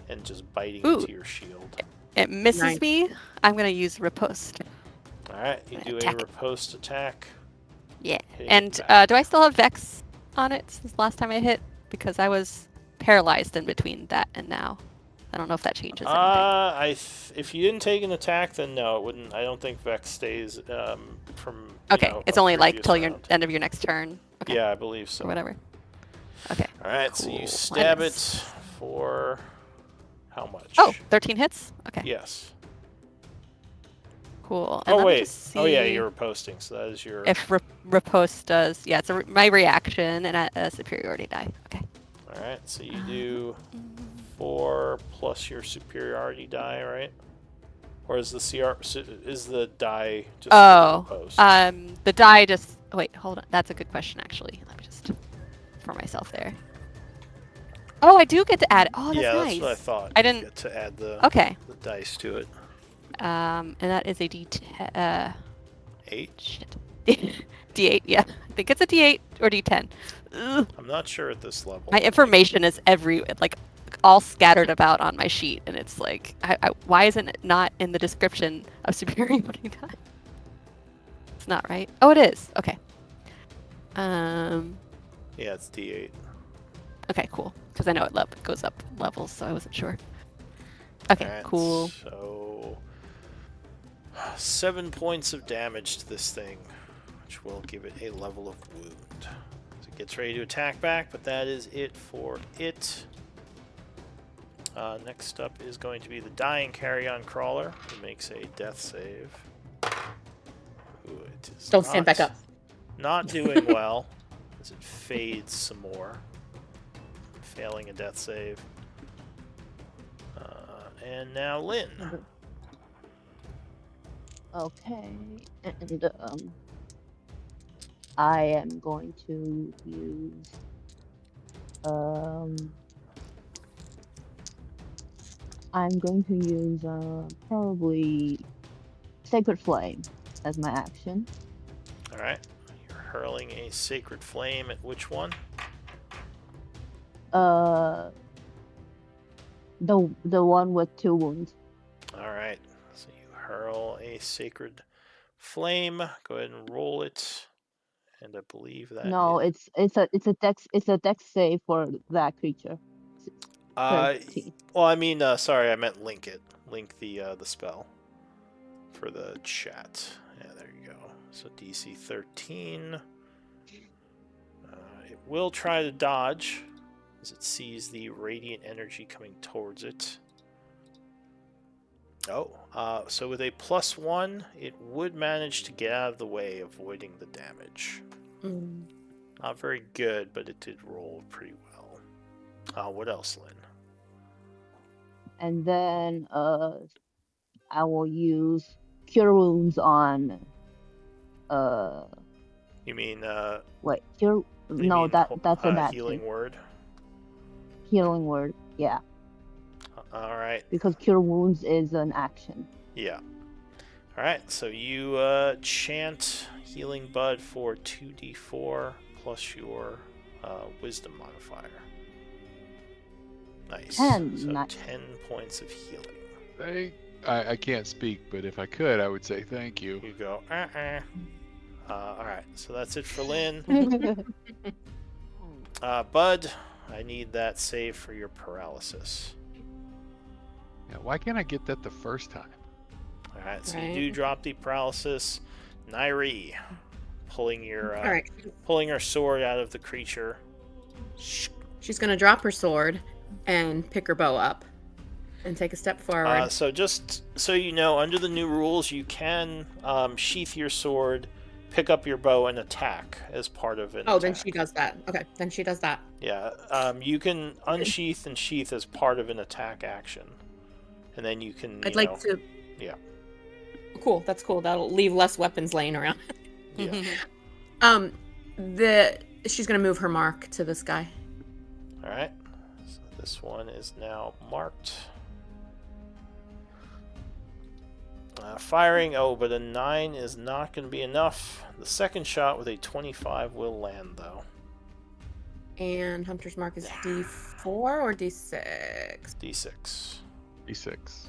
and just biting Ooh. into your shield. It misses Nice. me. I'm gonna use riposte. Alright, you do a Attack. riposte attack. Yeah. Hitting And it back. do I still have Vex on it since last time I hit? Because I was paralyzed in between that and now. I don't know if that changes anything. If you didn't take an attack, then no, it wouldn't. I don't think Vex stays from. Okay, it's a only like previous till your round. end of your next turn. Okay. Yeah, I believe so. Or whatever. Okay. Alright, so you Cool. stab Minus. it for how much? Oh, 13 hits? Okay. Yes. Cool. And Oh, let me wait. just Oh, yeah, see you're posting, so that is your. if riposte does. Yeah, it's my reaction and a superiority die. Okay. Alright, so you do 4 plus your superiority die, right? Or is the die just Oh, for post? the die just. Wait, hold on. That's a good question, actually. Let me just for myself there. Oh, I do get to add. Oh, that's yeah, nice. that's what I thought. I You didn't- get to add the Okay. the dice to it. And that is a D10. 8? Shit. D8, yeah. I think it's a D8 or D10. Ugh. I'm not sure at this level. My information is all scattered about on my sheet, and it's like, why isn't it not in the description of superiority die? It's not right. Oh, it is. Okay. Yeah, it's D8. Okay, cool. Because I know it goes up levels, so I wasn't sure. Okay, Alright, cool. So 7 points of damage to this thing, which will give it a level of wound. So it gets ready to attack back, but that is it for it. Next up is going to be the Dying Carrion Crawler, who makes a death save. Ooh, it is Don't stand back up. Not doing well, as it fades some more, failing a death save. And now Lynn. Okay, and I am going to use probably Sacred Flame as my action. All right, you're hurling a Sacred Flame at which one? The one with 2 wounds. All right, so you hurl a Sacred Flame. Go ahead and roll it. And I believe that No, it's a dex save for that creature. 13. Well, I mean, sorry, I meant link it. Link the spell for the chat. Yeah, there you go. So DC 13. It will try to dodge as it sees the radiant energy coming towards it. Oh, so with a +1, it would manage to get out of the way, avoiding the damage. Not very good, but it did roll pretty well. What else, Lynn? And then I will use Cure Wounds on You mean wait, Cure no, that's an action. Healing Word? Healing Word, yeah. All right. Because Cure Wounds is an action. Yeah. All right, so you chant Healing Bud for 2d4 plus your Wisdom modifier. Nice. 10, so nice. 10 points of healing. I can't speak, but if I could, I would say thank you. You go, all right, so that's it for Lynn. Bud, I need that save for your paralysis. Yeah, why can't I get that the first time? All right, so you do drop the paralysis. Nairi, pulling her sword out of the creature. She's gonna drop her sword and pick her bow up and take a step forward. So just so you know, under the new rules, you can sheath your sword, pick up your bow, and attack as part of it. Oh, then she does that. Okay, then she does that. Yeah, you can unsheath and sheath as part of an attack action, and then you can. I'd like to. Yeah. Cool. That's cool. That'll leave less weapons laying around. Yeah. She's gonna move her mark to this guy. All right. So this one is now marked. Firing. Oh, but a 9 is not going to be enough. The second shot with a 25 will land, though. And Hunter's mark is D4 or D6? D6. D6.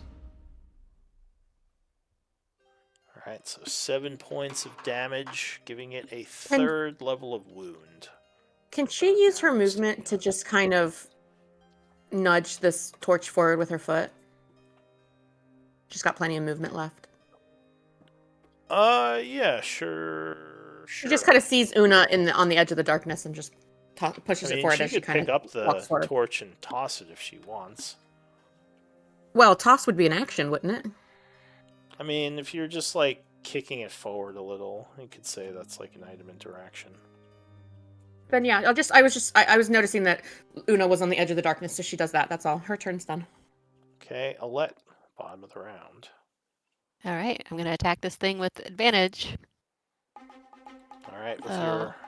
All right, so 7 points of damage, giving it a third level of wound. Can she use her movement to just kind of nudge this torch forward with her foot? She's got plenty of movement left. Yeah, sure. She just kind of sees Una on the edge of the darkness and just pushes it forward as she kind of pick up the walks forward. torch and toss it if she wants. Well, toss would be an action, wouldn't it? I mean, if you're just like kicking it forward a little, you could say that's like an item interaction. Then yeah, I was noticing that Una was on the edge of the darkness, so she does that. That's all. Her turn's done. Okay, Alette, bottom of the round. All right, I'm going to attack this thing with advantage. All right,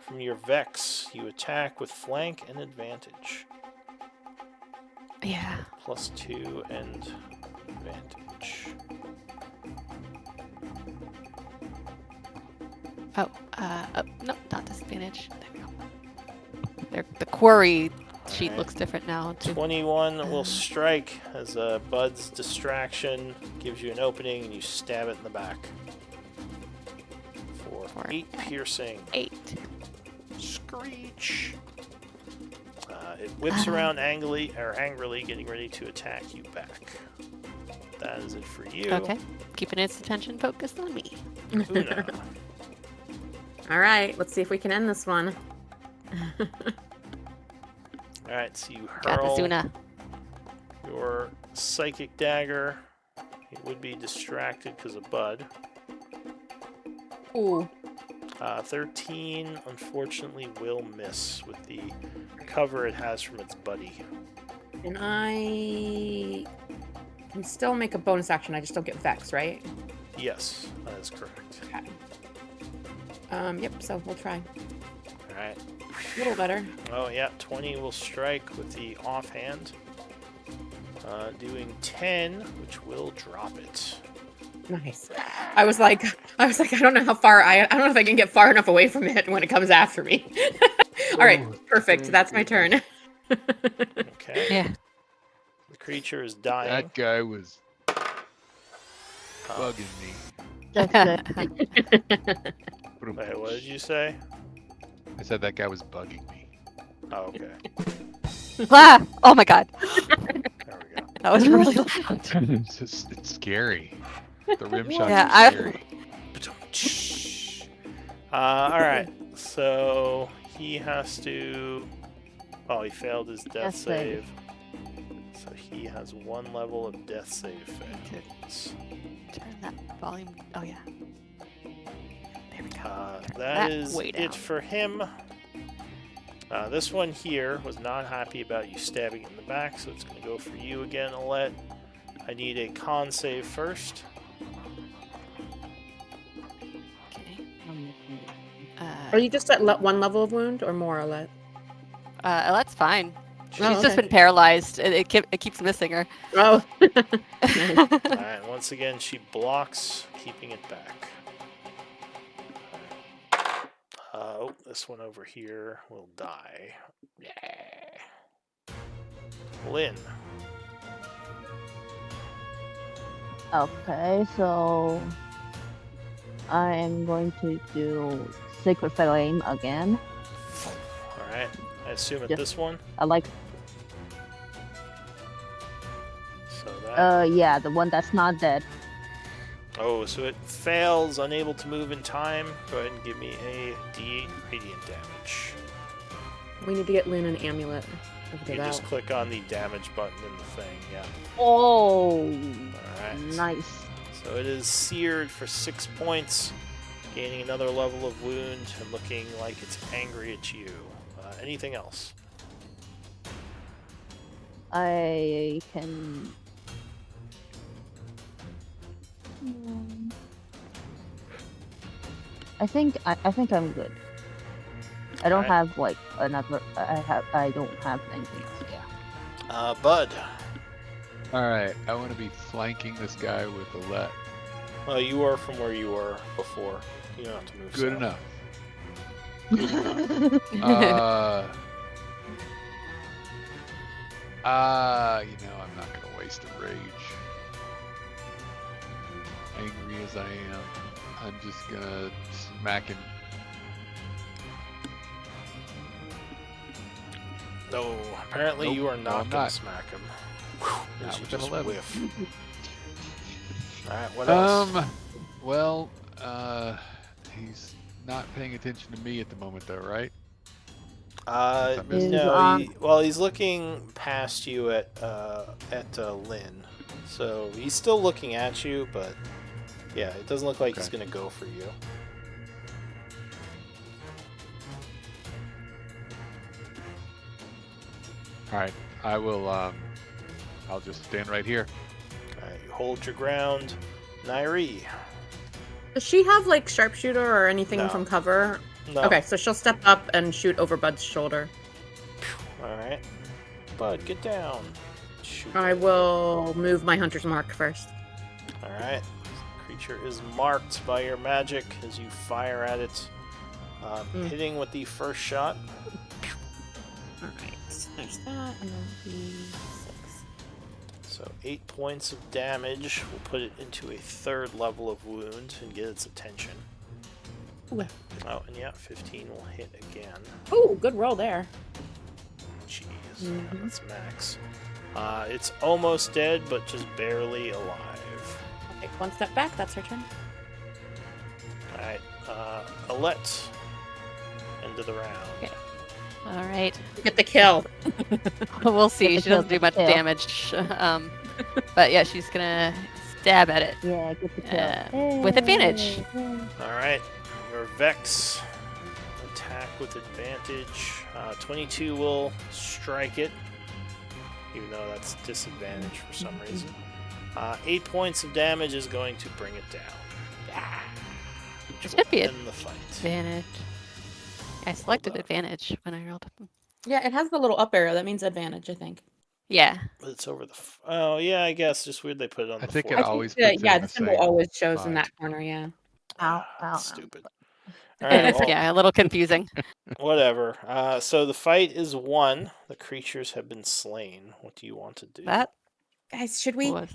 from your Vex, you attack with flank and advantage. Yeah. +2 and advantage. Oh, no, not disadvantage. There we go. The quarry sheet Alright. looks different now, too. 21 will strike as a Bud's distraction gives you an opening and you stab it in the back. For 8 piercing. 8. Screech. It whips around angrily, getting ready to attack you back. That is it for you. Okay. Keeping its attention focused on me. Una. All right, let's see if we can end this one. Alright, so you Got hurl this, Una. your psychic dagger. It would be distracted because of Bud. Ooh. 13, unfortunately, will miss with the cover it has from its buddy. And I can still make a bonus action. I just don't get Vex, right? Yes, that is correct. Okay. Yep, so we'll try. Alright. A little better. Oh, yeah, 20 will strike with the offhand. Doing 10, which will drop it. Nice. I was like, I don't know how far I don't know if I can get far enough away from it when it comes after me. All right, perfect. That's my turn. Okay. Yeah. The creature is dying. That guy was bugging me. Just Wait, what did you say? I said that guy was bugging me. Oh, okay. Ah! Oh my god. There we go. That was really loud. It's scary. The rim shot Yeah, is scary. Alright, so he has to... Oh, he failed his death Death save. save. So he has 1 level of death save failures. Turn that volume. Oh yeah. There we go. Turn That is way down. it for him. This one here was not happy about you stabbing it in the back, so it's going to go for you again, Alette. I need a con save first. Okay. Are you just at 1 level of wound or more, Alette? That's fine. She's Oh, just okay. been paralyzed. It keeps missing her. Oh. Alright, once again, she blocks, keeping it back. Oh, this one over here will die. Yeah. Lynn. Okay, so I am going to do Sacred Flame again. Alright, I assume at Yep. this one. I like, So that. yeah, the one that's not dead. Oh, so it fails, unable to move in time. Go ahead and give me a D8 radiant damage. We need to get Lynn an amulet. You just click on the damage button in the thing, yeah. Oh, Alright. nice. So it is seared for 6 points, gaining another level of wound and looking like it's angry at you. Anything else? I can. I think I'm good. I don't Alright. have like another. I don't have anything else. Yeah. Bud. Alright, I want to be flanking this guy with Alette. Well, you are from where you were before. You don't have to move Good south. enough. I'm not going to waste a rage. Angry as I am, I'm just going to smack him. No, apparently Nope, you are no, not I'm going not. to smack him. Not You with an just 11. whiff. Alright, what else? Well, he's not paying attention to me at the moment though, right? Is No, on- well, he's looking past you at Lynn. So he's still looking at you, but yeah, it doesn't look like he's Okay. going to go for you. Alright, I will, I'll just stand right here. Alright, you hold your ground. Nairi. Does she have like sharpshooter or anything No. from cover? No. Okay, so she'll step up and shoot over Bud's shoulder. Alright. Bud, get down. Shoot. I will move my hunter's mark first. Alright. creature is marked by your magic as you fire at it, hitting with the first shot. Alright, there's that, and then D6. So 8 points of damage will put it into a 3rd level of wound and get its attention. Ooh. Oh, and yeah, 15 will hit again. Ooh, good roll there. Jeez, Mhm. that's max. It's almost dead, but just barely alive. I'll take one step back, that's her turn. Alright, Alette. End of the round. Okay. All right. Get the kill. We'll see. the She doesn't do kill, much get the kill. damage. But yeah, she's gonna stab at it. Yeah, get the kill. With advantage. Alright, your Vex attack with advantage. 22 will strike it, even though that's disadvantage for some reason. 8 points of damage is going to bring it down. Which This will could be end the fight. advantage. I selected advantage when I rolled. Yeah, it has the little up arrow. That means advantage, I think. Yeah. But it's over the. Oh yeah, I guess just weird they put it on I the. think it forehead. always the, puts it yeah, in the the symbol same always shows in spot. that corner, yeah. Ow, That's ow, ow. stupid. It Alright, is, well, yeah, a little confusing. whatever. So the fight is won. The creatures have been slain. What do you want to do? That Guys, should we was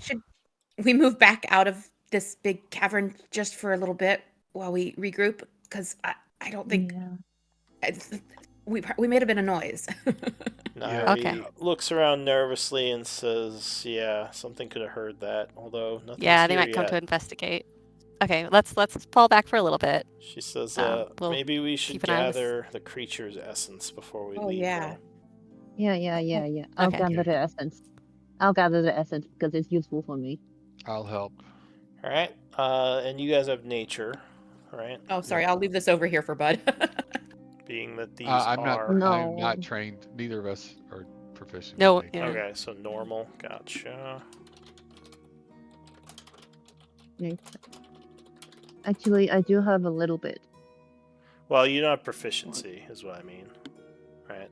move back out of this big cavern just for a little bit while we regroup? Because I don't think we made a bit of noise. Nairi Okay. looks around nervously and says, "Yeah, something could have heard that. Although nothing's yeah, they here might come yet." to investigate. Okay, let's fall back for a little bit. She says, We'll "Maybe we should keep an eye on this. gather the creature's essence before we Oh, leave." yeah. Though. Yeah. I'll Okay. gather the essence. I'll gather the essence because it's useful for me. I'll help. All right. And you guys have nature, right? Oh, sorry, I'll leave this over here for Bud. Being that these I'm are I'm No. not trained. Neither of us are proficient. No, in nature. yeah. okay. So normal. Gotcha. Actually, I do have a little bit. Well, you don't have proficiency, is what I mean, right?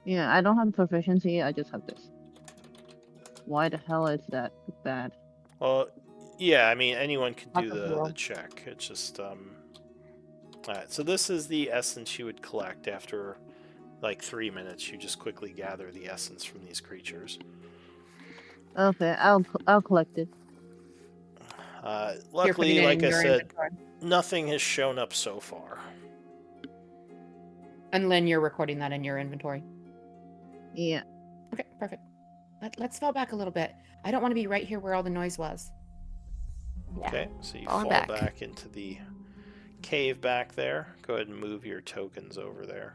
Yeah, I don't have proficiency. I just have this. Why the hell is that bad? Well, yeah. I mean, anyone could do That's a the roll. check. It's just Alright, so this is the essence you would collect after like 3 minutes. You just quickly gather the essence from these creatures. Okay, I'll collect it. You're Luckily, putting it like in I your said, inventory. nothing has shown up so far. And Lynn, you're recording that in your inventory. Yeah. Okay, perfect. Let's fall back a little bit. I don't want to be right here where all the noise was. Yeah. Okay, so you Falling fall back. back into the cave back there. Go ahead and move your tokens over there.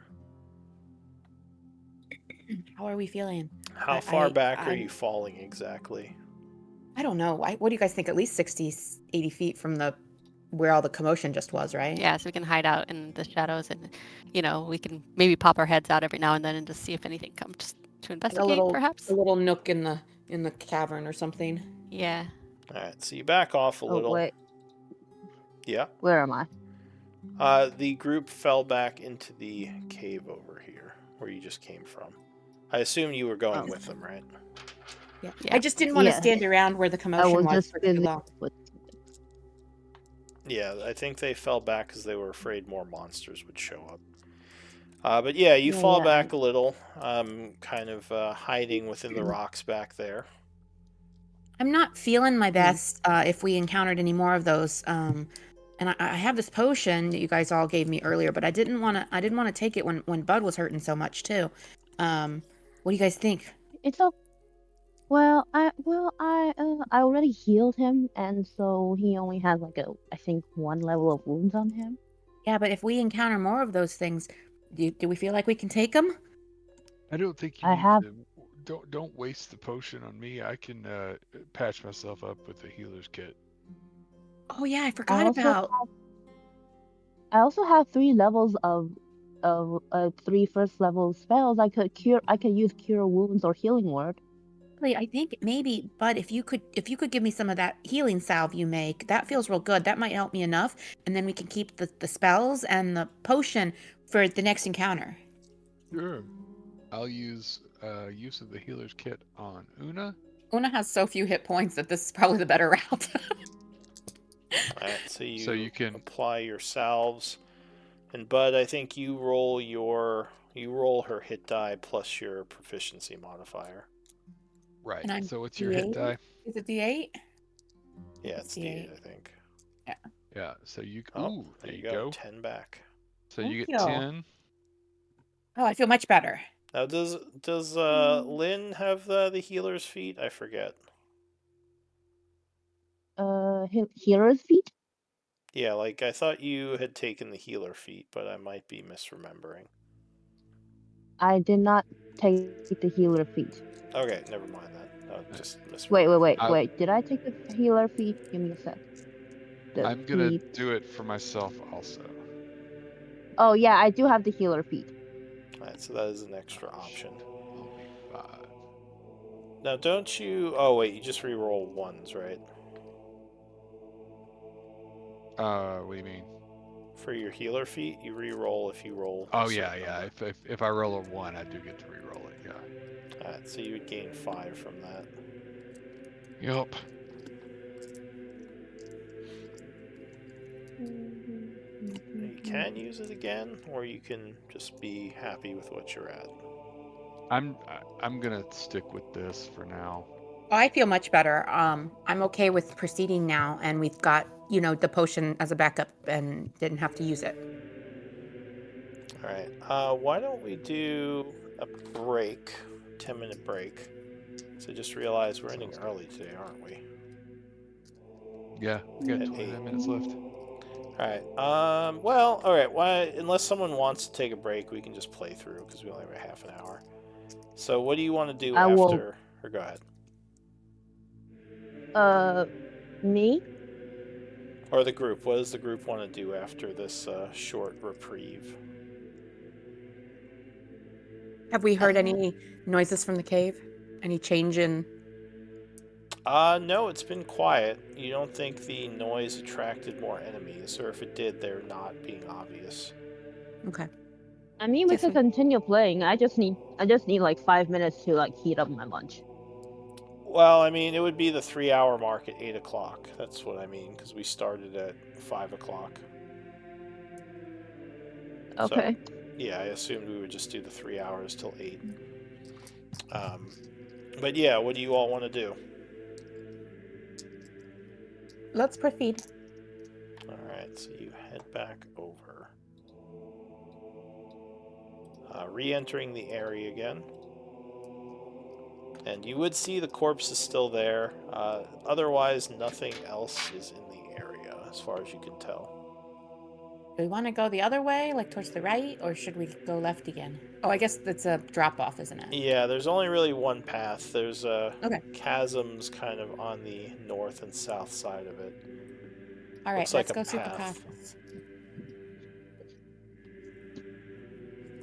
How are we feeling? How far back are you falling exactly? I don't know. What do you guys think? At least 60, 80 feet from where all the commotion just was, right? Yeah, so we can hide out in the shadows and, we can maybe pop our heads out every now and then and just see if anything comes to investigate, perhaps. A little nook in the cavern or something. Yeah. Alright, so you back off a little. Wait. Yeah. Where am I? The group fell back into the cave over here, where you just came from. I assume you were going with them, right? Yeah. Yeah. I just didn't want to Yeah. stand around where the I commotion was was just for too busy long. with. Yeah, I think they fell back because they were afraid more monsters would show up. But yeah, you Yeah, fall yeah. back a little, kind of hiding within the rocks back there. I'm not feeling my best if we encountered any more of those. And I have this potion that you guys all gave me earlier, but I didn't want to take it when Bud was hurting so much too. What do you guys think? It's okay. Well, I already healed him, and so he only has I think 1 level of wounds on him. Yeah, but if we encounter more of those things, do we feel like we can take them? I don't think you I need have- to. Don't waste the potion on me. I can patch myself up with the healer's kit. Oh yeah, I forgot about. I also have 3 levels of 3 first level spells. I could use cure wounds or healing word. I think maybe, Bud, if you could give me some of that healing salve you make, that feels real good. That might help me enough, and then we can keep the spells and the potion for the next encounter. Sure. I'll use use of the healer's kit on Una. Una has so few hit points that this is probably the better route. Alright, so So you can. apply your salves. And Bud, I think you roll her hit die plus your proficiency modifier. Right. And I'm So what's your hit D8? die? Is it D8? Yeah, it's D8, I think. Yeah. Yeah. So you. Oh, Ooh, there there you you go. go. 10 back. So Thank you get you. 10. Oh, I feel much better. Now, does Lynn have the healer's feat? I forget. Hero's feet? Yeah, like I thought you had taken the healer feat, but I might be misremembering. I did not take the healer feat. Okay, never mind that. Uh, Just Wait, misremembered. wait. Did I take the healer feat? Give me a sec. The I'm gonna feat. do it for myself also. Oh yeah, I do have the healer feat. Alright, so that is an Oh, extra option. I'll be 5. Now, don't you... Oh, wait, you just re-roll ones, right? What do you mean? For your healer feat, you re-roll if you roll a Oh yeah, certain yeah. number. If I roll a 1, I do get to re-roll it. Yeah. Alright, so you would gain 5 from that. Yup. You can use it again, or you can just be happy with what you're at. I'm gonna stick with this for now. Oh, I feel much better. I'm okay with proceeding now, and we've got, the potion as a backup and didn't have to use it. Alright, why don't we do a break, 10-minute break. So just realized we're ending Sounds good. early today, aren't we? Yeah, we got At 29 8. minutes left. Alright, well, alright, why, unless someone wants to take a break, we can just play through, because we only have a half an hour. So what do you want to do I will. after, or go ahead. Me? Or the group, what does the group want to do after this short reprieve? Have we heard any noises from the cave? Any change in? No, it's been quiet. You don't think the noise attracted more enemies, or if it did, they're not being obvious. Okay. I mean, we Guess could we. continue playing. I just need like 5 minutes to like heat up my lunch. Well, I mean, it would be the 3-hour mark at 8 o'clock. That's what I mean, because we started at 5 o'clock. So, Okay. yeah, I assumed we would just do the 3 hours till 8. But yeah, what do you all want to do? Let's proceed. Alright, so you head back over. Re-entering the area again. And you would see the corpse is still there. Otherwise, nothing else is in the area, as far as you can tell. Do we want to go the other way, like towards the right, or should we go left again? Oh, I guess it's a drop off, isn't it? Yeah, there's only really one path. There's Okay. chasms kind of on the north and south side of it. All right, Looks like let's a go super path. cautious.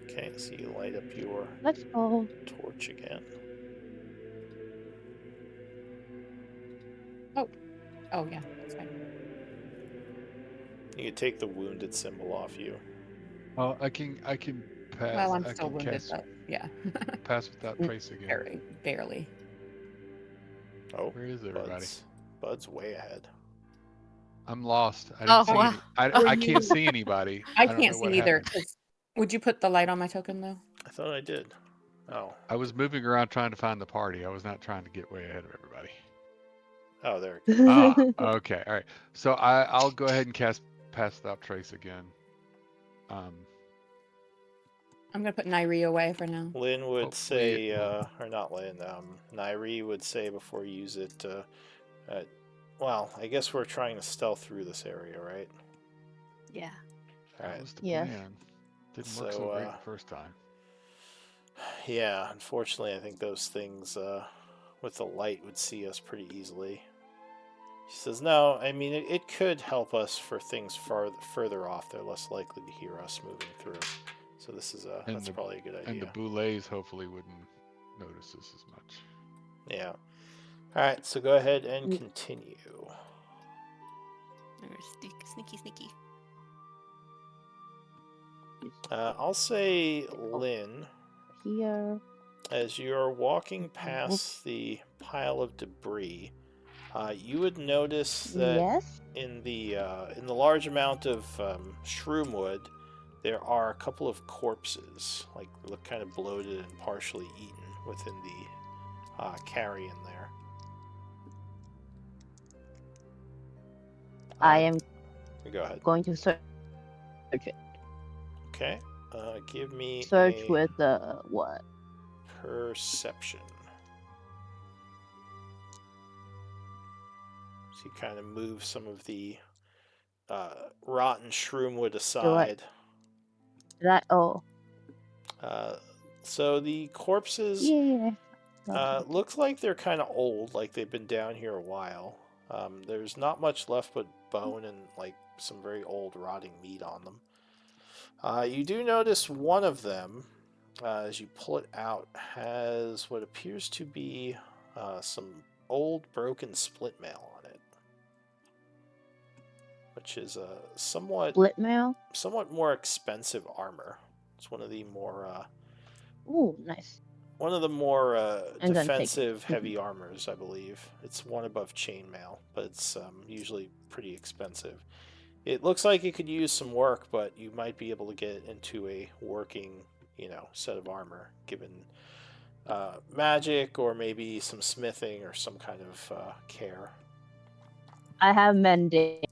Okay, so you light up your Let's go. torch again. Oh yeah, that's fine. You can take the wounded symbol off you. Oh, I can pass. Well, I'm I still can wounded, cast but yeah. pass without trace again. Barely. Oh, Where is everybody? Bud's way ahead. I'm lost. I Oh, didn't see wow. any. Were I can't you? see anybody. I I don't can't know see what either. happened. Would you put the light on my token though? I thought I did. Oh. I was moving around trying to find the party. I was not trying to get way ahead of everybody. Oh, there it goes. Okay. All right. So I'll go ahead and cast pass without trace again. I'm gonna put Nairi away for now. Lynn would Hopefully say, or not Lynn, Nairi would say before you use it, well, I guess we're trying to stealth through this area, right? Yeah. that Alright, was the Yes. plan. Didn't work So, so great the first time. yeah, unfortunately, I think those things with the light would see us pretty easily. She says, no, I mean, it could help us for things further off. They're less likely to hear us moving through. So this is that's probably a good idea. And the boulets hopefully wouldn't notice us as much. Yeah. Alright, so go ahead and continue. Sneaky, sneaky. I'll say Lynn. Here. As you're walking past the pile of debris, You would notice that Yes. in the large amount of shroom wood, there are a couple of corpses, like look kind of bloated and partially eaten within the carrion there. I am Go ahead. going to search it. Okay. Give me Search a with the what? perception. So you kind of move some of the rotten shroomwood aside. Oh. So the corpses Yeah. looks like they're kind of old, like they've been down here a while. There's not much left but bone and like some very old rotting meat on them. You do notice one of them, as you pull it out, has what appears to be some old broken split mail on it, which is a somewhat Split mail. more expensive armor. It's one of the more Ooh, nice. defensive heavy armors, I believe. It's one above chainmail, but it's usually pretty expensive. It looks like it could use some work, but you might be able to get into a working, set of armor, given magic or maybe some smithing or some kind of care. I have mending.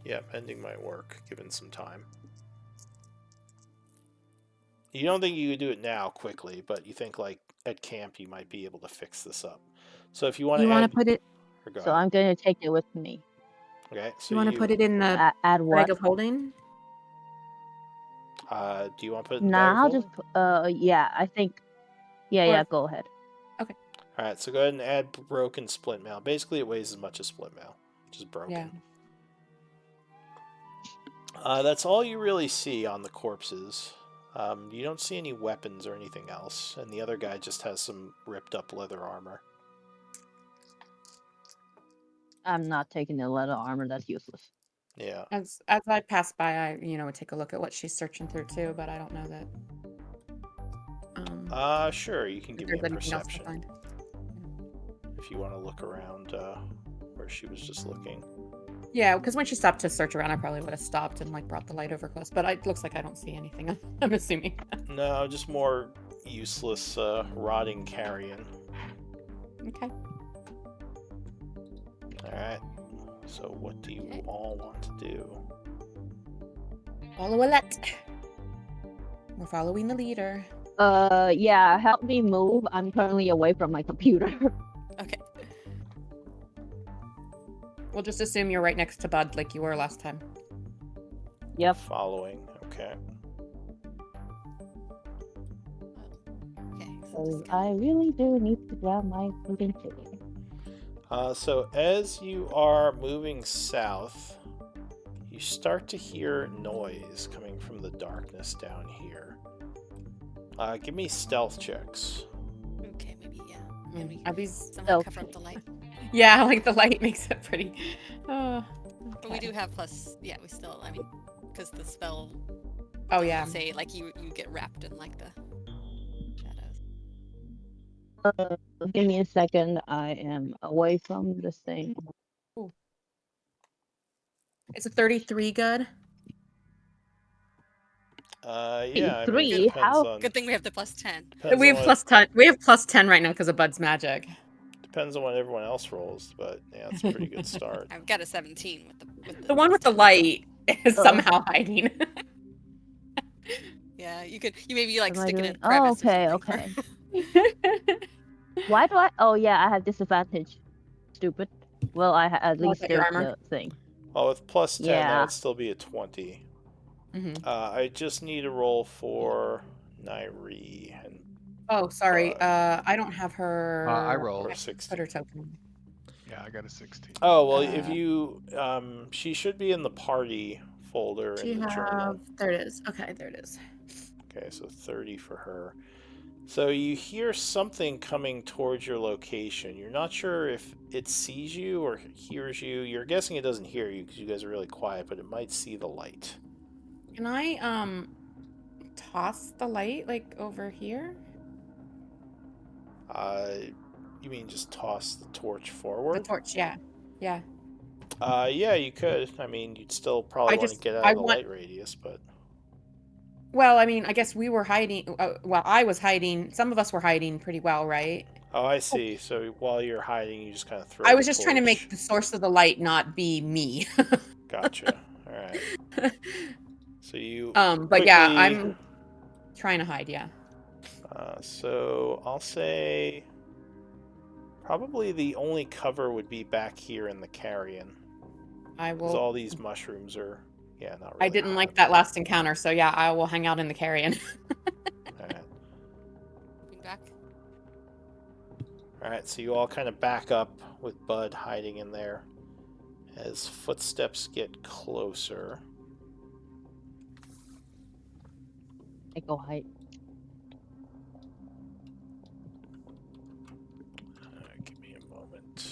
Yeah, mending might work, given some time. You don't think you could do it now quickly, but you think like at camp you might be able to fix this up. So if you want to put it. So I'm going to take it with me. Okay. So you want to put it in the add what? bag of holding? Do you want to put it in Nah, the bag of I'll holding? just yeah, I think. Yeah, go ahead. Okay. All right. So go ahead and add broken split mail. Basically, it weighs as much as split mail, which is broken. Yeah. That's all you really see on the corpses. You don't see any weapons or anything else, and the other guy just has some ripped up leather armor. I'm not taking the leather armor. That's useless. Yeah. As I pass by, I would take a look at what she's searching through too, but I don't know that. Sure. You can give me a perception if you want to look around where she was just looking. Yeah, because when she stopped to search around, I probably would have stopped and like brought the light over close. But it looks like I don't see anything. I'm assuming. No, just more useless rotting carrion. Okay. All right. So what do you all want to do? Follow Alette. We're following the leader. Yeah, help me move. I'm currently away from my computer. Okay. We'll just assume you're right next to Bud like you were last time. Yep. Following. Okay. So I really do need to grab my moving ticket. So as you are moving south, you start to hear noise coming from the darkness down here. Give me stealth checks. Okay, maybe. Are these Somehow cover up the light. Yeah, like the light makes it pretty. But we do have plus. Yeah, we still. I mean, because the spell. Oh yeah. Say like you get wrapped in like the shadows. Give me a second. I am away from this thing. Ooh. It's a 33 good. Yeah. 3? How? Good thing we have the plus 10. We have plus 10. We have plus 10 right now because of Bud's magic. Depends on what everyone else rolls, but yeah, it's a pretty good start. I've got a 17 with the one with the light is somehow hiding. Yeah, you maybe like stick it in a Oh, crevice. okay. Why do I? Oh yeah, I have disadvantage. Stupid. Well, I at least there's the thing. Well, with plus 10, that would still be a 20. Mm-hmm. I just need a roll for Nairi. Oh, sorry. I don't have her. I rolled. Or 16. Put her token. Yeah, I got a 16. Oh, well, if you... she should be in the party folder in the journal. There it is. Okay, there it is. Okay, so 30 for her. So you hear something coming towards your location. You're not sure if it sees you or hears you. You're guessing it doesn't hear you because you guys are really quiet, but it might see the light. Can I toss the light like over here? You mean just toss the torch The forward? torch, yeah. Yeah. Yeah, you could. I mean, you'd still probably want to get out of the light radius, but... Well, I mean, I guess we were hiding. Well, I was hiding. Some of us were hiding pretty well, right? Oh, I see. So while you're hiding, you just kind of throw I the was just trying to make torch. the source of the light not be me. Gotcha. All right. So you But quickly... yeah, I'm trying to hide, yeah. So I'll say probably the only cover would be back here in the carrion. I Because will. all these mushrooms are, yeah, not really I didn't high. like that last encounter, so yeah, I will hang out in the carrion. Alright. Moving back. Alright, so you all kind of back up with Bud hiding in there. As footsteps get closer. I go hide. Give me a moment.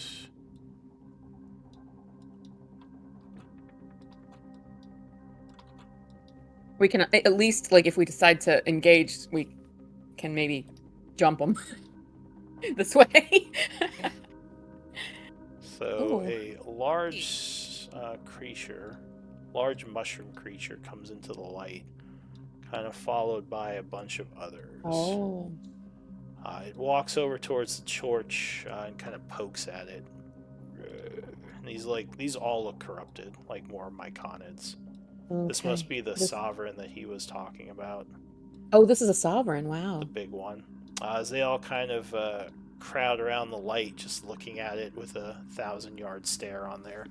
We can at least, like, if we decide to engage, we can maybe jump them this way. So Ooh. a large large mushroom creature comes into the light, kind of followed by a bunch of others. Oh. It walks over towards the torch and kind of pokes at it. And these all look corrupted, like more myconids. Okay. This must be the sovereign that he was talking about. Oh, this is a sovereign. Wow. The big one. As they all kind of crowd around the light, just looking at it with a 1,000-yard stare on their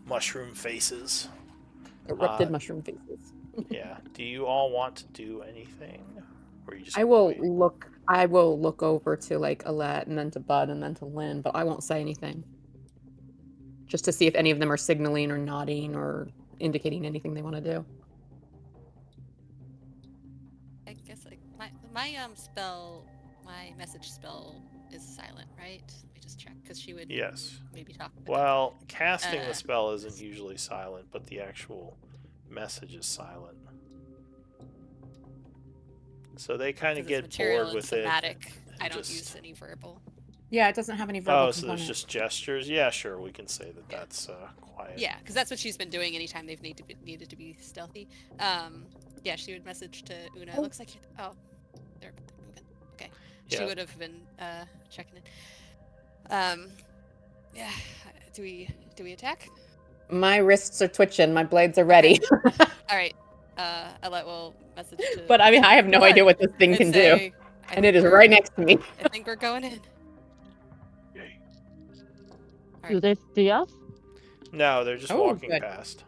mushroom faces. Erupted mushroom faces. Yeah. Do you all want to do anything? Or you just I will wait? look over to like Alette and then to Bud and then to Lynn, but I won't say anything. Just to see if any of them are signaling or nodding or indicating anything they want to do. I guess like my message spell is silent, right? Let me just check because she would Yes. maybe talk. Well, casting the spell isn't usually silent, but the actual message is silent. So they kind of get bored with thematic. it. I don't use any verbal. Yeah, it doesn't have any verbal so there's just gestures? Yeah, sure, we can say that that's quiet. Yeah, because that's what she's been doing anytime they've needed to be stealthy. Yeah, she would message to Una. It looks like they're moving. Okay. She would have been checking in. Yeah. Do we attack? My wrists are twitching. My blades are ready. All right. Alette will message to... But I mean, I have no idea what this thing can do. And it is right next to me. I think we're going in. Yay. Do they see us? No, they're just walking past.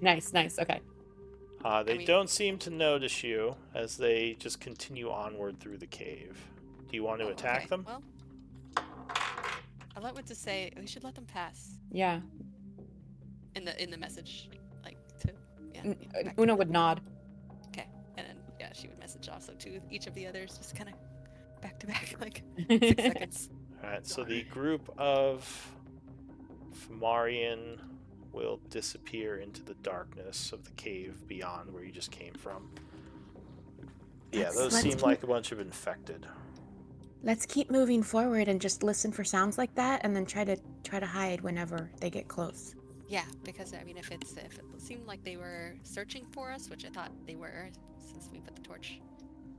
Nice. Okay. They don't seem to notice you as they just continue onward through the cave. Do you want to attack them? Well, Alette would just say we should let them pass. Yeah. In the message, like to Una would nod. Okay, and then she would message also to each of the others, just kind of back to back, like 6 seconds. All right, so the group of Fomorian will disappear into the darkness of the cave beyond where you just came from. Yeah, those seem like a bunch of infected. Let's keep moving forward and just listen for sounds like that, and then try to hide whenever they get close. Yeah, because I mean, if it seemed like they were searching for us, which I thought they were, since we put the torch.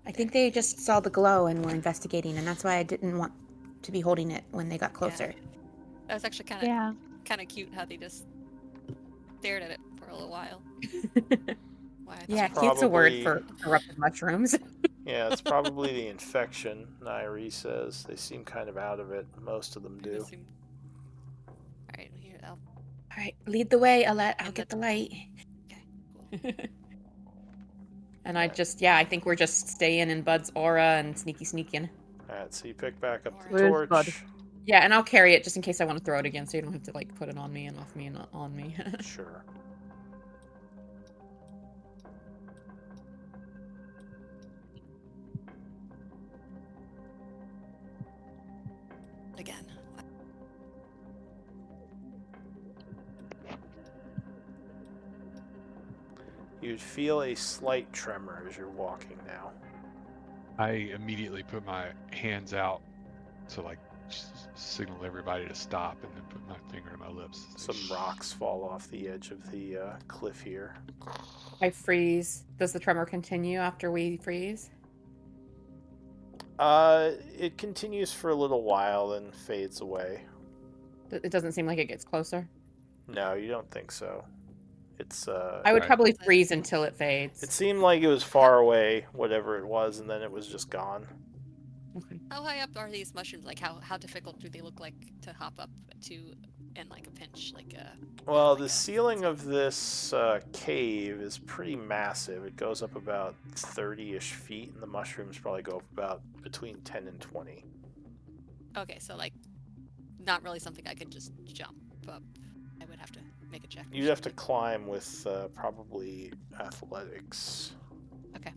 I think they just saw the glow and were investigating, and that's why I didn't want to be holding it when they got closer. Yeah. That was actually kind of cute how they just stared at it for a little while. Yeah, cute's a word for corrupted mushrooms. Yeah, it's probably the infection, Nairi says. They seem kind of out of it. Most of them do. Alright, here, Alright, lead the way, Alette. I'll get the light. Okay, cool. And I think we're just staying in Bud's aura and sneaking. Alright, so you pick back up the Where's Bud? torch. Yeah, and I'll carry it just in case I want to throw it again, so you don't have to like put it on me and off me and on me. Sure. Again. You'd feel a slight tremor as you're walking now. I immediately put my hands out to like signal everybody to stop, and then put my finger to my lips. Some rocks fall off the edge of the cliff here. I freeze. Does the tremor continue after we freeze? It continues for a little while, then fades away. It doesn't seem like it gets closer. No, you don't think so. It's I would Right. probably freeze until it fades. It seemed like it was far away, whatever it was, and then it was just gone. Okay. How high up are these mushrooms? Like, how difficult do they look like to hop up to in like a pinch? Like Well, like the a ceiling of this cave is pretty massive. It goes up about 30-ish feet, and the mushrooms probably go up about between 10 and 20. Okay, so like, not really something I could just jump up. I would have to make a check. or You'd have to something. climb with probably athletics. Okay.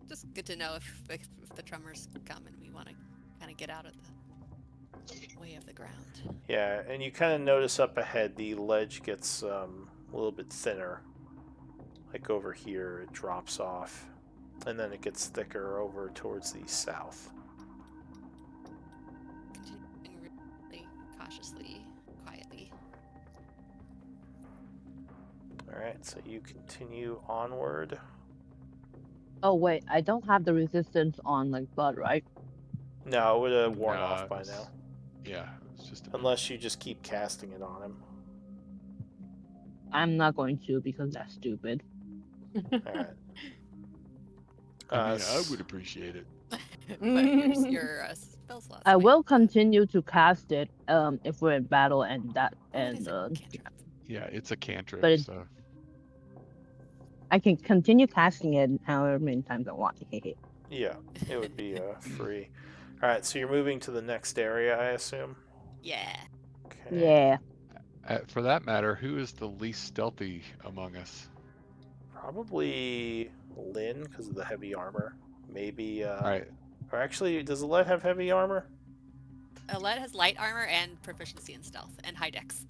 Just good to know if the tremors come and we want to kind of get out of the way of the ground. Yeah, and you kind of notice up ahead the ledge gets a little bit thinner. Like over here, it drops off, and then it gets thicker over towards the south. Continuing really cautiously, quietly. Alright, so you continue onward. Oh wait, I don't have the resistance on like blood, right? No, it would have worn No, off by it's- now. Yeah, it's just. Unless you just keep casting it on him. I'm not going to because that's stupid. Alright. I mean, I would appreciate it. But your spell slots. I might- will continue to cast it if we're in battle and that Oh, it is and a cantrip. Yeah, it's a cantrip, But it's- so I can continue casting it however many times I want. Yeah, it would be free. Alright, so you're moving to the next area, I assume? Yeah. Okay. Yeah. for that matter, who is the least stealthy among us? Probably Lynn, because of the heavy armor. Maybe, All right, or actually, does Alette have heavy armor? Alette has light armor and proficiency in stealth and high dex.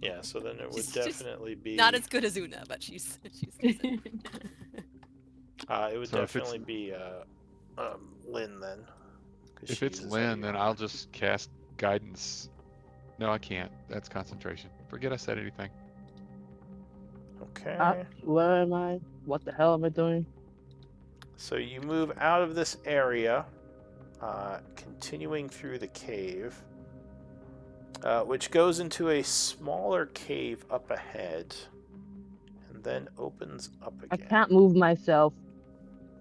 Yeah, so then it would She's just definitely be... Not as good as Una, but she's decent. it would So if it's- definitely be Lynn then. 'cause if she it's uses Lynn, heavy then armor. I'll just cast guidance. No, I can't. That's concentration. Forget I said anything. Okay. Where am I? What the hell am I doing? So you move out of this area, continuing through the cave, which goes into a smaller cave up ahead, and then opens up I again. can't move myself.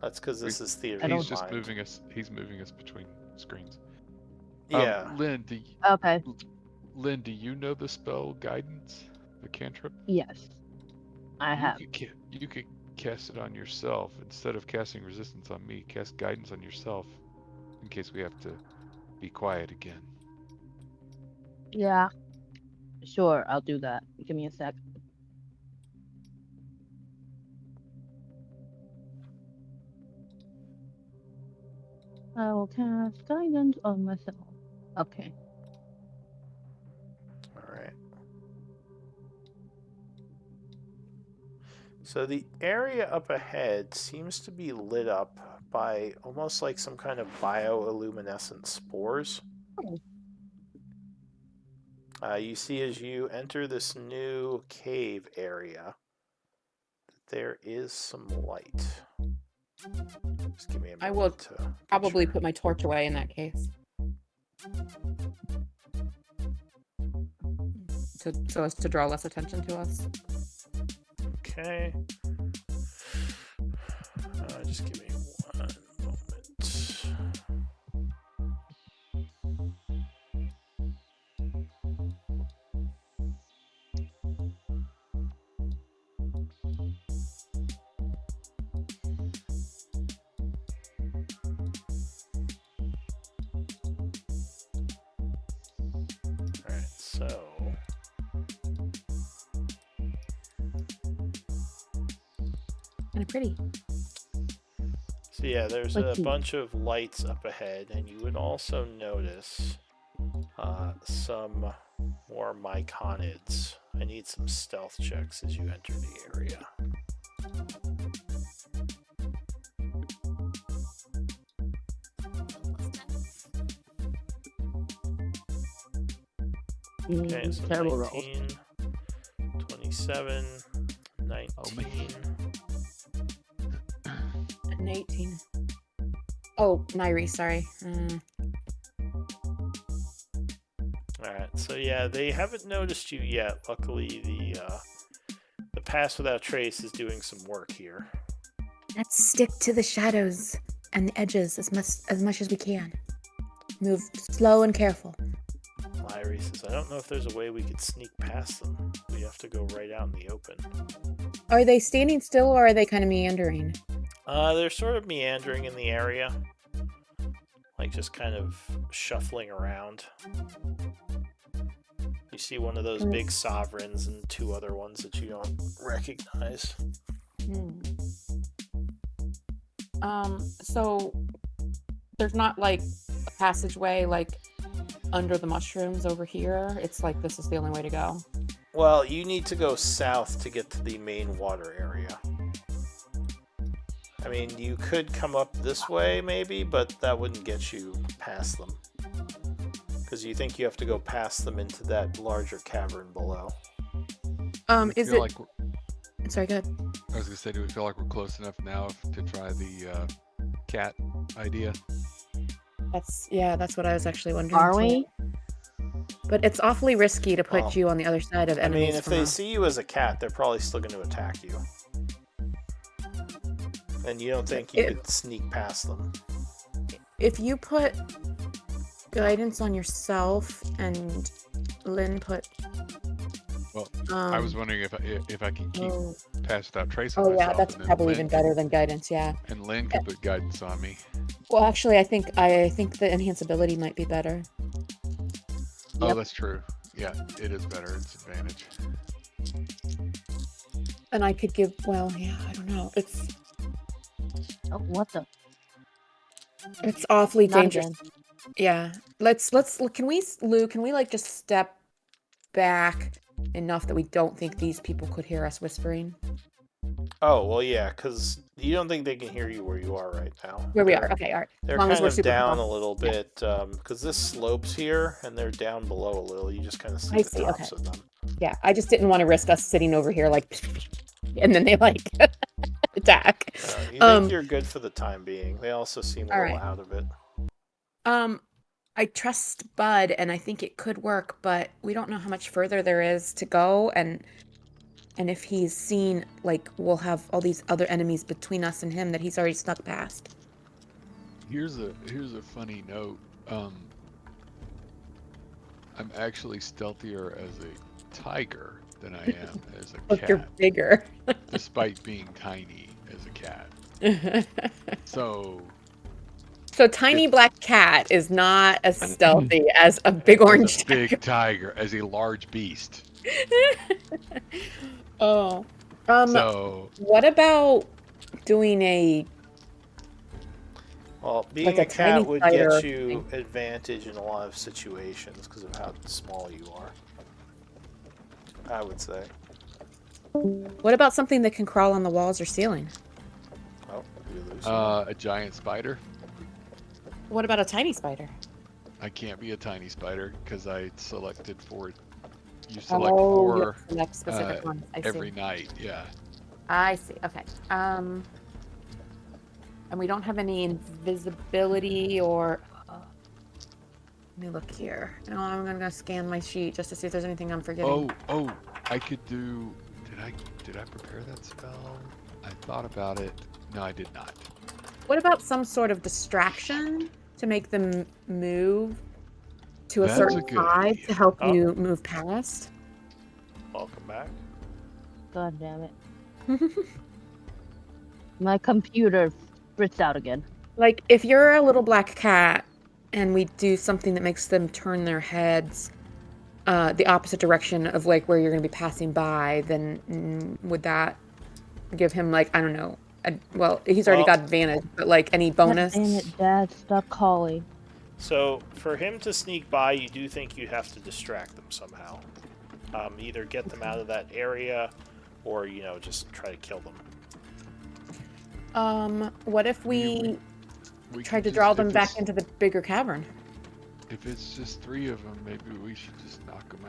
That's because this is theater I of don't He's just mind. moving us. He's moving us between screens. Yeah. Okay. Lynn, do you know the spell guidance, the cantrip? Yes. I have. You could cast it on yourself instead of casting resistance on me. Cast guidance on yourself, in case we have to be quiet again. Yeah. Sure, I'll do that. Give me a sec. I will cast guidance on myself. Okay. Alright. So the area up ahead seems to be lit up by almost like some kind of bioluminescent spores. You see as you enter this new cave area, there is some light. Just give me a moment I will to get Probably your- put my torch away in that case. So as to draw less attention to us. Okay. Just give me one moment. Alright, so... Kind of pretty. So yeah, there's Let's a see. bunch of lights up ahead, and you would also notice some more myconids. I need some stealth checks as you enter the area. Okay, so Terrible rolls. 19, 27, 19. An 18. Oh, Nairi, sorry. Alright, so yeah, they haven't noticed you yet. Luckily, the Pass Without Trace is doing some work here. Let's stick to the shadows and the edges as much as we can. Move slow and careful. Lyrie says, I don't know if there's a way we could sneak past them. We have to go right out in the open. Are they standing still or are they kind of meandering? They're sort of meandering in the area. Like just kind of shuffling around. You see one of those big sovereigns and two other ones that you don't recognize. So there's not like a passageway like under the mushrooms over here. It's like this is the only way to go. Well, you need to go south to get to the main water area. I mean, you could come up this way maybe, but that wouldn't get you past them. Because you think you have to go past them into that larger cavern below. Is it... Like sorry, go ahead. I was going to say, do we feel like we're close enough now to try the cat idea? That's what I was actually wondering. Are we? But it's awfully risky to put you on the other side of enemies. I mean, if they see you as a cat, they're probably still going to attack you. And you don't think you could sneak past them. If you put guidance on yourself and Lynn put... Well, I was wondering if I can keep Pass Without Trace on Oh, myself. yeah, that's probably even better than guidance, yeah. And Lynn could put guidance on me. Well, actually, I think the enhanceability might be better. Oh, Yep. that's true. Yeah, it is better. It's advantage. And I could give... Well, yeah, I don't know. It's... Oh, what the? It's awfully Not dangerous. again. Yeah. Let's can we like just step back enough that we don't think these people could hear us whispering? Oh, well, yeah, because you don't think they can hear you where you are right now. Where we are. Okay, all right. They're kind of down a little bit, because this slopes here, and they're down below a little. You just kind of see the tops of them. Yeah, I just didn't want to risk us sitting over here like, and then they like attack. You think you're good for the time being. They also seem a little out of it. I trust Bud, and I think it could work, but we don't know how much further there is to go, and if he's seen, like, we'll have all these other enemies between us and him that he's already snuck past. Here's a funny note. I'm actually stealthier as a tiger than I am as a cat. You're bigger. Despite being tiny as a cat. So tiny black cat is not as stealthy as a big orange tiger. Big tiger, as a large beast. So what about doing a... Well, being a cat would get you advantage in a lot of situations because of how small you are, I would say. What about something that can crawl on the walls or ceiling? Oh, a giant spider. What about a tiny spider? I can't be a tiny spider because I selected for... You select four specific ones. every night, yeah. I see, okay. And we don't have any invisibility or... let me look here. No, I'm going to scan my sheet just to see if there's anything I'm forgetting. Oh, I could do... Did I prepare that spell? I thought about it. No, I did not. What about some sort of distraction to make them move to a certain side to help you move past? Welcome back. God damn it. My computer spits out again. Like, if you're a little black cat and we do something that makes them turn their heads the opposite direction of, like, where you're going to be passing by, then would that give him, like, I don't know, he's already got advantage, but, like, any bonus? Damn it, Dad, stop calling. So, for him to sneak by, you do think you have to distract them somehow. Either get them out of that area, or, just try to kill them. What if we tried to draw them back into the bigger cavern? If it's just 3 of them, maybe we should just knock them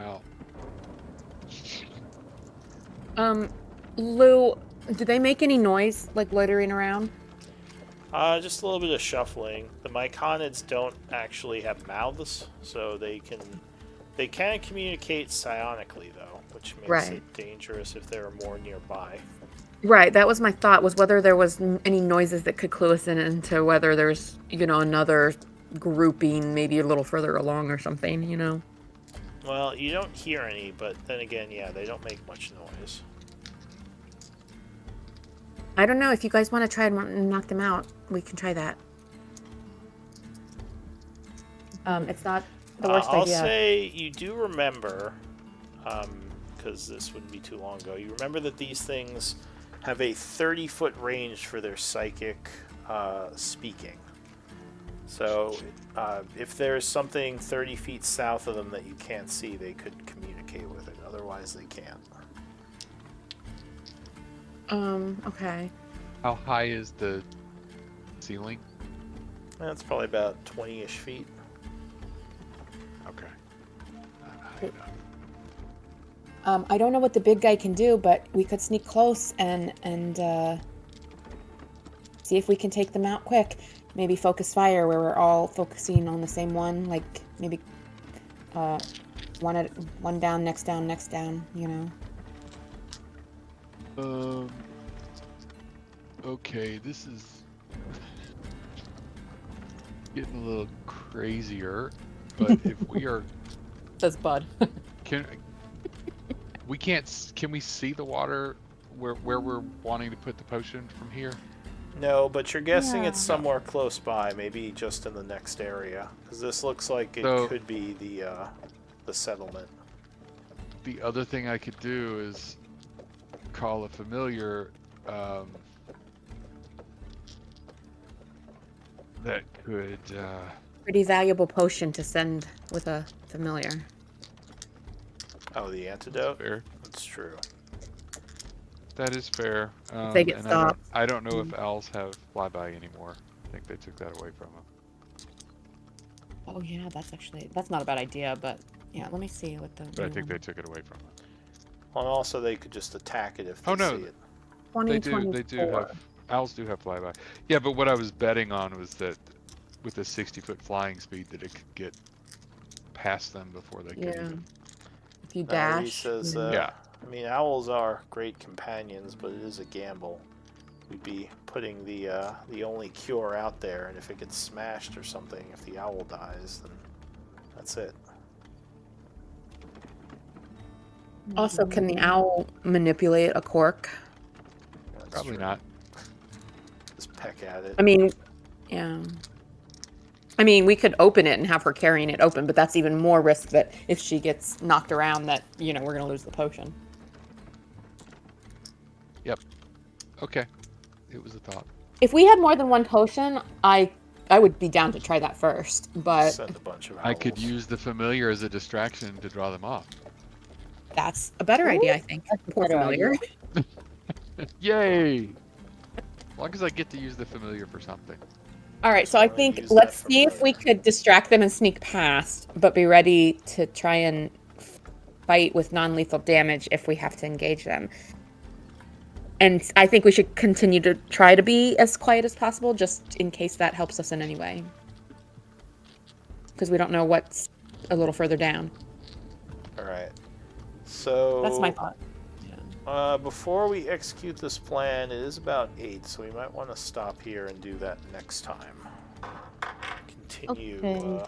out. Lou, do they make any noise, like loitering around? Just a little bit of shuffling. The myconids don't actually have mouths, so they can communicate psionically though, which makes Right. it dangerous if there are more nearby. Right, that was my thought, was whether there was any noises that could clue us in into whether there's, another grouping maybe a little further along or something. Well, you don't hear any, but then again, yeah, they don't make much noise. I don't know, if you guys want to try and knock them out, we can try that. It's not the worst I'll idea. say you do remember, because this wouldn't be too long ago, you remember that these things have a 30-foot range for their psychic speaking. So if there's something 30 feet south of them that you can't see, they could communicate with it. Otherwise, they can't. Okay. How high is the ceiling? That's probably about 20-ish feet. Okay. Not high enough. I don't know what the big guy can do, but we could sneak close and see if we can take them out quick. Maybe focus fire where we're all focusing on the same one, like maybe one down, next down, next down, Okay, this is getting a little crazier, but if we are, Says Bud. can we see the water where we're wanting to put the potion from here? No, but you're guessing it's Yeah. somewhere close by, maybe just in the next area, because this looks like it So- could be the settlement. The other thing I could do is call a familiar that could Pretty valuable potion to send with a familiar. Oh, the antidote? fair. That's true. That is fair. they get and stopped. I don't know if owls have flyby anymore. I think they took that away from them. Oh yeah, that's not a bad idea, but yeah, let me see what the. But I think they took it away from them. Well, and also they could just attack it if they Oh, no. see it. They do have, owls do have flyby. Yeah, but what I was betting on was that with a 60-foot flying speed that it could get past them before they could Yeah. even. If you He dash. says, Yeah. I mean, owls are great companions, but it is a gamble. We'd be putting the only cure out there, and if it gets smashed or something, if the owl dies, then that's it. Also, can the owl manipulate a cork? That's Probably true. not. Just peck at it. I mean, yeah. I mean, we could open it and have her carrying it open, but that's even more risk that if she gets knocked around that, we're going to lose the potion. Okay. It was a thought. If we had more than one potion, I would be down to try that first, but Send a bunch of owls. I could use the familiar as a distraction to draw them off. that's a better idea, I think. That's a Poor better familiar. idea. Yay! As long as I get to use the familiar for something. All right, so I Wanna think use let's that see if we could distract them and sneak past, but be ready to try and fight with non-lethal damage if we have to engage them. And I think we should continue to try to be as quiet as possible, just in case that helps us in any way. Because we don't know what's a little further down. All right. So That's my thought. before we execute this plan, it is about 8, so we might want to stop here and do that next time. Okay.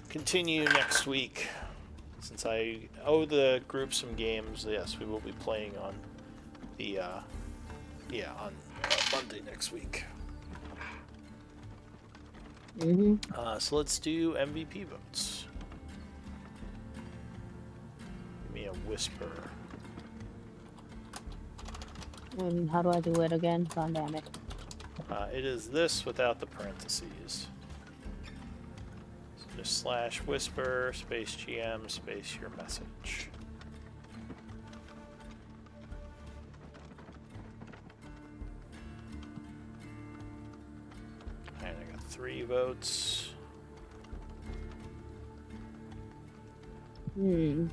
Continue next week. Since I owe the group some games, yes, we will be playing on the on Monday next week. So let's do MVP votes. Give me a whisper. And how do I do it again? God damn it. It is this without the parentheses. So just /whisper space GM space your message. And I got 3 votes. Hmm.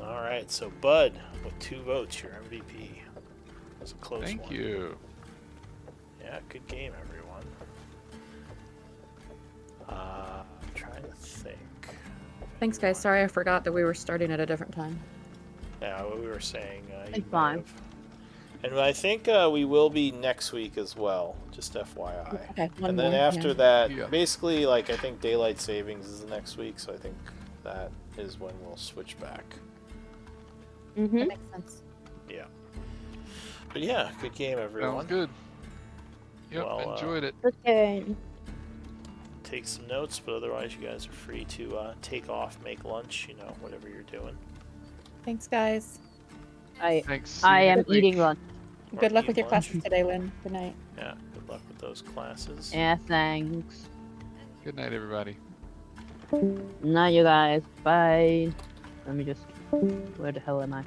All right, so Bud with 2 votes, your MVP. That's a close one. Thank you. Yeah, good game, everyone. I'm trying to think. Thanks, guys. Sorry, I forgot that we were starting at a different time. Yeah, what we were saying. You It's might fine. have. And I think we will be next week as well, just FYI. Okay, one And more. then after yeah. that, Yeah. basically, like, I think Daylight Savings is the next week, so I think that is when we'll switch back. Mm-hmm. That makes sense. Yeah. But yeah, good game, everyone. Sounds good. Yep, Well, enjoyed it. Okay. Take some notes, but otherwise, you guys are free to take off, make lunch, whatever you're doing. Thanks, guys. Thanks. See I you am next week. eating lunch. Or Good luck eat with your lunch. classes today, Lynn. Good night. Yeah, good luck with those classes. Yeah, thanks. Good night, everybody. Night, you guys. Bye. Let me just. Where the hell am I?